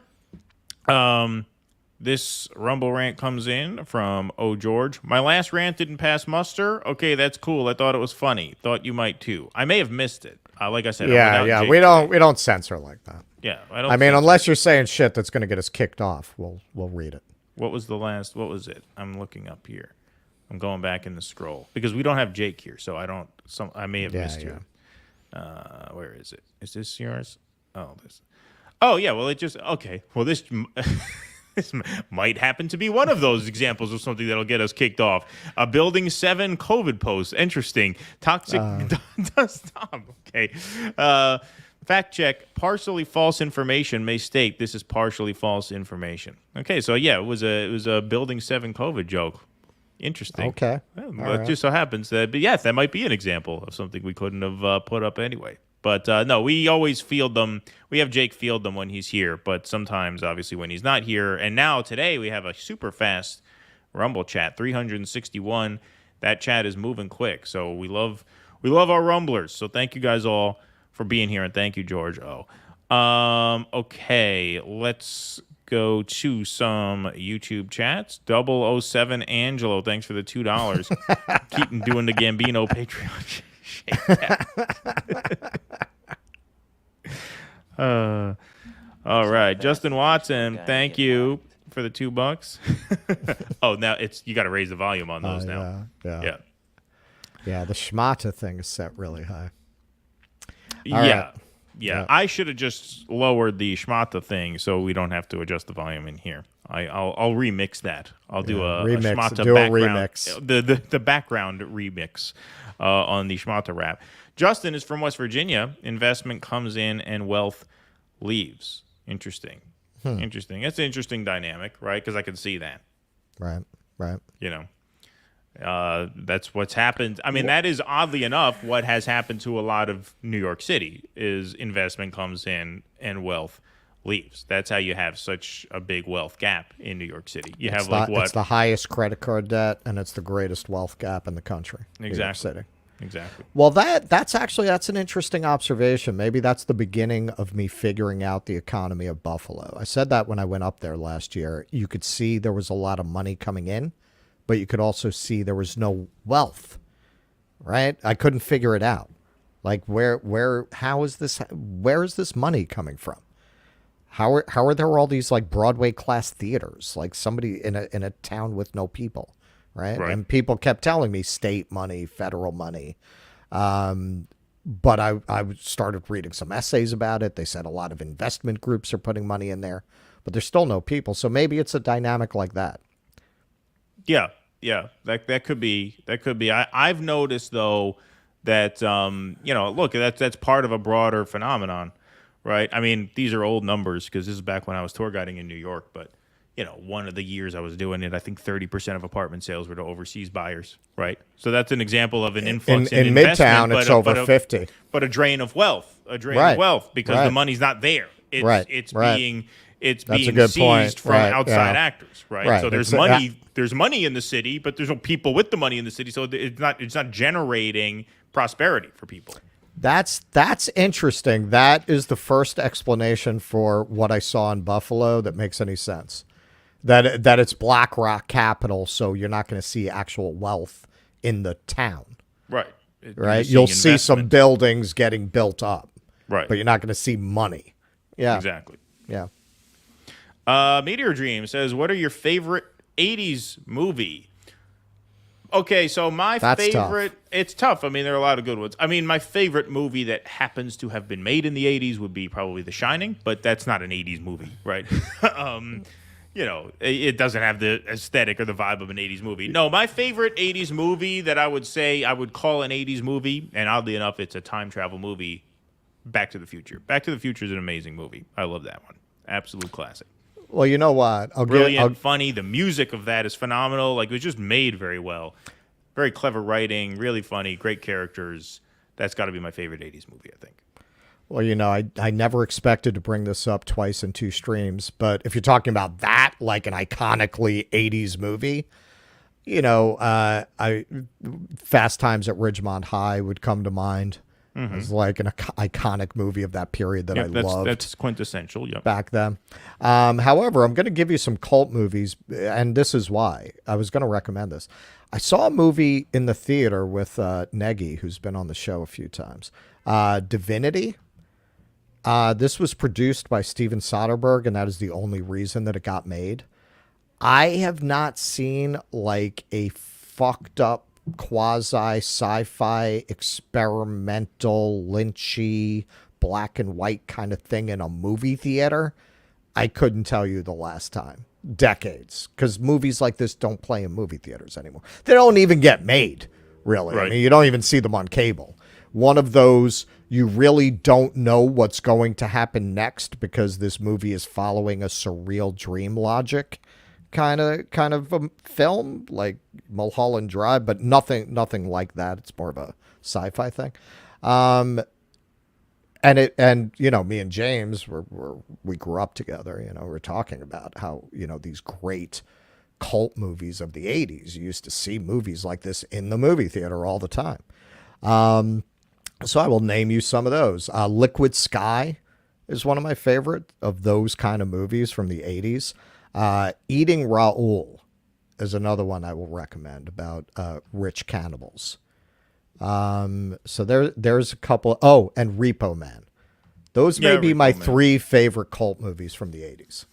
This Rumble Rant comes in from O George. My last rant didn't pass muster. Okay, that's cool. I thought it was funny. Thought you might too. I may have missed it. Like I said, yeah. We don't censor like that. Yeah, I mean, unless you're saying shit that's going to get us kicked off, we'll read it. What was the last? What was it? I'm looking up here. I'm going back in the scroll because we don't have Jake here, so I don't. I may have missed you. Where is it? Is this yours? Oh, this. Oh yeah. Well, it just okay. Well, this. This might happen to be one of those examples of something that'll get us kicked off. A Building 7 COVID post. Interesting. Toxic. Stop. Okay. Fact check. Partially false information may state this is partially false information. Okay. So yeah, it was a Building 7 COVID joke. Interesting. Okay. Well, it just so happens that, but yes, that might be an example of something we couldn't have put up anyway. But no, we always field them. We have Jake field them when he's here, but sometimes, obviously, when he's not here. And now today we have a super fast Rumble chat, 361. That chat is moving quick, so we love our Rumblers. So thank you guys all for being here, and thank you, George. Okay, let's go to some YouTube chats. 007 Angelo, thanks for the $2. Keep doing the Gambino Patreon. All right, Justin Watson, thank you for the $2. Oh, now you got to raise the volume on those now. Yeah. The schmata thing is set really high. Yeah. I should have just lowered the schmata thing so we don't have to adjust the volume in here. I'll remix that. I'll do a schmata background. The background remix on the schmata rap. Justin is from West Virginia. Investment comes in and wealth leaves. Interesting. Interesting. That's an interesting dynamic, right? Because I can see that. Right. You know, that's what's happened. I mean, that is oddly enough what has happened to a lot of New York City is investment comes in and wealth leaves. That's how you have such a big wealth gap in New York City. It's the highest credit card debt, and it's the greatest wealth gap in the country. Exactly. New York City. Exactly. Well, that's an interesting observation. Maybe that's the beginning of me figuring out the economy of Buffalo. I said that when I went up there last year. You could see there was a lot of money coming in, but you could also see there was no wealth, right? I couldn't figure it out. Like where is this money coming from? How are there all these like Broadway class theaters, like somebody in a town with no people? Right. And people kept telling me state money, federal money. But I started reading some essays about it. They said a lot of investment groups are putting money in there, but there's still no people. So maybe it's a dynamic like that. Yeah. That could be. I've noticed though that look, that's part of a broader phenomenon, right? I mean, these are old numbers because this is back when I was tour guiding in New York, but one of the years I was doing it, I think 30% of apartment sales were to overseas buyers, right? So that's an example of an influx in investment. Midtown, it's over 50. But a drain of wealth, because the money's not there. It's being seized from outside actors, right? So there's money in the city, but there's no people with the money in the city, so it's not generating prosperity for people. That's interesting. That is the first explanation for what I saw in Buffalo that makes any sense. That it's BlackRock capital, so you're not going to see actual wealth in the town. Right. Right. You'll see some buildings getting built up. Right. But you're not going to see money. Yeah. Exactly. Yeah. Meteor Dream says, what are your favorite 80s movie? Okay, so That's favorite... Tough. It's tough. I mean, there are a lot of good ones. I mean, my favorite movie that happens to have been made in the 80s would be probably The Shining, but that's not an 80s movie, right? It doesn't have the aesthetic or the vibe of an 80s movie. No, my favorite 80s movie that I would say I would call an 80s movie, and oddly enough, it's a time travel movie, Back to the Future. Back to the Future is an amazing movie. I love that one. Absolute classic. Well, you know what? Brilliant, funny. The music of that is phenomenal. Like, it was just made very well. Very clever writing, really funny, great characters. That's got to be my favorite 80s movie, I think. Well, I never expected to bring this up twice in two streams, but if you're talking about that, like an iconically 80s movie, Fast Times at Ridgemont High would come to mind. Mm-hmm. It was like an iconic movie of that period that I loved. That's quintessential, yeah. Back then. However, I'm going to give you some cult movies, and this is why. I was going to recommend this. I saw a movie in the theater with Nikki, who's been on the show a few times. Divinity. This was produced by Steven Soderbergh, and that is the only reason that it got made. I have not seen like a fucked up quasi sci-fi experimental lynchy black and white kind of thing in a movie theater. I couldn't tell you the last time. Decades. Because movies like this don't play in movie theaters anymore. They don't even get made, really. Right. I mean, you don't even see them on cable. One of those, you really don't know what's going to happen next because this movie is following a surreal dream logic kind of a film, like Mulholland Drive, but nothing like that. It's more of a sci-fi thing. And you know, me and James we grew up together. You know, we're talking about how, you know, these great cult movies of the 80s. You used to see movies like this in the movie theater all the time. So I will name you some of those. Liquid Sky is one of my favorite of those kind of movies from the 80s. Eating Raoul is another one I will recommend about rich cannibals. So there's a couple. Oh, and Repo Man. Those may be my three favorite cult movies from the 80s.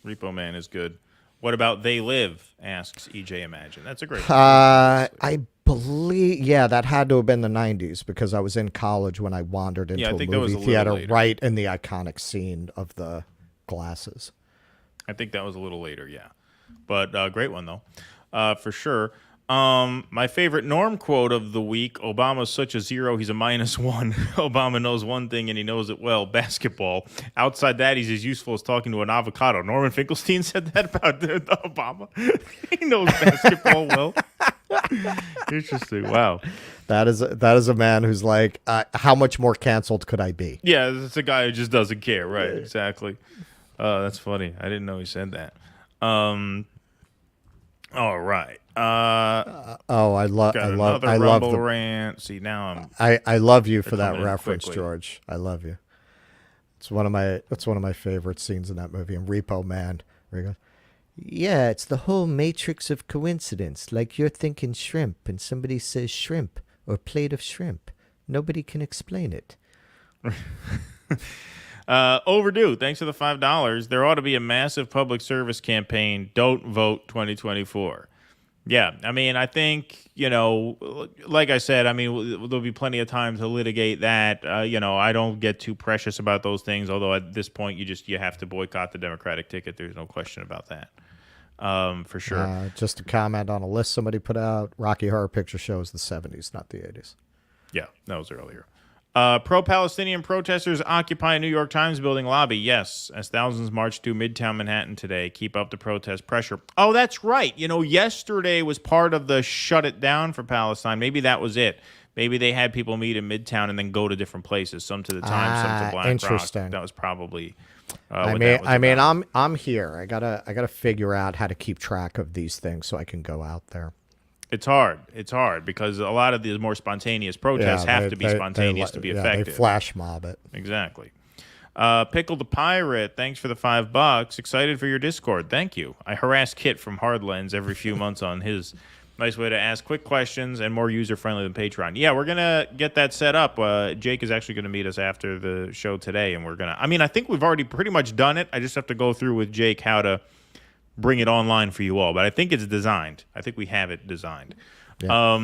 Repo Man is good. What about They Live? Asks EJ Imagine. That's a great one. I believe, that had to have been the 90s because I was in college when I wandered into a movie theater right in the iconic scene of the glasses. I think that was a little later, yeah. But great one, though, for sure. My favorite Norm quote of the week, Obama's such a zero, he's a -1. Obama knows one thing, and he knows it well, basketball. Outside that, he's as useful as talking to an avocado. Norman Finkelstein said that about Obama. He knows basketball well. Interesting, wow. That is a man who's like, how much more canceled could I be? Yeah, it's a guy who just doesn't care, right, exactly. That's funny. I didn't know he said that. All right. I love the rant. See, now I love you for that reference, quickly. George. I love you. It's one of my favorite scenes in that movie. In Repo Man, where he goes, "Yeah, it's the whole matrix of coincidence. Like you're thinking shrimp, and somebody says shrimp or plate of shrimp. Nobody can explain it." Overdue. Thanks for the $5. There ought to be a massive public service campaign. Don't vote 2024. Yeah, I mean, I think, you know, like I said, I mean, there'll be plenty of time to litigate that. You know, I don't get too precious about those things, although at this point you have to boycott the Democratic ticket. There's no question about that, for sure. Just to comment on a list somebody put out, Rocky Horror Picture Show is the 70s, not the 80s. Yeah, that was earlier. Pro-Palestinian protesters occupy a New York Times building lobby. Yes, as thousands march through Midtown Manhattan today. Keep up the protest pressure. Oh, that's right. You know, yesterday was part of the shut it down for Palestine. Maybe that was it. Maybe they had people meet in Midtown and then go to different places, some to the Times, some to Black interesting. Rock. That was probably I'm here. I gotta figure out how to keep track of these things so I can go out there. It's hard. It's hard because a lot of these more spontaneous protests have to be spontaneous to be effective. They flash mob it. Exactly. Pickle the Pirate, thanks for the $5. Excited for your Discord. Thank you. I harass Kit from Hardlands every few months on his nice way to ask quick questions and more user-friendly than Patreon. Yeah, we're going to get that set up. Jake is actually going to meet us after the show today, and we're going to... I mean, I think we've already pretty much done it. I just have to go through with Jake how to bring it online for you all, but I think it's designed. I think we have it designed. Yeah.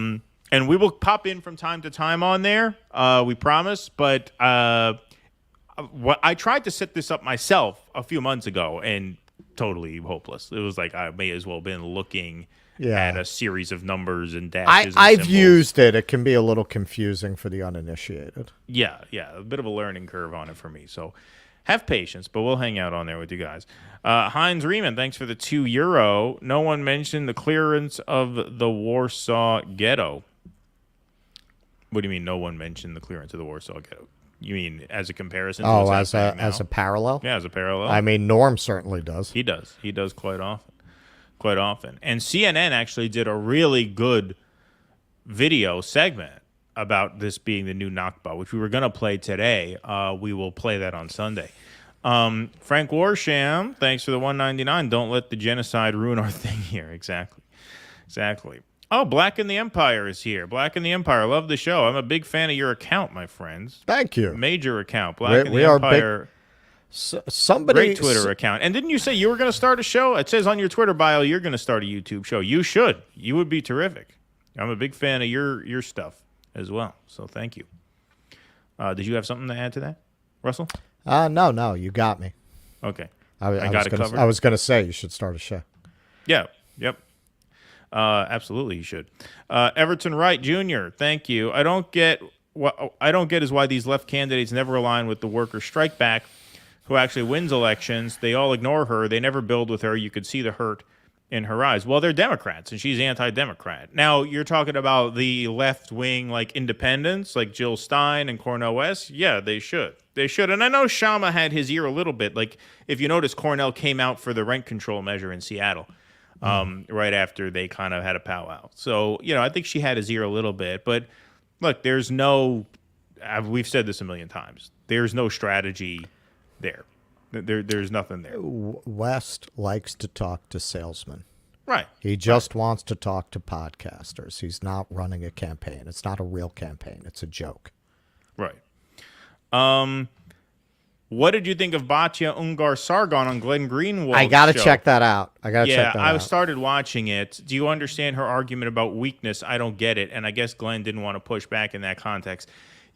And we will pop in from time to time on there. We promise, but I tried to set this up myself a few months ago and totally hopeless. It was like I may as well have been looking at a series of numbers and dashes. I've used it. It can be a little confusing for the uninitiated. Yeah, a bit of a learning curve on it for me. So have patience, but we'll hang out on there with you guys. Heinz Riemann, thanks for the €2. No one mentioned the clearance of the Warsaw Ghetto. What do you mean no one mentioned the clearance of the Warsaw Ghetto? You mean as a comparison to what's happening now? As a parallel? Yeah, as a parallel. I mean, Norm certainly does. He does. He does quite often. And CNN actually did a really good video segment about this being the new Nakba, which we were going to play today. We will play that on Sunday. Frank Warsham, thanks for the $1.99. Don't let the genocide ruin our thing here. Exactly. Oh, Black in the Empire is here. Black in the Empire, love the show. I'm a big fan of your account, my friends. Thank you. Major account. Black in the Empire. Somebody Great Twitter account. And didn't you say you were going to start a show? It says on your Twitter bio you're going to start a YouTube show. You should. You would be terrific. I'm a big fan of your stuff as well. So thank you. Did you have something to add to that, Russell? No, you got me. Okay. I got it covered. I was going to say you should start a show. Yeah. Yep. Absolutely, you should. Everton Wright Jr. Thank you. I don't get is why these left candidates never align with the worker strike back, who actually wins elections. They all ignore her. They never build with her. You could see the hurt in her eyes. Well, they're Democrats, and she's anti-Democrat. Now, you're talking about the left-wing, like, independents, like Jill Stein and Cornel West. Yeah, they should. They should. And I know Sharma had his ear a little bit. Like, if you notice, Cornel came out for the rent control measure in Seattle right after they kind of had a powwow. So, I think she had his ear a little bit. But, look, there's no – we've said this a million times. There's no strategy there. There's nothing there. West likes to talk to salesmen. Right. He just wants to talk to podcasters. He's not running a campaign. It's not a real campaign. It's a joke. Right. What did you think of Batya Ungar Sargon on Glenn Greenwald's I got to show? check that out. Check that out. Yeah, I started watching it. Do you understand her argument about weakness? I don't get it. And I guess Glenn didn't want to push back in that context.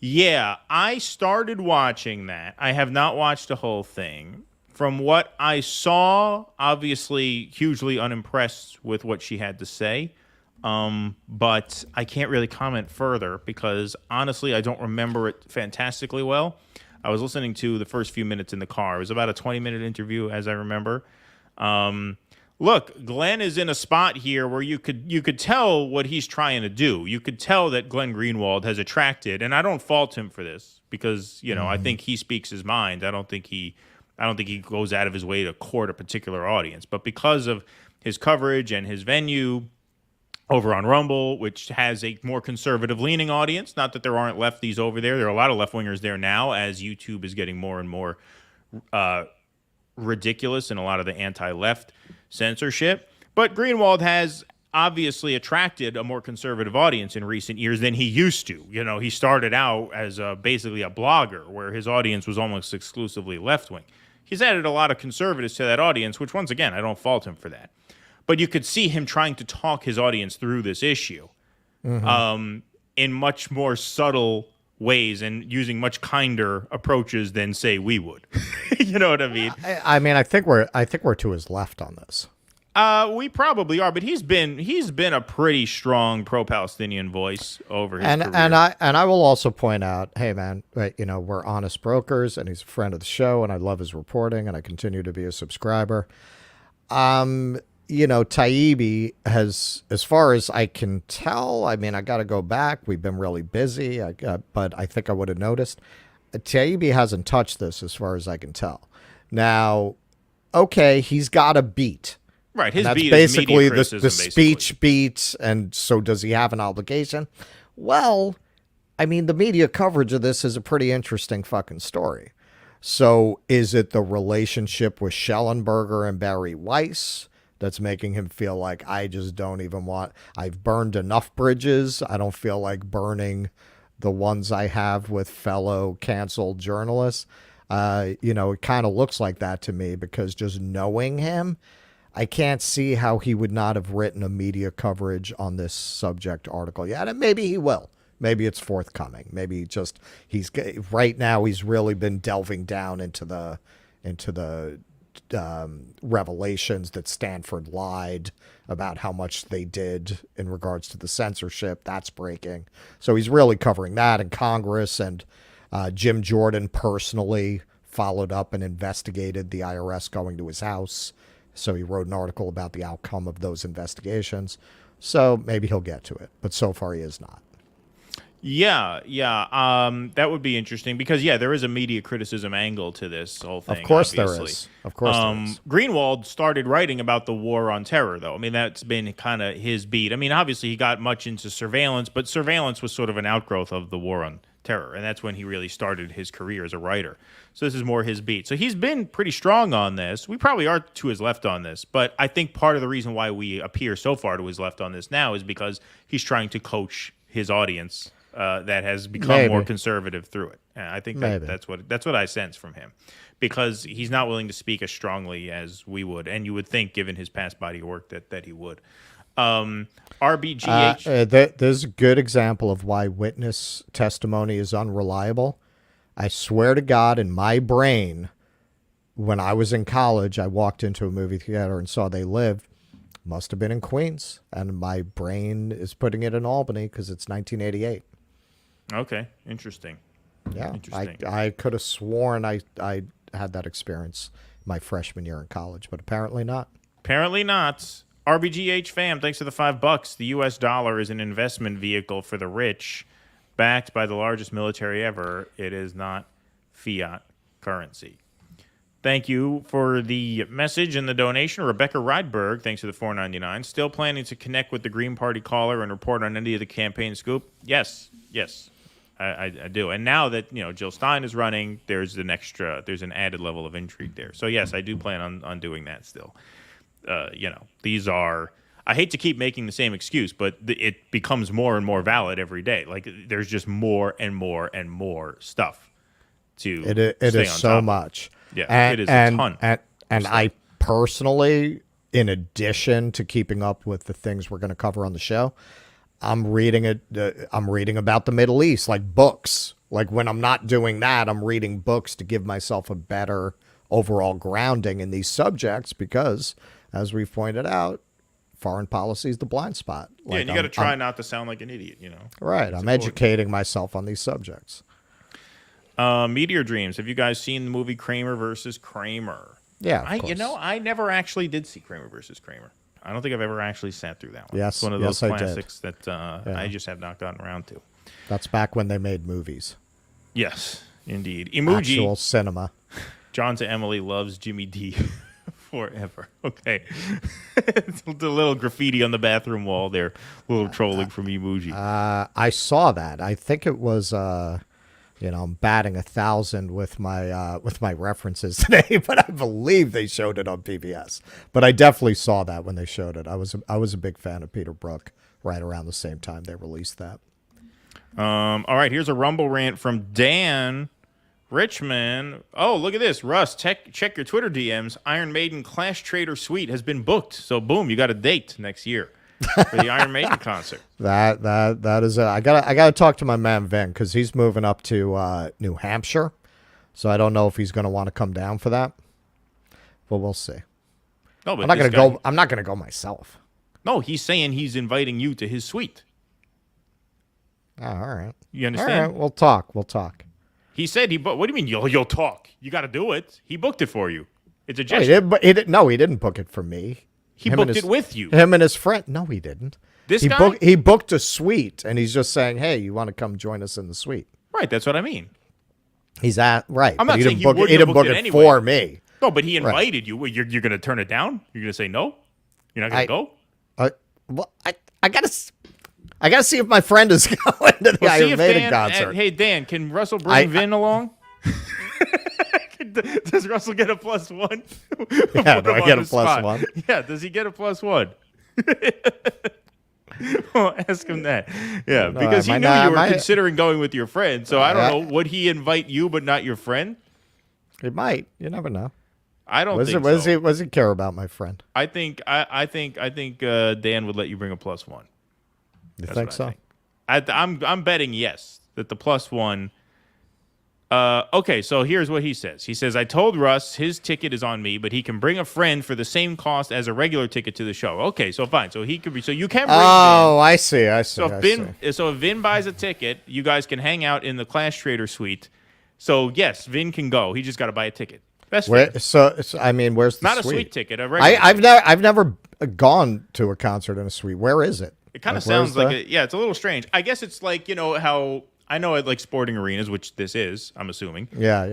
Yeah, I started watching that. I have not watched the whole thing. From what I saw, obviously hugely unimpressed with what she had to say. But I can't really comment further because, honestly, I don't remember it fantastically well. I was listening to the first few minutes in the car. It was about a 20-minute interview, as I remember. Look, Glenn is in a spot here where you could tell what he's trying to do. You could tell that Glenn Greenwald has attracted, and I don't fault him for this because I think he speaks his mind. I don't think he goes out of his way to court a particular audience, but because of his coverage and his venue over on Rumble, which has a more conservative-leaning audience. Not that there aren't lefties over there. There are a lot of left-wingers there now as YouTube is getting more and more ridiculous in a lot of the anti-left censorship. But Greenwald has obviously attracted a more conservative audience in recent years than he used to. He started out as basically a blogger where his audience was almost exclusively left-wing. He's added a lot of conservatives to that audience, which, once again, I don't fault him for that. But you could see him trying to talk his audience through this issue in much more subtle ways and using much kinder approaches than, say, we would. You know what I mean? I think we're to his left on this. We probably are, but he's been a pretty strong pro-Palestinian voice over his career. And I will also point out, hey man, we're honest brokers, and he's a friend of the show, and I love his reporting, and I continue to be a subscriber. Taibbi has, as far as I can tell, I got to go back. We've been really busy, but I think I would have noticed. Taibbi hasn't touched this as far as I can tell. Now, okay, he's got a beat. Right, his that's beat basically is media the speech beats, and so does he have an obligation? Well, the media coverage of this is a pretty interesting fucking story. So is it the relationship with Schellenberger and Barry Weiss that's making him feel like I've burned enough bridges. I don't feel like burning the ones I have with fellow canceled journalists. It kind of looks like that to me because just knowing him, I can't see how he would not have written a media coverage on this subject article yet. And maybe he will. Maybe it's forthcoming. Maybe right now he's really been delving down into the revelations that Stanford lied about how much they did in regards to the censorship. That's breaking. So he's really covering that in Congress, and Jim Jordan personally followed up and investigated the IRS going to his house. So he wrote an article about the outcome of those investigations. So maybe he'll get to it, but so far he is not. Yeah. That would be interesting because, there is a media criticism angle to this whole thing. Of course obviously. there is. Of course there is. Greenwald started writing about the war on terror, though. That's been kind of his beat. Obviously he got much into surveillance, but surveillance was sort of an outgrowth of the war on terror, and that's when he really started his career as a writer. So this is more his beat. So he's been pretty strong on this. We probably are to his left on this, but I think part of the reason why we appear so far to his left on this now is because he's trying to coach his audience that has become more conservative through it. And I think that's what I sense from him, because he's not willing to speak as strongly as we would, and you would think, given his past body of work, that he would. RBGH. There's a good example of why witness testimony is unreliable. I swear to God, in my brain, when I was in college, I walked into a movie theater and saw They Live. Must have been in Queens, and my brain is putting it in Albany because it's 1988. Okay, interesting. Yeah, interesting. I could have sworn I had that experience my freshman year in college, but apparently not. Apparently not. RBGH fam, thanks for the $5. The U.S. dollar is an investment vehicle for the rich, backed by the largest military ever. It is not fiat currency. Thank you for the message and the donation. Rebecca Rydberg, thanks for the $4.99. Still planning to connect with the Green Party caller and report on any of the campaign scoop? Yes, I do. And now that Jill Stein is running, there's an added level of intrigue there. So yes, I do plan on doing that still. These are. I hate to keep making the same excuse, but it becomes more and more valid every day. Like there's just more and more and more stuff to. It is so much. Yeah, it is a ton. And I personally, in addition to keeping up with the things we're going to cover on the show, I'm reading about the Middle East, like books. Like when I'm not doing that, I'm reading books to give myself a better overall grounding in these subjects because, as we've pointed out, foreign policy is the blind spot. And you got to try not to sound like an idiot, Right. I'm educating myself on these subjects. Meteor Dreams. Have you guys seen the movie Kramer versus Kramer? Yeah, of course. I never actually did see Kramer versus Kramer. I don't think I've ever actually sat through that one. Yes, it's one of those classics that Yeah. I just have not gotten around to. That's back when they made movies. Yes, indeed. Emoji. Actual cinema. John to Emily loves Jimmy D forever. Okay. The little graffiti on the bathroom wall there. A little trolling from Emoji. I saw that. I think it was... I'm batting 1,000 with my references today, but I believe they showed it on PBS. But I definitely saw that when they showed it. I was a big fan of Peter Brook right around the same time they released that. All right, here's a Rumble rant from Dan Richmond. Oh, look at this. Russ, check your Twitter DMs. Iron Maiden Clash Trader Suite has been booked. So boom, you got a date next year for the Iron Maiden concert. That is I gotta talk to my man Vin because he's moving up to New Hampshire, so I don't know if he's gonna want to come down for that, but we'll see. No, but I'm not gonna go myself. No, he's saying he's inviting you to his suite. Oh, all right. You understand? All right, we'll talk. He said what do you mean you'll talk? You got to do it. He booked it for you. It's a gesture. He didn't book it for me. He booked it with you. Him and his friend. No, he didn't. He booked a suite, and he's just saying, "Hey, you want to come join us in the suite?" Right. That's what I mean. He's at right. I'm not saying he didn't book it anyway. for me. No, but he invited you. You're going to turn it down? You're going to say no? You're not going to go? Well, I gotta see if my friend is going to the Iron Maiden concert. Hey Dan, can Russell bring Vin along? Does Russell get a +1? Yeah, do I get a +1? Yeah, does he get a +1? Well, ask him that. Yeah, because he knew you were considering going with your friend. So I don't know. Would he invite you but not your friend? He might. You never know. I don't think so. What does he care about my friend? I think Dan would let you bring a +1. You think so? I'm betting yes that the +1. Okay, so here's what he says. He says, I told Russ his ticket is on me, but he can bring a friend for the same cost as a regular ticket to the show. Okay, so fine. So he could be. So you can bring Vin. I see. So if Vin buys a ticket, you guys can hang out in the Clash Trader suite. So yes, Vin can go. He just got to buy a ticket. That's fair. So I mean, where's the not suite? A suite ticket? A regular. I've never gone to a concert in a suite. Where is it? It kind of sounds like it. Yeah, it's a little strange. I guess it's like how. I know at like sporting arenas, which this is, I'm assuming. Yeah.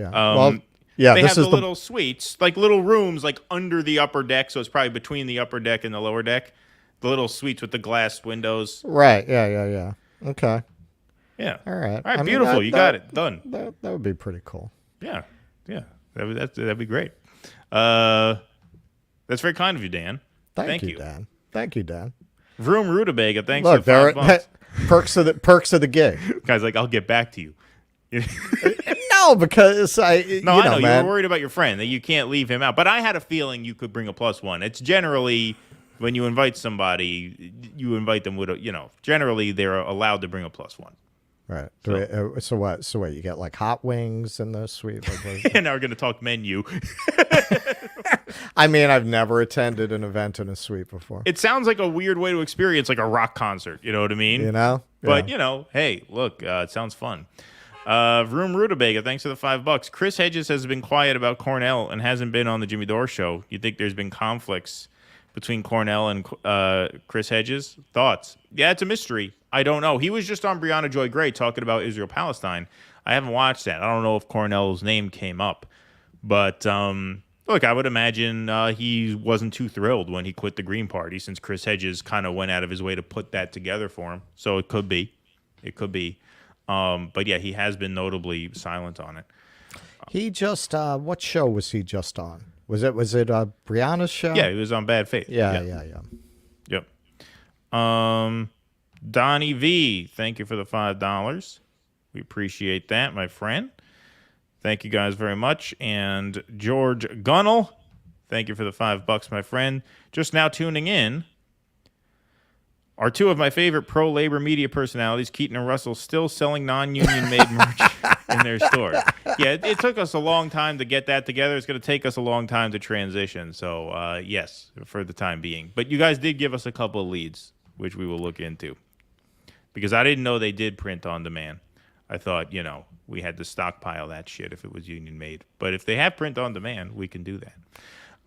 They have the little suites, like little rooms, like under the upper deck. So it's probably between the upper deck and the lower deck. The little suites with the glass windows. Right. Yeah. Okay. Yeah. All right. All right. Beautiful. You got it. Done. That would be pretty cool. Yeah. That'd be great. That's very kind of you, Dan. Thank you, Dan. Thank you, Dan. Vroom Rutabaga, thanks Look, for the $5. Perks of the gig. Guy's like, I'll get back to you. No, because I know, man. you were worried about your friend that you can't leave him out. But I had a feeling you could bring a +1. It's generally when you invite somebody, you invite them with generally they're allowed to bring a +1. Right. So what? So what? You get like hot wings in the suite? And now we're going to talk menu. I mean, I've never attended an event in a suite before. It sounds like a weird way to experience like a rock concert. You know what I mean? But hey, look, it sounds fun. Vroom Rutabaga, thanks for the $5. Chris Hedges has been quiet about Cornell and hasn't been on the Jimmy Dore show. You think there's been conflicts between Cornell and Chris Hedges? Thoughts? Yeah, it's a mystery. I don't know. He was just on Brianna Joy Gray talking about Israel-Palestine. I haven't watched that. I don't know if Cornell's name came up. But, look, I would imagine he wasn't too thrilled when he quit the Green Party since Chris Hedges kind of went out of his way to put that together for him. So it could be. It could be. But, yeah, he has been notably silent on it. He just what show was he just on? Was it Brianna's show? Yeah, he was on Bad Faith. Yeah. Yep. Donnie V, thank you for the $5. We appreciate that, my friend. Thank you guys very much. And George Gunnell, thank you for the $5, my friend. Just now tuning in are two of my favorite pro-labor media personalities, Keaton and Russell, still selling non-union made merch in their stores. Yeah, it took us a long time to get that together. It's going to take us a long time to transition. So, yes, for the time being. But you guys did give us a couple of leads, which we will look into. Because I didn't know they did print on demand. I thought, we had to stockpile that shit if it was union made. But if they have print on demand, we can do that.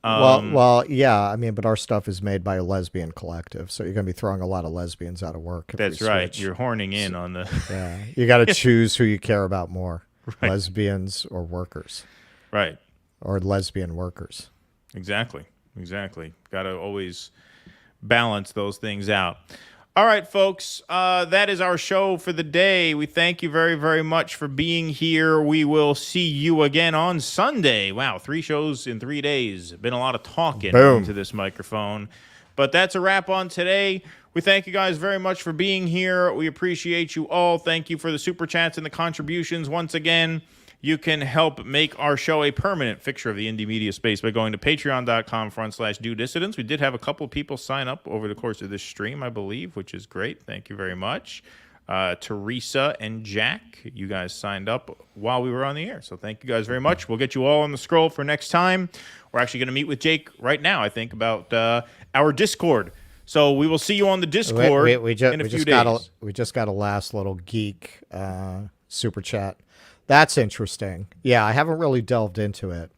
Well, yeah. I mean, but our stuff is made by a lesbian collective, so you're going to be throwing a lot of lesbians out of work. That's right. You're horning in on the. Yeah, you got to choose who you care about more: lesbians or workers. Right. Or lesbian workers. Exactly. Got to always balance those things out. All right, folks, that is our show for the day. We thank you very, very much for being here. We will see you again on Sunday. Wow, 3 shows in 3 days. Been a lot of talking into this microphone. But that's a wrap on today. We thank you guys very much for being here. We appreciate you all. Thank you for the super chats and the contributions. Once again, you can help make our show a permanent fixture of the indie media space by going to patreon.com/DoDissidents. We did have a couple of people sign up over the course of this stream, I believe, which is great. Thank you very much. Teresa and Jack, you guys signed up while we were on the air. So thank you guys very much. We'll get you all on the scroll for next time. We're actually going to meet with Jake right now, I think, about our Discord. So we will see you on the Discord in a few days. We just got a last little geek super chat. That's interesting. Yeah, I haven't really delved into it.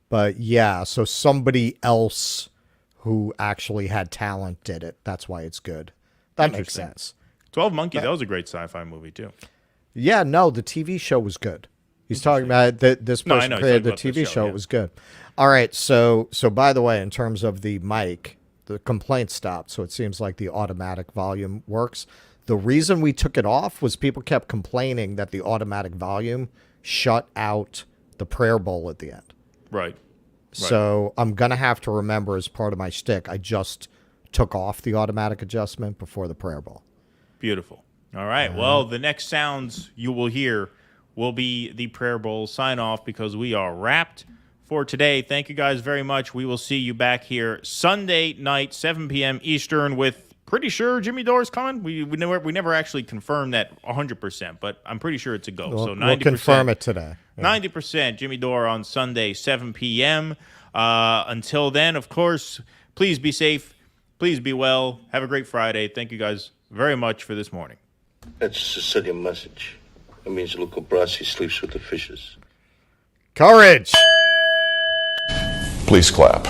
But yeah, so somebody else who actually had talent did it. That's why it's good. That makes sense. 12 Monkeys, that was a great sci-fi movie too. Yeah, no, the TV show was good. He's talking about this person created the TV show. It was good. All right, so by the way, in terms of the mic, the complaint stopped, so it seems like the automatic volume works. The reason we took it off was people kept complaining that the automatic volume shut out the prayer bowl at the end. Right. So I'm going to have to remember as part of my shtick, I just took off the automatic adjustment before the prayer bowl. Beautiful. All right. Well, the next sounds you will hear will be the prayer bowl sign off because we are wrapped for today. Thank you guys very much. We will see you back here Sunday night, 7 p.m. Eastern with pretty sure Jimmy Dore's coming. We never actually confirmed that 100%, but I'm pretty sure it's a go. So 90%, we'll confirm it today. Yeah. 90% Jimmy Dore on Sunday, 7 p.m. Until then, of course, please be safe. Please be well. Have a great Friday. Thank you guys very much for this morning. That's a Sicilian message. It means Luca Brasi sleeps with the fishes. Courage! Please clap.